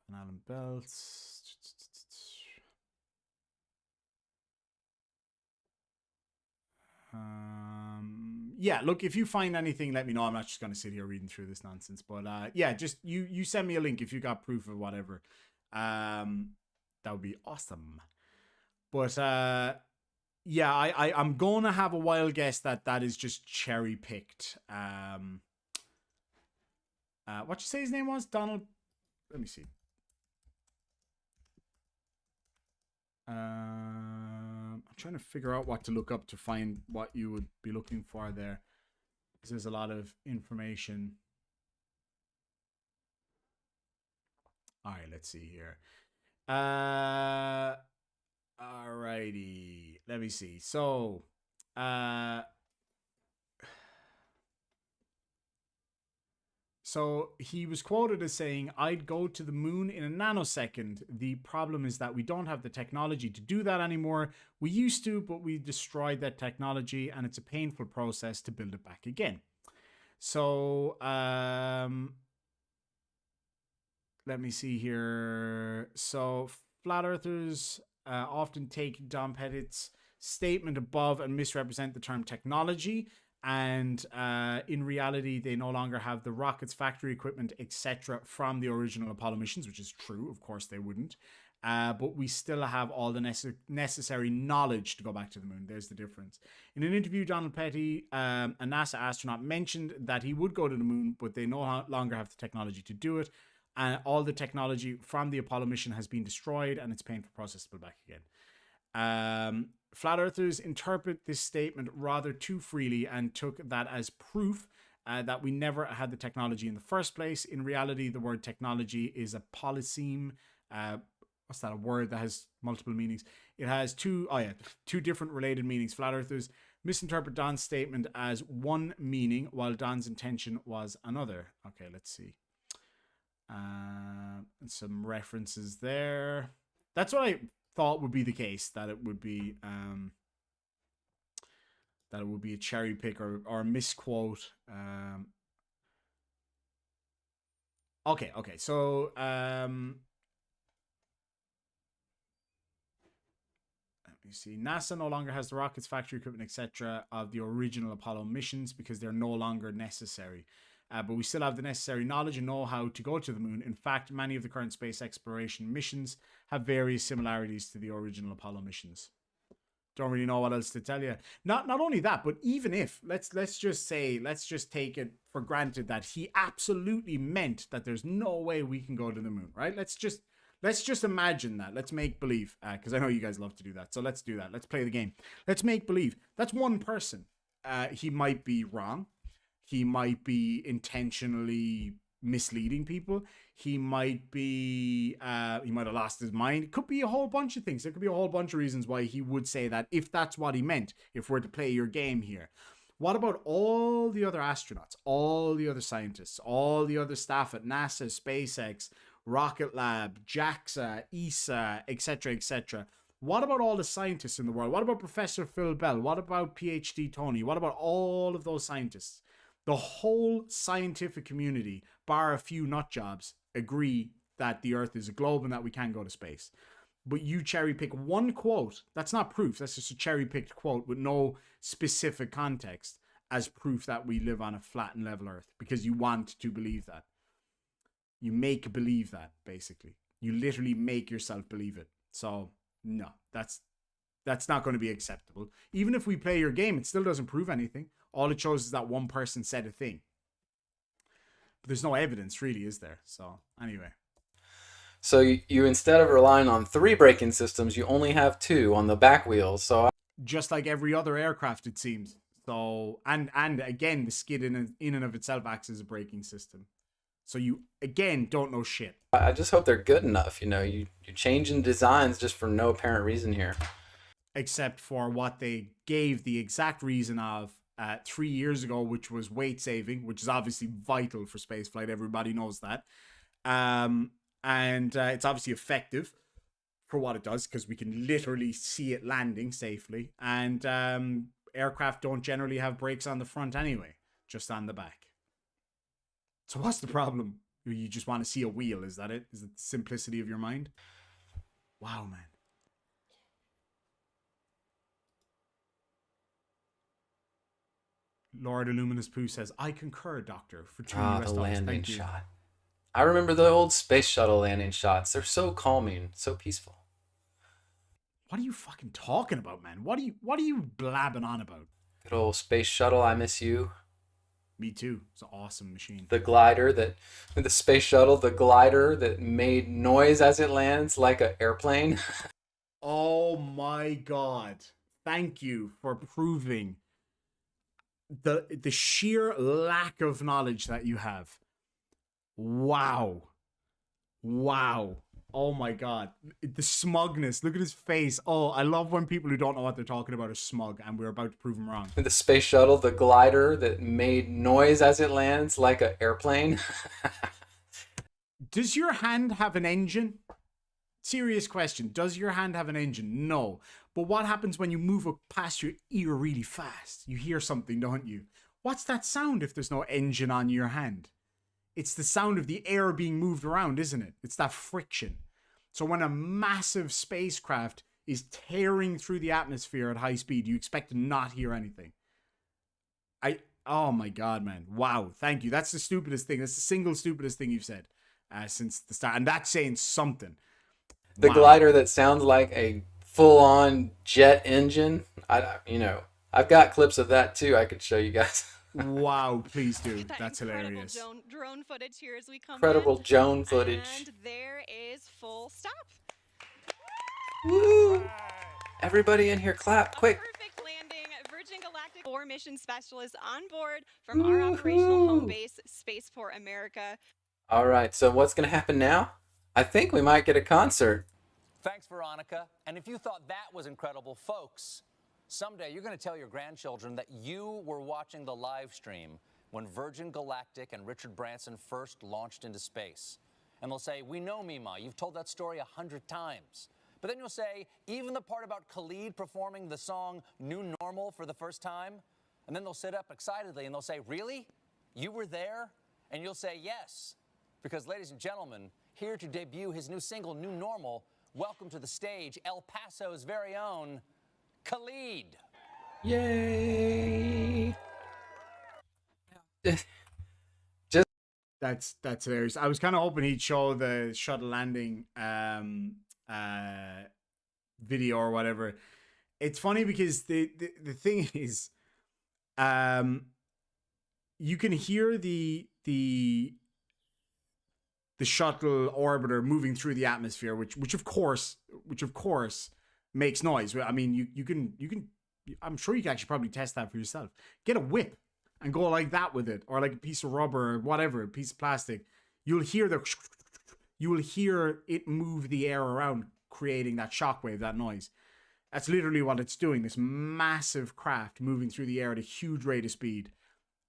Van Allen belts. Yeah, look, if you find anything, let me know. I'm not just going to sit here reading through this nonsense, but yeah, just you send me a link if you got proof of whatever. That would be awesome. But yeah, I'm going to have a wild guess that is just cherry picked. What you say his name was? Donald? Let me see. I'm trying to figure out what to look up to find what you would be looking for there, because there's a lot of information. All right, let's see here. Alrighty, let me see. So, so he was quoted as saying, I'd go to the moon in a nanosecond. The problem is that we don't have the technology to do that anymore. We used to, but we destroyed that technology, and it's a painful process to build it back again. So, let me see here. So, flat earthers often take Don Pettit's statement above and misrepresent the term technology. And in reality, they no longer have the rockets, factory equipment, etc. from the original Apollo missions, which is true. Of course, they wouldn't. But we still have all the necessary knowledge to go back to the moon. There's the difference. In an interview, Donald Petty, a NASA astronaut, mentioned that he would go to the moon, but they no longer have the technology to do it. And all the technology from the Apollo mission has been destroyed, and it's painful process to build back again. Flat earthers interpret this statement rather too freely and took that as proof that we never had the technology in the first place. In reality, the word technology is a polyseme. What's that? A word that has multiple meanings. It has two different related meanings. Flat earthers misinterpret Don's statement as one meaning, while Don's intention was another. Okay, let's see. Some references there. That's what I thought would be the case, that it would be a cherry pick or a misquote. Okay, so let me see. NASA no longer has the rockets, factory equipment, etc. of the original Apollo missions because they're no longer necessary. But we still have the necessary knowledge and know-how to go to the moon. In fact, many of the current space exploration missions have various similarities to the original Apollo missions. Don't really know what else to tell you. Not only that, but even if, let's just take it for granted that he absolutely meant that there's no way we can go to the moon, right? Let's just imagine that. Let's make believe, because I know you guys love to do that. So let's do that. Let's play the game. Let's make believe. That's one person. He might be wrong. He might be intentionally misleading people. He might have lost his mind. It could be a whole bunch of things. There could be a whole bunch of reasons why he would say that, if that's what he meant, if we're to play your game here. What about all the other astronauts, all the other scientists, all the other staff at NASA, SpaceX, Rocket Lab, JAXA, ESA, etc., etc.? What about all the scientists in the world? What about Professor Phil Bell? What about PhD Tony? What about all of those scientists? The whole scientific community, bar a few nut jobs, agree that the Earth is a globe and that we can go to space. But you cherry pick one quote. That's not proof. That's just a cherry picked quote with no specific context as proof that we live on a flat and level Earth, because you want to believe that. You make believe that, basically. You literally make yourself believe it. So no, that's not going to be acceptable. Even if we play your game, it still doesn't prove anything. All it shows is that one person said a thing. But there's no evidence, really, is there? So anyway. So you instead of relying on 3 braking systems, you only have 2 on the back wheels. So just like every other aircraft, it seems. So and again, the skid in and of itself acts as a braking system. So you again don't know shit. I just hope they're good enough. You know, you're changing designs just for no apparent reason here. Except for what they gave the exact reason of 3 years ago, which was weight saving, which is obviously vital for spaceflight. Everybody knows that. And it's obviously effective for what it does, because we can literally see it landing safely. And aircraft don't generally have brakes on the front anyway, just on the back. So what's the problem? You just want to see a wheel, is that it? Is it the simplicity of your mind? Wow, man. Lord Illuminous Pooh says, I concur, Doctor, for $2 US. The landing shot. I remember the old space shuttle landing shots. They're so calming, so peaceful. What are you fucking talking about, man? What are you blabbing on about? Good old space shuttle, I miss you. Me too. It's an awesome machine. The glider the space shuttle, the glider that made noise as it lands like an airplane. Oh my God. Thank you for proving the sheer lack of knowledge that you have. Wow. Oh my God. The smugness. Look at his face. Oh, I love when people who don't know what they're talking about are smug, and we're about to prove them wrong. The space shuttle, the glider that made noise as it lands like an airplane. Does your hand have an engine? Serious question. Does your hand have an engine? No. But what happens when you move up past your ear really fast? You hear something, don't you? What's that sound if there's no engine on your hand? It's the sound of the air being moved around, isn't it? It's that friction. So when a massive spacecraft is tearing through the atmosphere at high speed, you expect to not hear anything. Oh my God, man. Wow. Thank you. That's the stupidest thing. That's the single stupidest thing you've said since the start. And that's saying something. The glider that sounds like a full-on jet engine. I've got clips of that too. I could show you guys. Wow, please do. That's hilarious. Drone footage here as we come Incredible in. drone footage. And there is full stop. Woo! Everybody in here clap, quick. Perfect landing. Virgin Galactic 4 mission specialists on board from our operational home base, Spaceport America. All right, so what's going to happen now? I think we might get a concert. Thanks, Veronica. And if you thought that was incredible, folks, someday you're going to tell your grandchildren that you were watching the live stream when Virgin Galactic and Richard Branson first launched into space. And they'll say, we know, Mima, you've told that story 100 times. But then you'll say, even the part about Khalid performing the song New Normal for the first time. And then they'll sit up excitedly and they'll say, really? You were there? And you'll say, yes. Because, ladies and gentlemen, here to debut his new single, New Normal, welcome to the stage, El Paso's very own Khalid. Yay! That's hilarious. I was kind of hoping he'd show the shuttle landing video or whatever. It's funny because the thing is, you can hear the shuttle orbiter moving through the atmosphere, which of course makes noise. I mean, you can I'm sure you can actually probably test that for yourself. Get a whip and go like that with it, or like a piece of rubber or whatever, a piece of plastic, you will hear it move the air around, creating that shockwave, that noise. That's literally what it's doing. This massive craft moving through the air at a huge rate of speed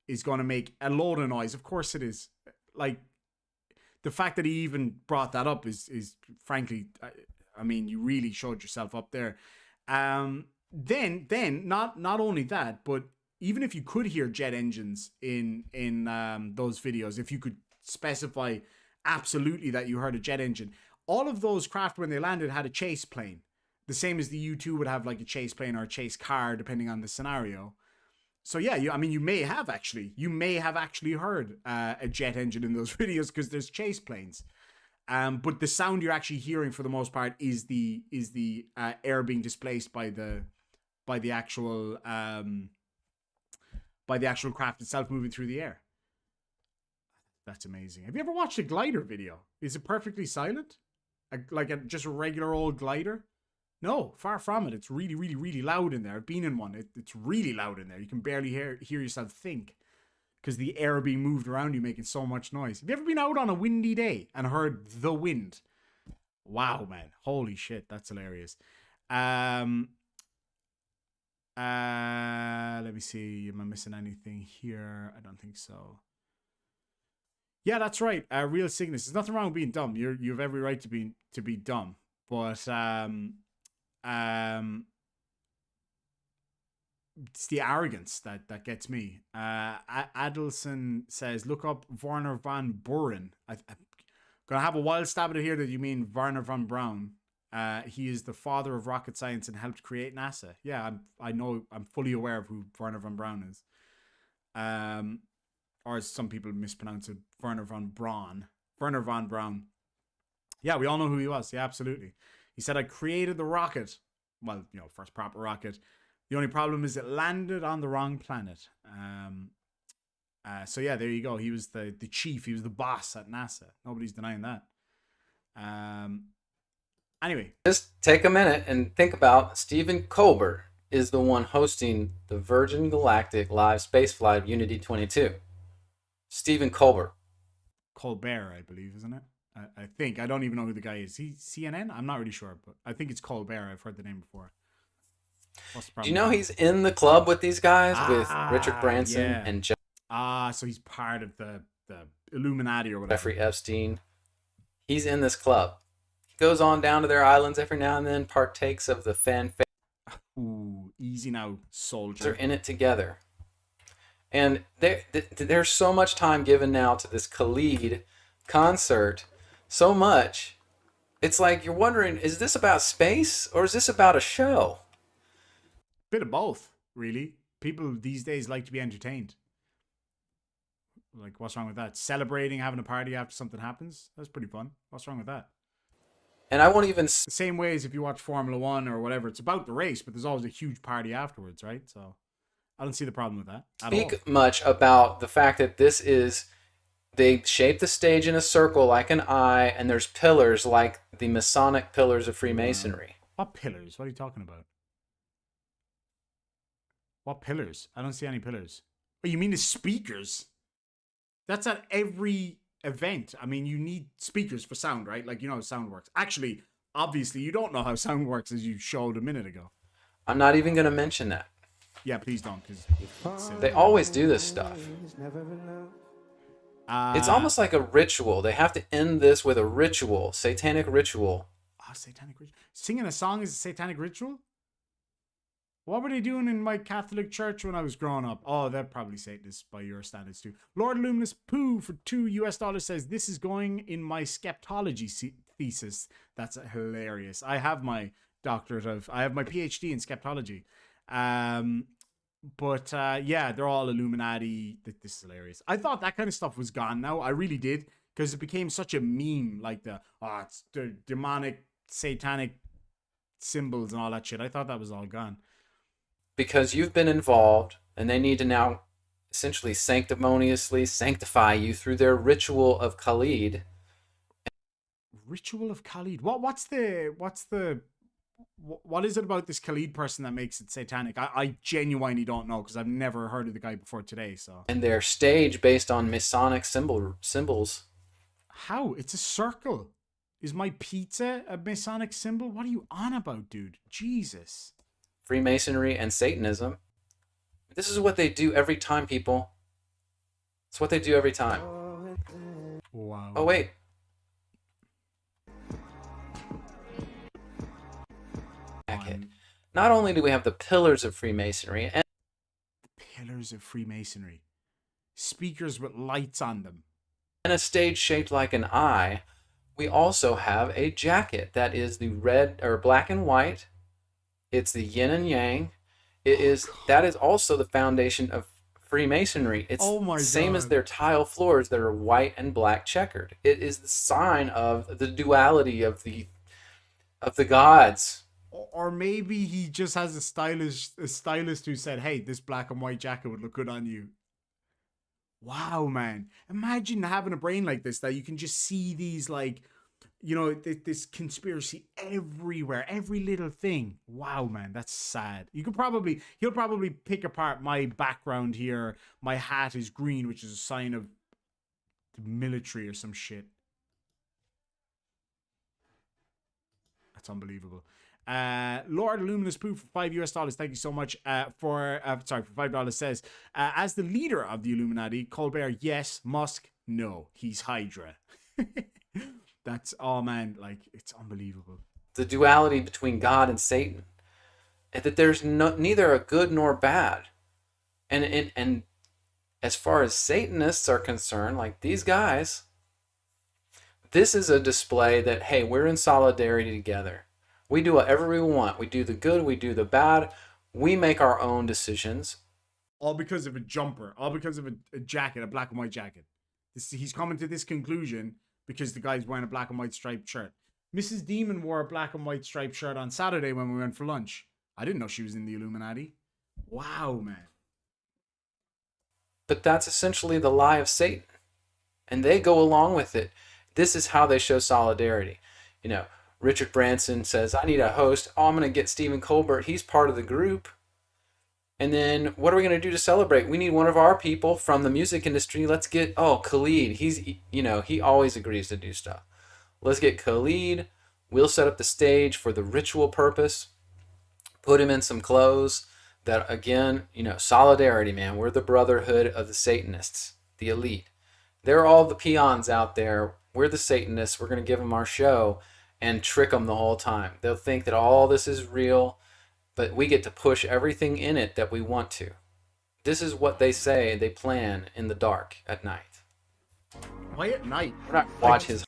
is going to make a load of noise. Of course it is. Like, the fact that he even brought that up is frankly, I mean, you really showed yourself up there. Then not only that, but even if you could hear jet engines in those videos, if you could specify absolutely that you heard a jet engine, all of those craft when they landed had a chase plane, the same as the U-2 would have like a chase plane or a chase car depending on the scenario. So yeah, you may have actually heard a jet engine in those videos because there's chase planes. But the sound you're actually hearing for the most part is the air being displaced by the actual craft itself moving through the air. That's amazing. Have you ever watched a glider video? Is it perfectly silent? Just a regular old glider? No, far from it. It's really, really, really loud in there. I've been in one. It's really loud in there. You can barely hear yourself think because the air being moved around you making so much noise. Have you ever been out on a windy day and heard the wind? Wow, man. Holy shit. That's hilarious. Let me see. Am I missing anything here? I don't think so. Yeah, that's right. Real Cygnus. There's nothing wrong with being dumb. You have every right to be dumb. But it's the arrogance that gets me. Adelson says, look up Werner von Buren. I'm gonna have a wild stab at it here that you mean Werner von Braun. He is the father of rocket science and helped create NASA. Yeah, I'm fully aware of who Werner von Braun is. Or as some people mispronounce it, Werner von Braun. Werner von Braun. Yeah, we all know who he was. Yeah, absolutely. He said, I created the rocket. Well, first proper rocket. The only problem is it landed on the wrong planet. So yeah, there you go. He was the chief. He was the boss at NASA. Nobody's denying that. Anyway. Just take a minute and think about Stephen Colbert is the one hosting the Virgin Galactic live spaceflight of Unity 22. Stephen Colbert. Colbert, I believe, isn't it? I think. I don't even know who the guy is. He CNN? I'm not really sure, but I think it's Colbert. I've heard the name before. What's the problem? Do you know he's in the club with these guys, with Richard Branson and so he's part of the Illuminati or whatever. Jeffrey Epstein. He's in this club. He goes on down to their islands every now and then, partakes of the fanfare. Ooh, easy now, soldier. They're in it together. And there's so much time given now to this Khalid concert. So much. It's like you're wondering, is this about space or is this about a show? Bit of both, really. People these days like to be entertained. Like, what's wrong with that? Celebrating, having a party after something happens? That's pretty fun. What's wrong with that? And I won't even... The same way as if you watch Formula 1 or whatever. It's about the race, but there's always a huge party afterwards, right? So I don't see the problem with that at all. Speak much about the fact that this is... They shape the stage in a circle like an eye, and there's pillars like the Masonic pillars of Freemasonry. What pillars? What are you talking about? What pillars? I don't see any pillars. Oh, you mean the speakers? That's at every event. I mean, you need speakers for sound, right? Like, you know how sound works. Actually, obviously, you don't know how sound works as you showed a minute ago. I'm not even going to mention that. Yeah, please don't. Cause they always do this stuff. It's almost like a ritual. They have to end this with a ritual, satanic ritual. Oh, satanic ritual. Singing a song is a satanic ritual? What were they doing in my Catholic church when I was growing up? Oh, they're probably Satanists by your standards too. Lord Luminous Pooh for $2 says, this is going in my skeptology thesis. That's hilarious. I have my I have my PhD in skeptology. But yeah, they're all Illuminati. This is hilarious. I thought that kind of stuff was gone now. I really did. Because it became such a meme. Like it's the demonic, satanic symbols and all that shit. I thought that was all gone. Because you've been involved, and they need to now essentially sanctimoniously sanctify you through their ritual of Khalid. Ritual of Khalid. What's the what is it about this Khalid person that makes it satanic? I genuinely don't know because I've never heard of the guy before today. So And they're staged based on Masonic symbols. how? It's a circle. Is my pizza a Masonic symbol? What are you on about, dude? Jesus. Freemasonry and Satanism. This is what they do every time, people. It's what they do every time. Wow. Oh, wait. Not only do we have the pillars of Freemasonry and Pillars of Freemasonry. Speakers with lights on them. a stage shaped like an eye, we also have a jacket that is the red or black and white. It's the yin and yang. That is also the foundation of Freemasonry. It's the same as their tile floors that are white and black checkered. It is the sign of the duality of the gods. Or maybe he just has a stylist who said, hey, this black and white jacket would look good on you. Wow, man. Imagine having a brain like this, that you can just see these, like, you know, this conspiracy everywhere, every little thing. Wow, man, that's sad. He'll probably pick apart my background here. My hat is green, which is a sign of the military or some shit. That's unbelievable. Lord Luminous Poo for $5 US. Thank you so much. For $5 says, as the leader of the Illuminati, Colbert, yes. Musk, no. He's Hydra. That's, oh man, like, it's unbelievable. The duality between God and Satan, and that there's neither a good nor bad. And as far as Satanists are concerned, like these guys, this is a display that, hey, we're in solidarity together. We do whatever we want. We do the good, we do the bad. We make our own decisions. All because of a jumper. All because of a jacket, a black and white jacket. He's coming to this conclusion because the guy's wearing a black and white striped shirt. Mrs. Demon wore a black and white striped shirt on Saturday when we went for lunch. I didn't know she was in the Illuminati. Wow, man. But that's essentially the lie of Satan. And they go along with it. This is how they show solidarity. You know, Richard Branson says, I need a host. Oh, I'm going to get Stephen Colbert. He's part of the group. And then what are we going to do to celebrate? We need one of our people from the music industry. Let's get, Khalid. He always agrees to do stuff. Let's get Khalid. We'll set up the stage for the ritual purpose. Put him in some clothes that, again, solidarity, man. We're the brotherhood of the Satanists, the elite. They're all the peons out there. We're the Satanists. We're going to give them our show and trick them the whole time. They'll think that all this is real, but we get to push everything in it that we want to. This is what they say they plan in the dark at night. Why at night? We're not watch his.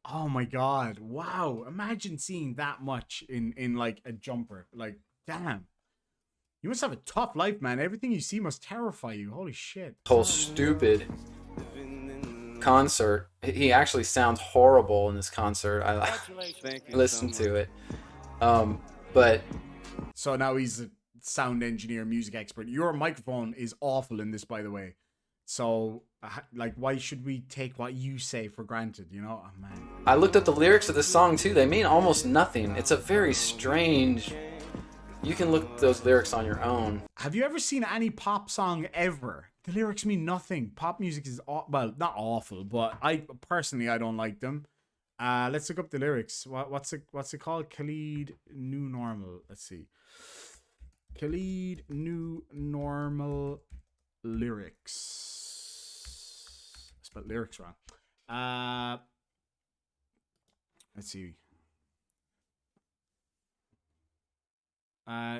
Oh my God. Wow. Imagine seeing that much in like a jumper. Like, damn. You must have a tough life, man. Everything you see must terrify you. Holy shit. Whole stupid concert. He actually sounds horrible in this concert. I listened to it. But so now he's a sound engineer, music expert. Your microphone is awful in this, by the way. So, like, why should we take what you say for granted? Oh, man. I looked up the lyrics of this song too. They mean almost nothing. It's a very strange. You can look at those lyrics on your own. Have you ever seen any pop song ever? The lyrics mean nothing. Pop music is, well, not awful, but I don't like them. Let's look up the lyrics. What's it called? Khalid New Normal. Let's see. Khalid New Normal lyrics. I spelled lyrics wrong. Let's see.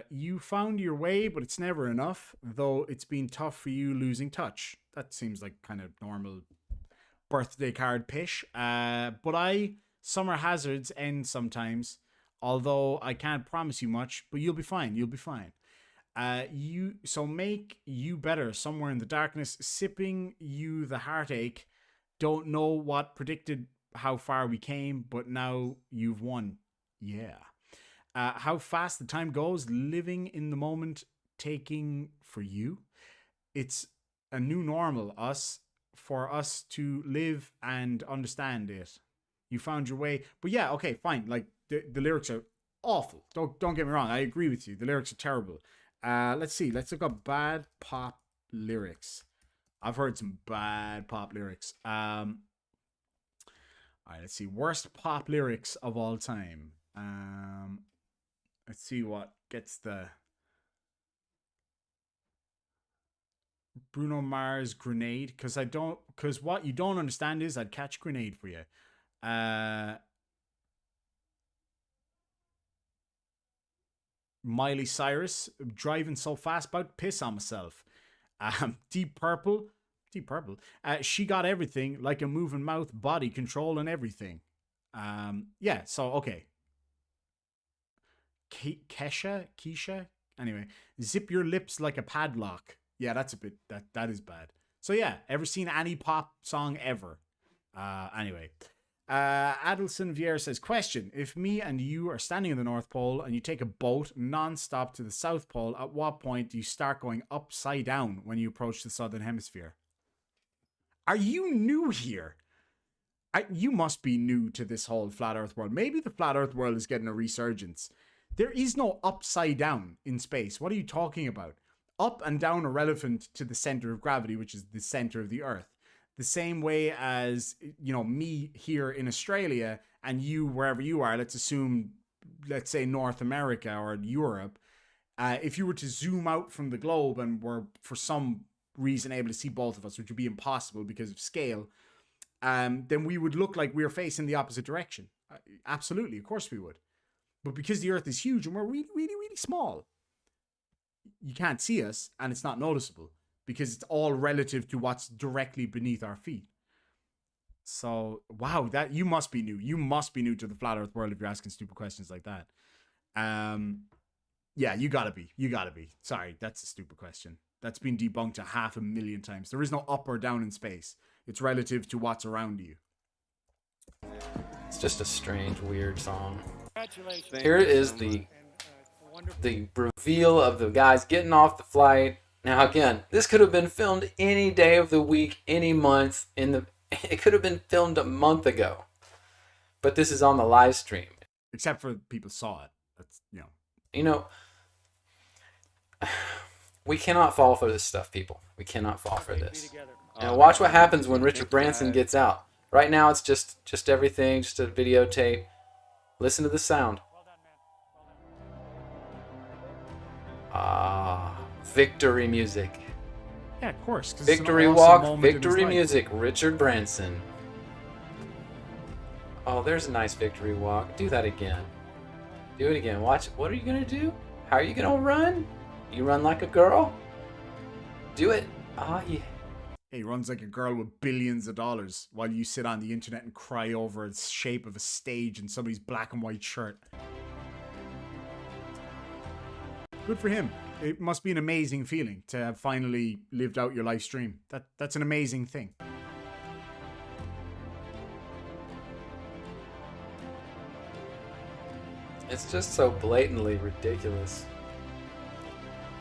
You found your way, but it's never enough, though it's been tough for you losing touch. That seems like kind of normal birthday card pish. But summer hazards end sometimes, although I can't promise you much, but you'll be fine. You'll be fine. So make you better somewhere in the darkness, sipping you the heartache. Don't know what predicted how far we came, but now you've won. Yeah. How fast the time goes, living in the moment, taking for you. It's a new normal, for us to live and understand it. You found your way. But yeah, okay, fine. Like the lyrics are awful. Don't get me wrong. I agree with you. The lyrics are terrible. Let's see. Let's look up bad pop lyrics. I've heard some bad pop lyrics. All right, let's see. Worst pop lyrics of all time. Let's see what gets the Bruno Mars Grenade. Because what you don't understand is I'd catch grenade for you. Miley Cyrus, driving so fast, about to piss on myself. Deep Purple. She got everything, like a moving mouth, body control and everything. Yeah, so okay. Keisha. Anyway, zip your lips like a padlock. Yeah, that's a bit that is bad. So yeah, ever seen any pop song ever? Anyway. Adelson Vieira says, question, if me and you are standing in the North Pole and you take a boat non-stop to the South Pole, at what point do you start going upside down when you approach the Southern Hemisphere? Are you new here? You must be new to this whole flat earth world. Maybe the flat earth world is getting a resurgence. There is no upside down in space. What are you talking about? Up and down are relevant to the center of gravity, which is the center of the earth. The same way as, you know, me here in Australia and you wherever you are, let's say North America or Europe. If you were to zoom out from the globe and were for some reason able to see both of us, which would be impossible because of scale, then we would look like we're facing the opposite direction. Absolutely, of course we would. But because the earth is huge and we're really, really, really small, you can't see us and it's not noticeable. Because it's all relative to what's directly beneath our feet. So, wow, that you must be new. You must be new to the flat earth world if you're asking stupid questions like that. Yeah, you gotta be. Sorry, that's a stupid question. That's been debunked 500,000 times. There is no up or down in space. It's relative to what's around you. It's just a strange, weird song. Here is the reveal of the guys getting off the flight. Now again, this could have been filmed any day of the week, any month. It could have been filmed a month ago, but this is on the live stream. Except for people saw it. That's we cannot fall for this stuff, people. We cannot fall for this. Now watch what happens when Richard Branson gets out. Right now it's just everything, just a videotape. Listen to the sound. Victory music. Yeah, of course. Victory walk, victory music, Richard Branson. Oh, there's a nice victory walk. Do that again. Do it again. Watch. What are you going to do? How are you going to run? You run like a girl? Do it. Oh, yeah. He runs like a girl with billions of dollars while you sit on the internet and cry over the shape of a stage in somebody's black and white shirt. Good for him. It must be an amazing feeling to have finally lived out your live stream. That's an amazing thing. It's just so blatantly ridiculous.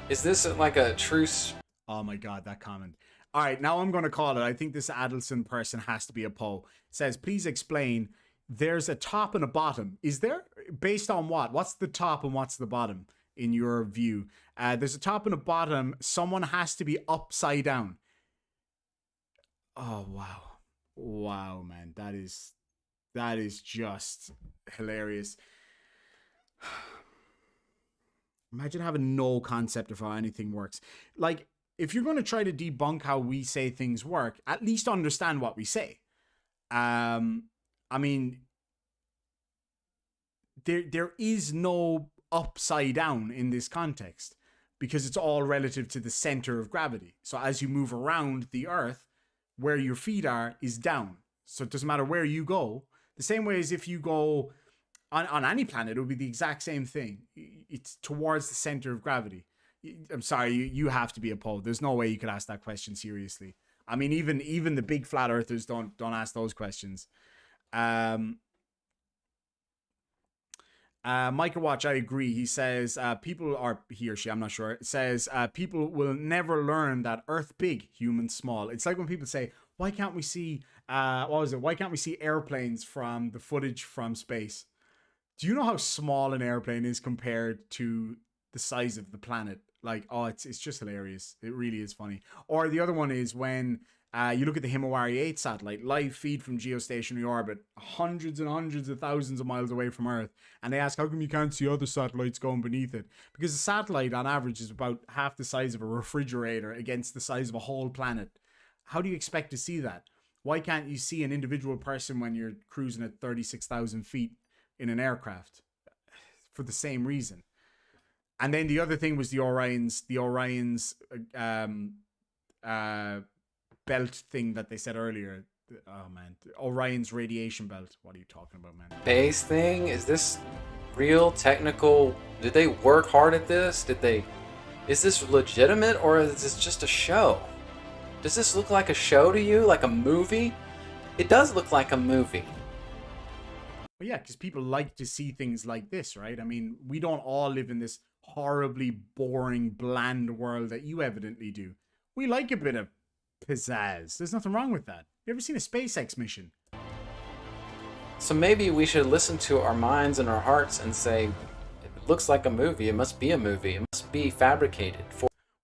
Is this like a truce? Oh my god, that comment. All right, now I'm going to call it. I think this Adelson person has to be a Poe. Says, please explain. There's a top and a bottom. Is there? Based on what? What's the top and what's the bottom? In your view, there's a top and a bottom. Someone has to be upside down. Oh wow, man, that is just hilarious. Imagine having no concept of how anything works. Like, if you're going to try to debunk how we say things work, at least understand what we say. I mean, there is no upside down in this context because it's all relative to the center of gravity. So as you move around the earth, where your feet are is down. So it doesn't matter where you go. The same way as if you go on any planet, it would be the exact same thing. It's towards the center of gravity. I'm sorry, you have to be a Poe. There's no way you could ask that question seriously. I mean, even the big flat earthers don't ask those questions. Micah Watch, I agree. He says people are, he or she, I'm not sure, says people will never learn that Earth big, humans small. It's like when people say, why can't we see what was it? Why can't we see airplanes from the footage from space? Do you know how small an airplane is compared to the size of the planet? Like, oh, it's just hilarious. It really is funny. Or the other one is when you look at the Himawari 8 satellite, live feed from geostationary orbit, hundreds and hundreds of thousands of miles away from Earth. And they ask, how come you can't see other satellites going beneath it? Because a satellite, on average, is about half the size of a refrigerator against the size of a whole planet. How do you expect to see that? Why can't you see an individual person when you're cruising at 36,000 feet in an aircraft? For the same reason. And then the other thing was the Orion's belt thing that they said earlier. Oh man, Orion's radiation belt. What are you talking about, man? Base thing? Is this real technical? Did they work hard at this? Is this legitimate, or is this just a show? Does this look like a show to you? Like a movie? It does look like a movie. Well, yeah, because people like to see things like this, right? I mean, we don't all live in this horribly boring, bland world that you evidently do. We like a bit of pizzazz. There's nothing wrong with that. You ever seen a SpaceX mission? So maybe we should listen to our minds and our hearts and say, it looks like a movie. It must be a movie. It must be fabricated.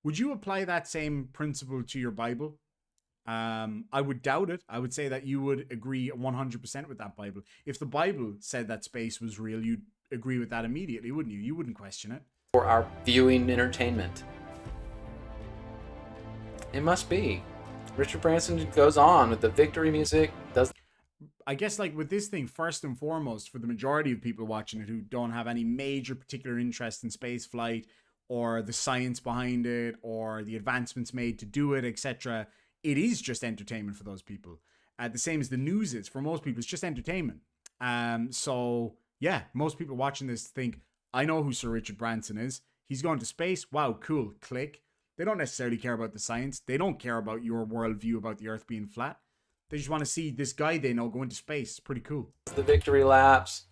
Would you apply that same principle to your Bible? I would doubt it. I would say that you would agree 100% with that Bible. If the Bible said that space was real, you'd agree with that immediately, wouldn't you? You wouldn't question it. For our viewing entertainment. It must be. Richard Branson goes on with the victory music. I guess like with this thing, first and foremost, for the majority of people watching it who don't have any major particular interest in space flight or the science behind it or the advancements made to do it, etc., it is just entertainment for those people. The same as the news is. For most people, it's just entertainment. So, yeah, most people watching this think, I know who Sir Richard Branson is. He's going to space. Wow, cool. Click. They don't necessarily care about the science. They don't care about your worldview about the Earth being flat. They just want to see this guy they know go into space. It's pretty cool. The victory laps.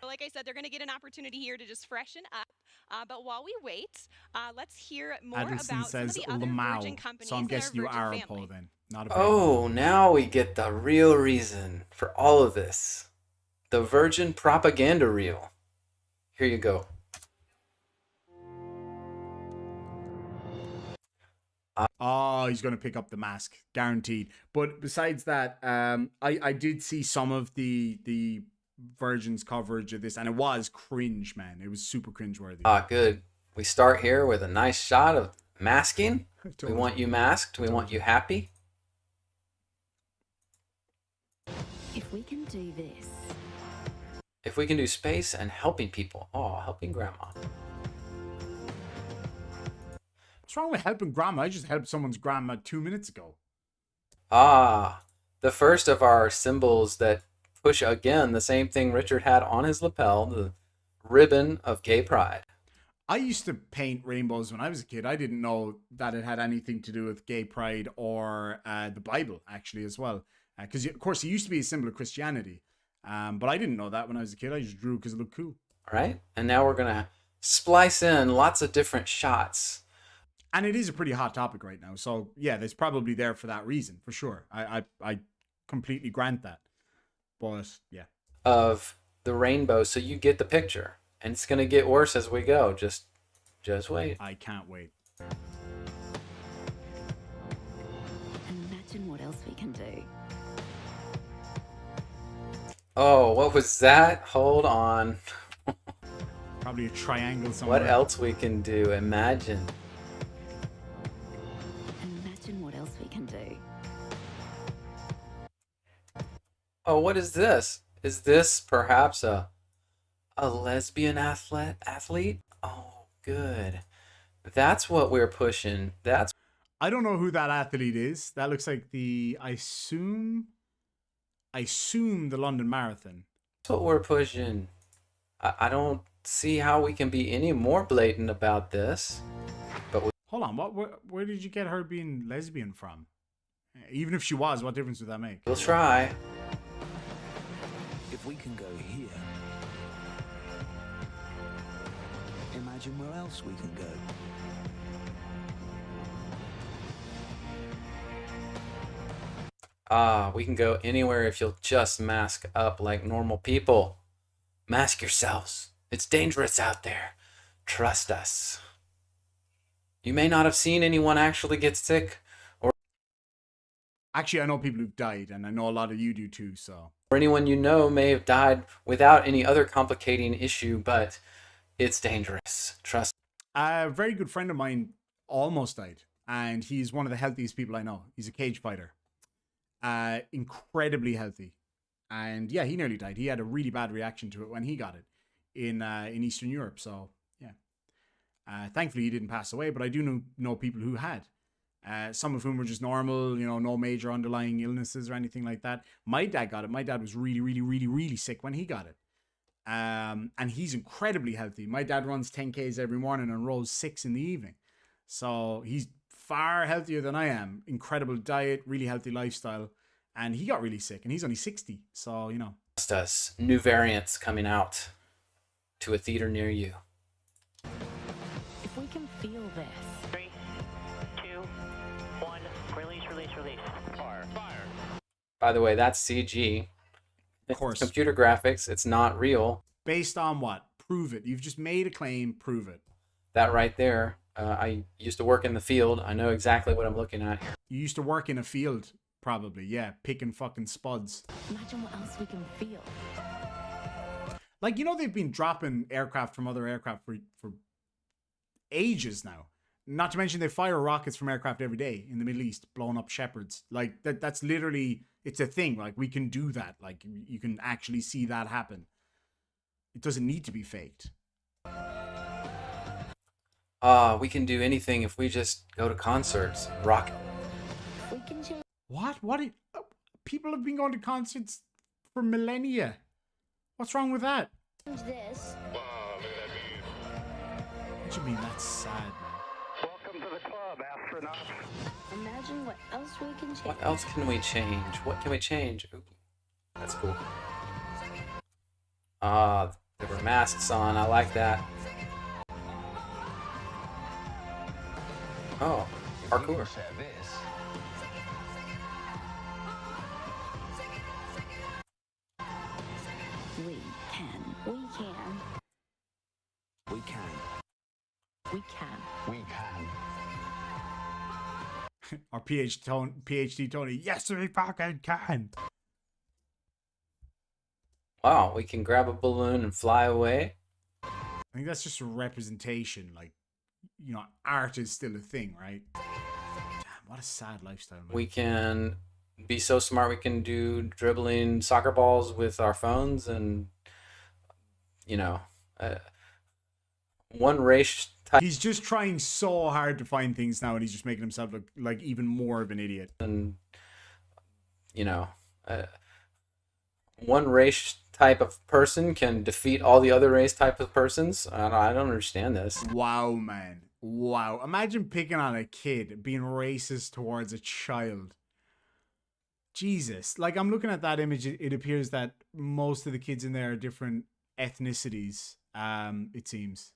Like I said, they're going to get an opportunity here to just freshen up. But while we wait, let's hear more Adelson about some of says the other Lamau, Virgin companies so I'm guessing you in our are a Virgin Poe family. then. Not a Oh, now we get the real reason for all of this. The Virgin propaganda reel. Here you go. Oh, he's going to pick up the mask, guaranteed. But besides that, I did see some of the Virgin's coverage of this, and it was cringe, man. It was super cringeworthy. Good. We start here with a nice shot of masking. We want you masked. We want you happy. If we can do this. If we can do space and helping people. Oh, helping grandma. What's wrong with helping grandma? I just helped someone's grandma 2 minutes ago. The first of our symbols that push again the same thing Richard had on his lapel, the ribbon of gay pride. I used to paint rainbows when I was a kid. I didn't know that it had anything to do with gay pride or the Bible, actually, as well. Because, of course, it used to be a symbol of Christianity. But I didn't know that when I was a kid. I just drew because it looked cool. All right. And now we're going to splice in lots of different shots. And it is a pretty hot topic right now. So, yeah, it's probably there for that reason, for sure. I completely grant that. But, yeah. Of the rainbow, so you get the picture. And it's going to get worse as we go. Just wait. I can't wait. Imagine what else we can do. Oh, what was that? Hold on. Probably a triangle somewhere. What else we can do? Imagine. Imagine what else we can do. Oh, what is this? Is this perhaps a lesbian athlete? Oh, good. That's what we're pushing. I don't know who that athlete is. That looks like I assume the London Marathon. That's what we're pushing. I don't see how we can be any more blatant about this. But hold on, where did you get her being lesbian from? Even if she was, what difference would that make? We'll try. If we can go here, imagine where else we can go. We can go anywhere if you'll just mask up like normal people. Mask yourselves. It's dangerous out there. Trust us. You may not have seen anyone actually get sick, Actually, I know people who've died, and I know a lot of you do too, so. or anyone you know may have died without any other complicating issue, but it's dangerous. Trust. A very good friend of mine almost died, and he's one of the healthiest people I know. He's a cage fighter. Incredibly healthy. And yeah, he nearly died. He had a really bad reaction to it when he got it in Eastern Europe. So yeah, thankfully he didn't pass away, but I do know people who had. Some of whom were just normal, you know, no major underlying illnesses or anything like that. My dad got it. My dad was really, really, really, really sick when he got it. And he's incredibly healthy. My dad runs 10Ks every morning and rows 6 in the evening. So he's far healthier than I am. Incredible diet, really healthy lifestyle. And he got really sick, and he's only 60. So, you know. Trust us. New variants coming out to a theater near you. If we can feel this, 3, 2, 1, release, release, release. Fire, fire. By the way, that's CG. Of course. It's computer graphics. It's not real. Based on what? Prove it. You've just made a claim. Prove it. That right there. I used to work in the field. I know exactly what I'm looking at here. You used to work in a field, probably. Yeah, picking fucking spuds. imagine what else we can feel. Like, you know, they've been dropping aircraft from other aircraft for ages now. Not to mention they fire rockets from aircraft every day in the Middle East, blowing up Shepherds. Like, that's literally, it's a thing. Like, we can do that. Like, you can actually see that happen. It doesn't need to be faked. We can do anything if we just go to concerts. Rock. We can change What? People have been going to concerts for millennia. What's wrong with that? this. What do you mean? That's sad, man. Welcome to the club, astronaut. Imagine what else we can change. What else can we change? What can we change? Ooh, that's cool. There were masks on. I like that. Oh, parkour. We can. We can. We can. We can. We can. Our PhD Tony, yes, we fucking can. Wow, we can grab a balloon and fly away. I think that's just a representation. Like, you know, art is still a thing, right? Damn, what a sad lifestyle, man. We can be so smart we can do dribbling soccer balls with our phones and, you know, one race type He's just trying so hard to find things now, and he's just making himself look like even more of an idiot. and, you know, one race type of person can defeat all the other race type of persons. I don't understand this. Wow, man. Wow. Imagine picking on a kid, being racist towards a child. Jesus. Like, I'm looking at that image. It appears that most of the kids in there are different ethnicities, it seems.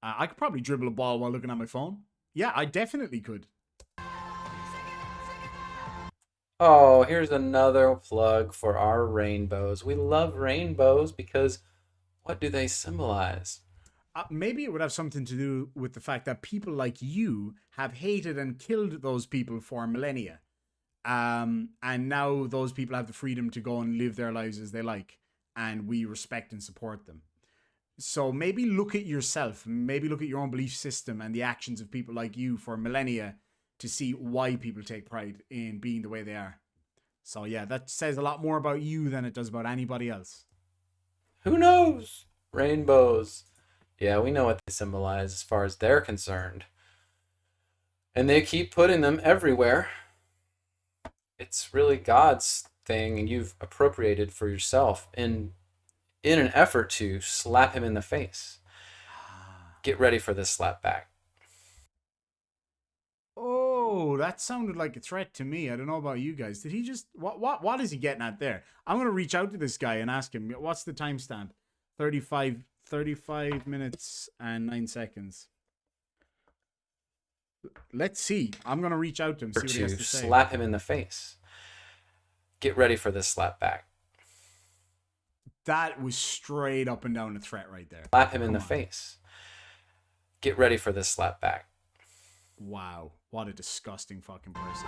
I could probably dribble a ball while looking at my phone. Yeah, I definitely could. Oh, here's another plug for our rainbows. We love rainbows because what do they symbolize? Maybe it would have something to do with the fact that people like you have hated and killed those people for millennia. And now those people have the freedom to go and live their lives as they like. And we respect and support them. So maybe look at yourself. Maybe look at your own belief system and the actions of people like you for millennia to see why people take pride in being the way they are. So yeah, that says a lot more about you than it does about anybody else. Who knows? Rainbows. Yeah, we know what they symbolize as far as they're concerned. And they keep putting them everywhere. It's really God's thing, and you've appropriated for yourself in an effort to slap him in the face. Get ready for this slap back. Oh, that sounded like a threat to me. I don't know about you guys. Did he just what is he getting at there? I'm gonna reach out to this guy and ask him, what's the timestamp? 35 minutes and 9 seconds. Let's see. I'm gonna reach out to him, see what he has To to say. slap him in the face. Get ready for this slap back. That was straight up and down a threat right there. Slap him in the face. Get ready for this slap back. Wow. What a disgusting fucking person.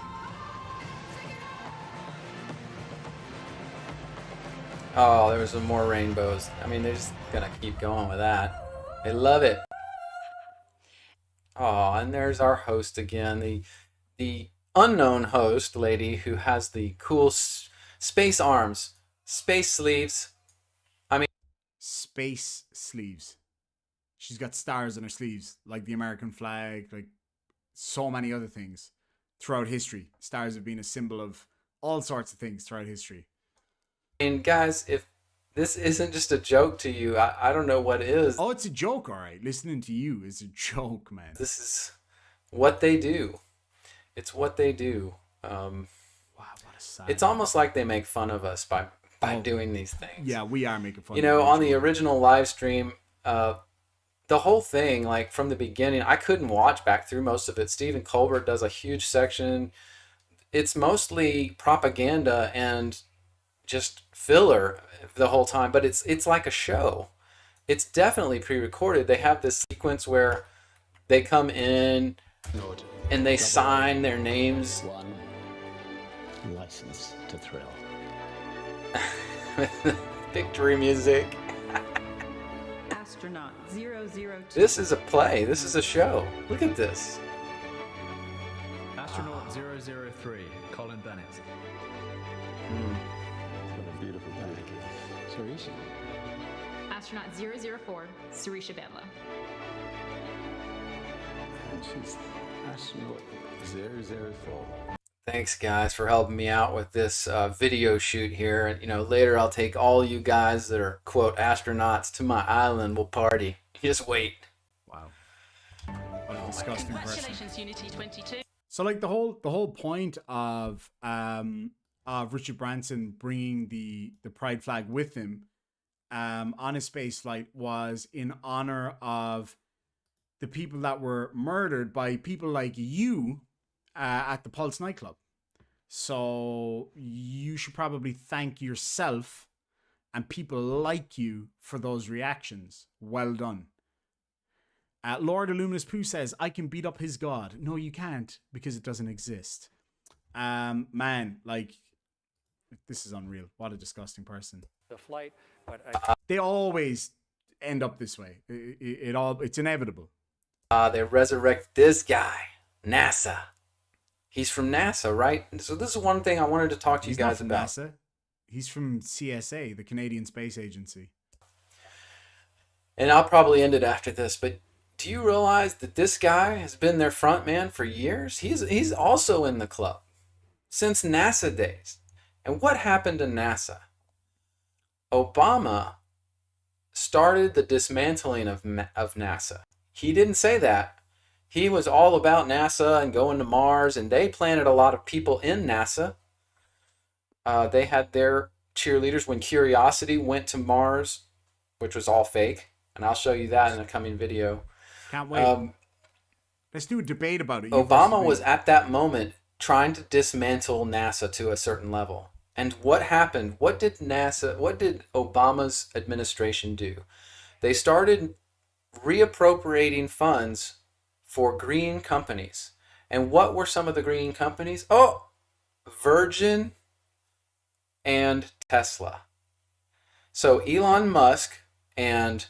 Oh, there was some more rainbows. I mean, they're just gonna keep going with that. They love it. Oh, and there's our host again, the unknown host lady who has the cool space arms, space sleeves. I mean, space sleeves. She's got stars on her sleeves, like the American flag, like so many other things throughout history. Stars have been a symbol of all sorts of things throughout history. And guys, if this isn't just a joke to you, I don't know what is. Oh, it's a joke, all right. Listening to you is a joke, man. This is what they do. It's what they do. Wow, what a sad. It's almost like they make fun of us by doing these things. Yeah, we are making fun. You know, on the original live stream, the whole thing, like from the beginning, I couldn't watch back through most of it. Stephen Colbert does a huge section. It's mostly propaganda and just filler the whole time, but it's like a show. It's definitely pre-recorded. They have this sequence where they come in and they sign their names. One license to thrill. Victory music. Astronaut 002. This is a play. This is a show. Look at this. Astronaut 003, Colin Bennett. What a beautiful bag. Sarisha. Astronaut 004, Sarisha Bandla. And she's astronaut 004. Thanks, guys, for helping me out with this video shoot here. And, you know, later I'll take all you guys that are, quote, astronauts to my island. We'll party. Just wait. Wow. What a disgusting person. Congratulations, Unity 22. So, like, the whole point of Richard Branson bringing the pride flag with him on his space flight was in honor of the people that were murdered by people like you at the Pulse nightclub. So you should probably thank yourself and people like you for those reactions. Well done. Lord Illuminous Pooh says, I can beat up his god. No, you can't, because it doesn't exist. Man, like, this is unreal. What a disgusting person. The flight, but they always end up this way. It's inevitable. They resurrect this guy, NASA. He's from NASA, right? So this is one thing I wanted to talk to you guys about. NASA. He's from CSA, the Canadian Space Agency. And I'll probably end it after this, but do you realize that this guy has been their front man for years? He's also in the club since NASA days. And what happened to NASA? Obama started the dismantling of NASA. He didn't say that. He was all about NASA and going to Mars, and they planted a lot of people in NASA. They had their cheerleaders when Curiosity went to Mars, which was all fake. And I'll show you that in a coming video. Can't wait. Let's do a debate about it. Obama was at that moment trying to dismantle NASA to a certain level. And what happened? What did Obama's administration do? They started reappropriating funds for green companies. And what were some of the green companies? Oh, Virgin and Tesla. So Elon Musk and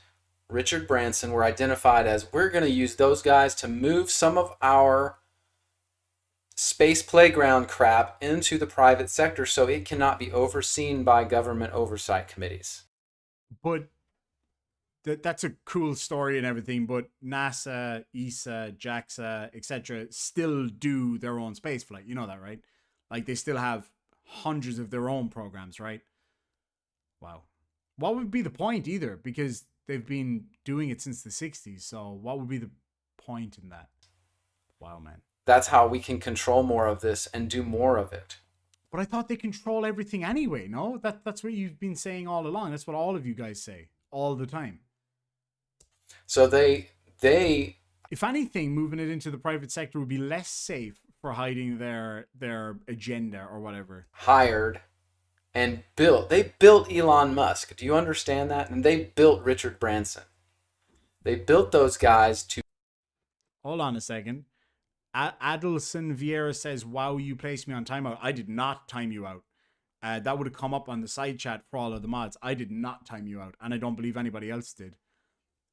Richard Branson were identified as, we're going to use those guys to move some of our space playground crap into the private sector so it cannot be overseen by government oversight committees. But that's a cool story and everything, but NASA, ESA, JAXA, etc. still do their own space flight. You know that, right? Like, they still have hundreds of their own programs, right? Wow. What would be the point either? Because they've been doing it since the 60s. So what would be the point in that? Wow, man. That's how we can control more of this and do more of it. But I thought they control everything anyway, no? That's what you've been saying all along. That's what all of you guys say all the time. So they if anything, moving it into the private sector would be less safe for hiding their agenda or whatever. Hired and they built Elon Musk. Do you understand that? And they built Richard Branson. They built those guys to... Hold on a second. Adelson Vieira says, wow, you placed me on timeout. I did not time you out. That would have come up on the side chat for all of the mods. I did not time you out, and I don't believe anybody else did.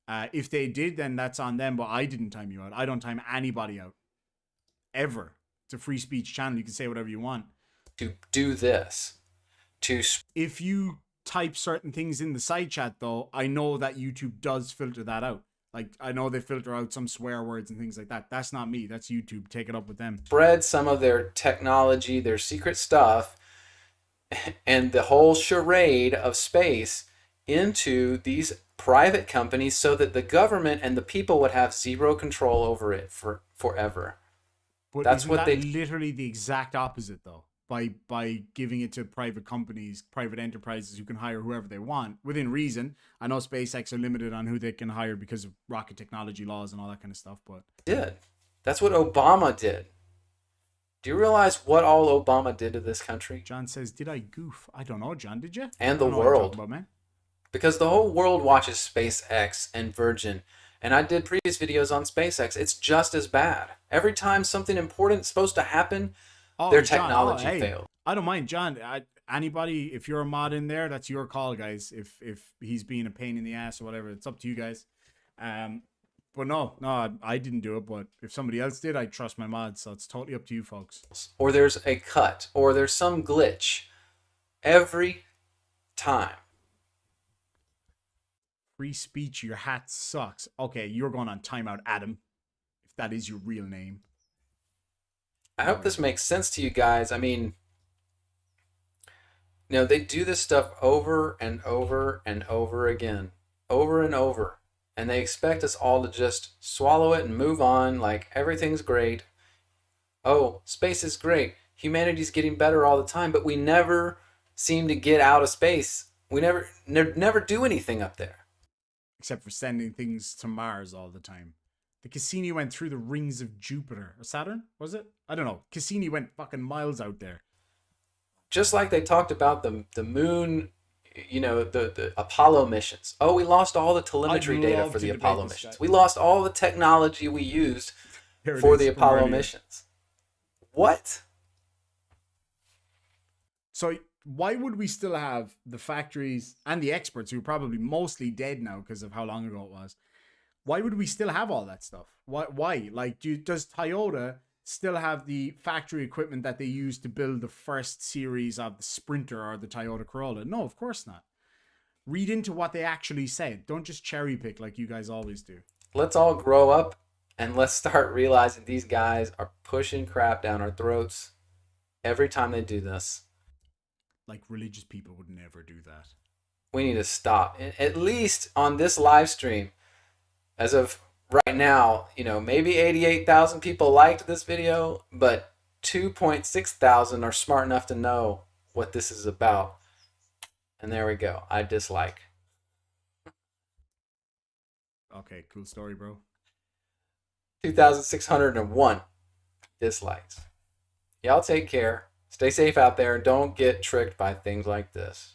If they did, then that's on them, but I didn't time you out. I don't time anybody out. Ever. It's a free speech channel. You can say whatever you want. To do this. If you type certain things in the side chat, though, I know that YouTube does filter that out. Like, I know they filter out some swear words and things like that. That's not me. That's YouTube. Take it up with them. Spread some of their technology, their secret stuff, and the whole charade of space into these private companies so that the government and the people would have zero control over it forever. But that's what they... literally the exact opposite, though. By giving it to private companies, private enterprises who can hire whoever they want within reason. I know SpaceX are limited on who they can hire because of rocket technology laws and all that kind of stuff, but... That's what Obama did. Do you realize what all Obama did to this country? John says, did I goof? I don't know, John, did you? And the world. About, man. Because the whole world watches SpaceX and Virgin. And I did previous videos on SpaceX. It's just as bad. Every time something important is supposed to happen, their technology failed. I don't mind, John. Anybody, if you're a mod in there, that's your call, guys. If he's being a pain in the ass or whatever, it's up to you guys. But no, I didn't do it. But if somebody else did, I trust my mods. So it's totally up to you, folks. Or there's a cut, or there's some glitch every time. Free speech, your hat sucks. Okay, you're going on timeout, Adam. If that is your real name. I hope this makes sense to you guys. I mean, you know, they do this stuff over and over and over again. Over and over. And they expect us all to just swallow it and move on like everything's great. Oh, space is great. Humanity's getting better all the time, but we never seem to get out of space. We never do anything up there. Except for sending things to Mars all the time. The Cassini went through the rings of Jupiter. Or Saturn, was it? I don't know. Cassini went fucking miles out there. Just like they talked about the moon, you know, the Apollo missions. Oh, we lost all the telemetry data for the Apollo missions. We lost all the technology we used for the Apollo missions. What? So why would we still have the factories and the experts who are probably mostly dead now because of how long ago it was? Why would we still have all that stuff? Why? Like, does Toyota still have the factory equipment that they used to build the first series of the Sprinter or the Toyota Corolla? No, of course not. Read into what they actually said. Don't just cherry pick like you guys always do. Let's all grow up and let's start realizing these guys are pushing crap down our throats every time they do this. Like religious people would never do that. We need to stop. At least on this live stream. As of right now, you know, maybe 88,000 people liked this video, but 2.6 thousand are smart enough to know what this is about. And there we go. I dislike. Okay, cool story, bro. 2,601 dislikes. Y'all take care. Stay safe out there. Don't get tricked by things like this.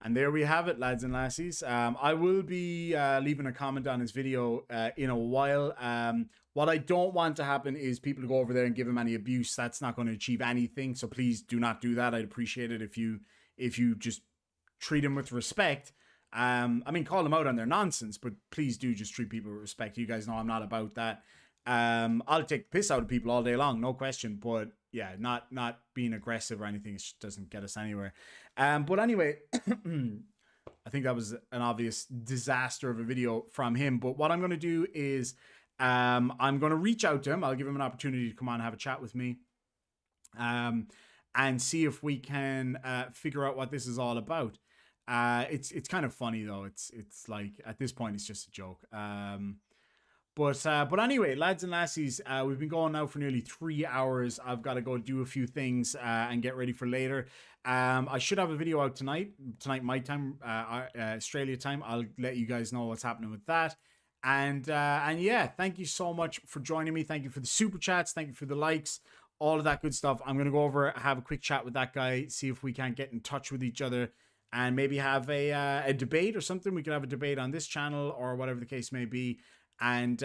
And there we have it, lads and lassies. I will be leaving a comment on his video in a while. What I don't want to happen is people to go over there and give him any abuse. That's not going to achieve anything. So please do not do that. I'd appreciate it if you just treat him with respect. I mean, call them out on their nonsense, but please do just treat people with respect. You guys know I'm not about that. I'll take the piss out of people all day long, no question. But yeah, not being aggressive or anything. It just doesn't get us anywhere. But anyway, I think that was an obvious disaster of a video from him. But what I'm going to do is I'm going to reach out to him. I'll give him an opportunity to come on and have a chat with me. And see if we can figure out what this is all about. It's kind of funny though. It's like at this point it's just a joke. But anyway, lads and lassies, we've been going now for nearly 3 hours. I've got to go do a few things and get ready for later. I should have a video out tonight my time, Australia time. I'll let you guys know what's happening with that. And yeah, thank you so much for joining me. Thank you for the super chats. Thank you for the likes. all of that good stuff. I'm going to go over, have a quick chat with that guy, see if we can't get in touch with each other and maybe have a debate or something. We could have a debate on this channel or whatever the case may be. And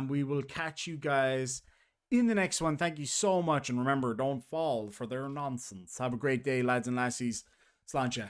we will catch you guys in the next one. Thank you so much. And remember, don't fall for their nonsense. Have a great day, lads and lassies. Sláinte.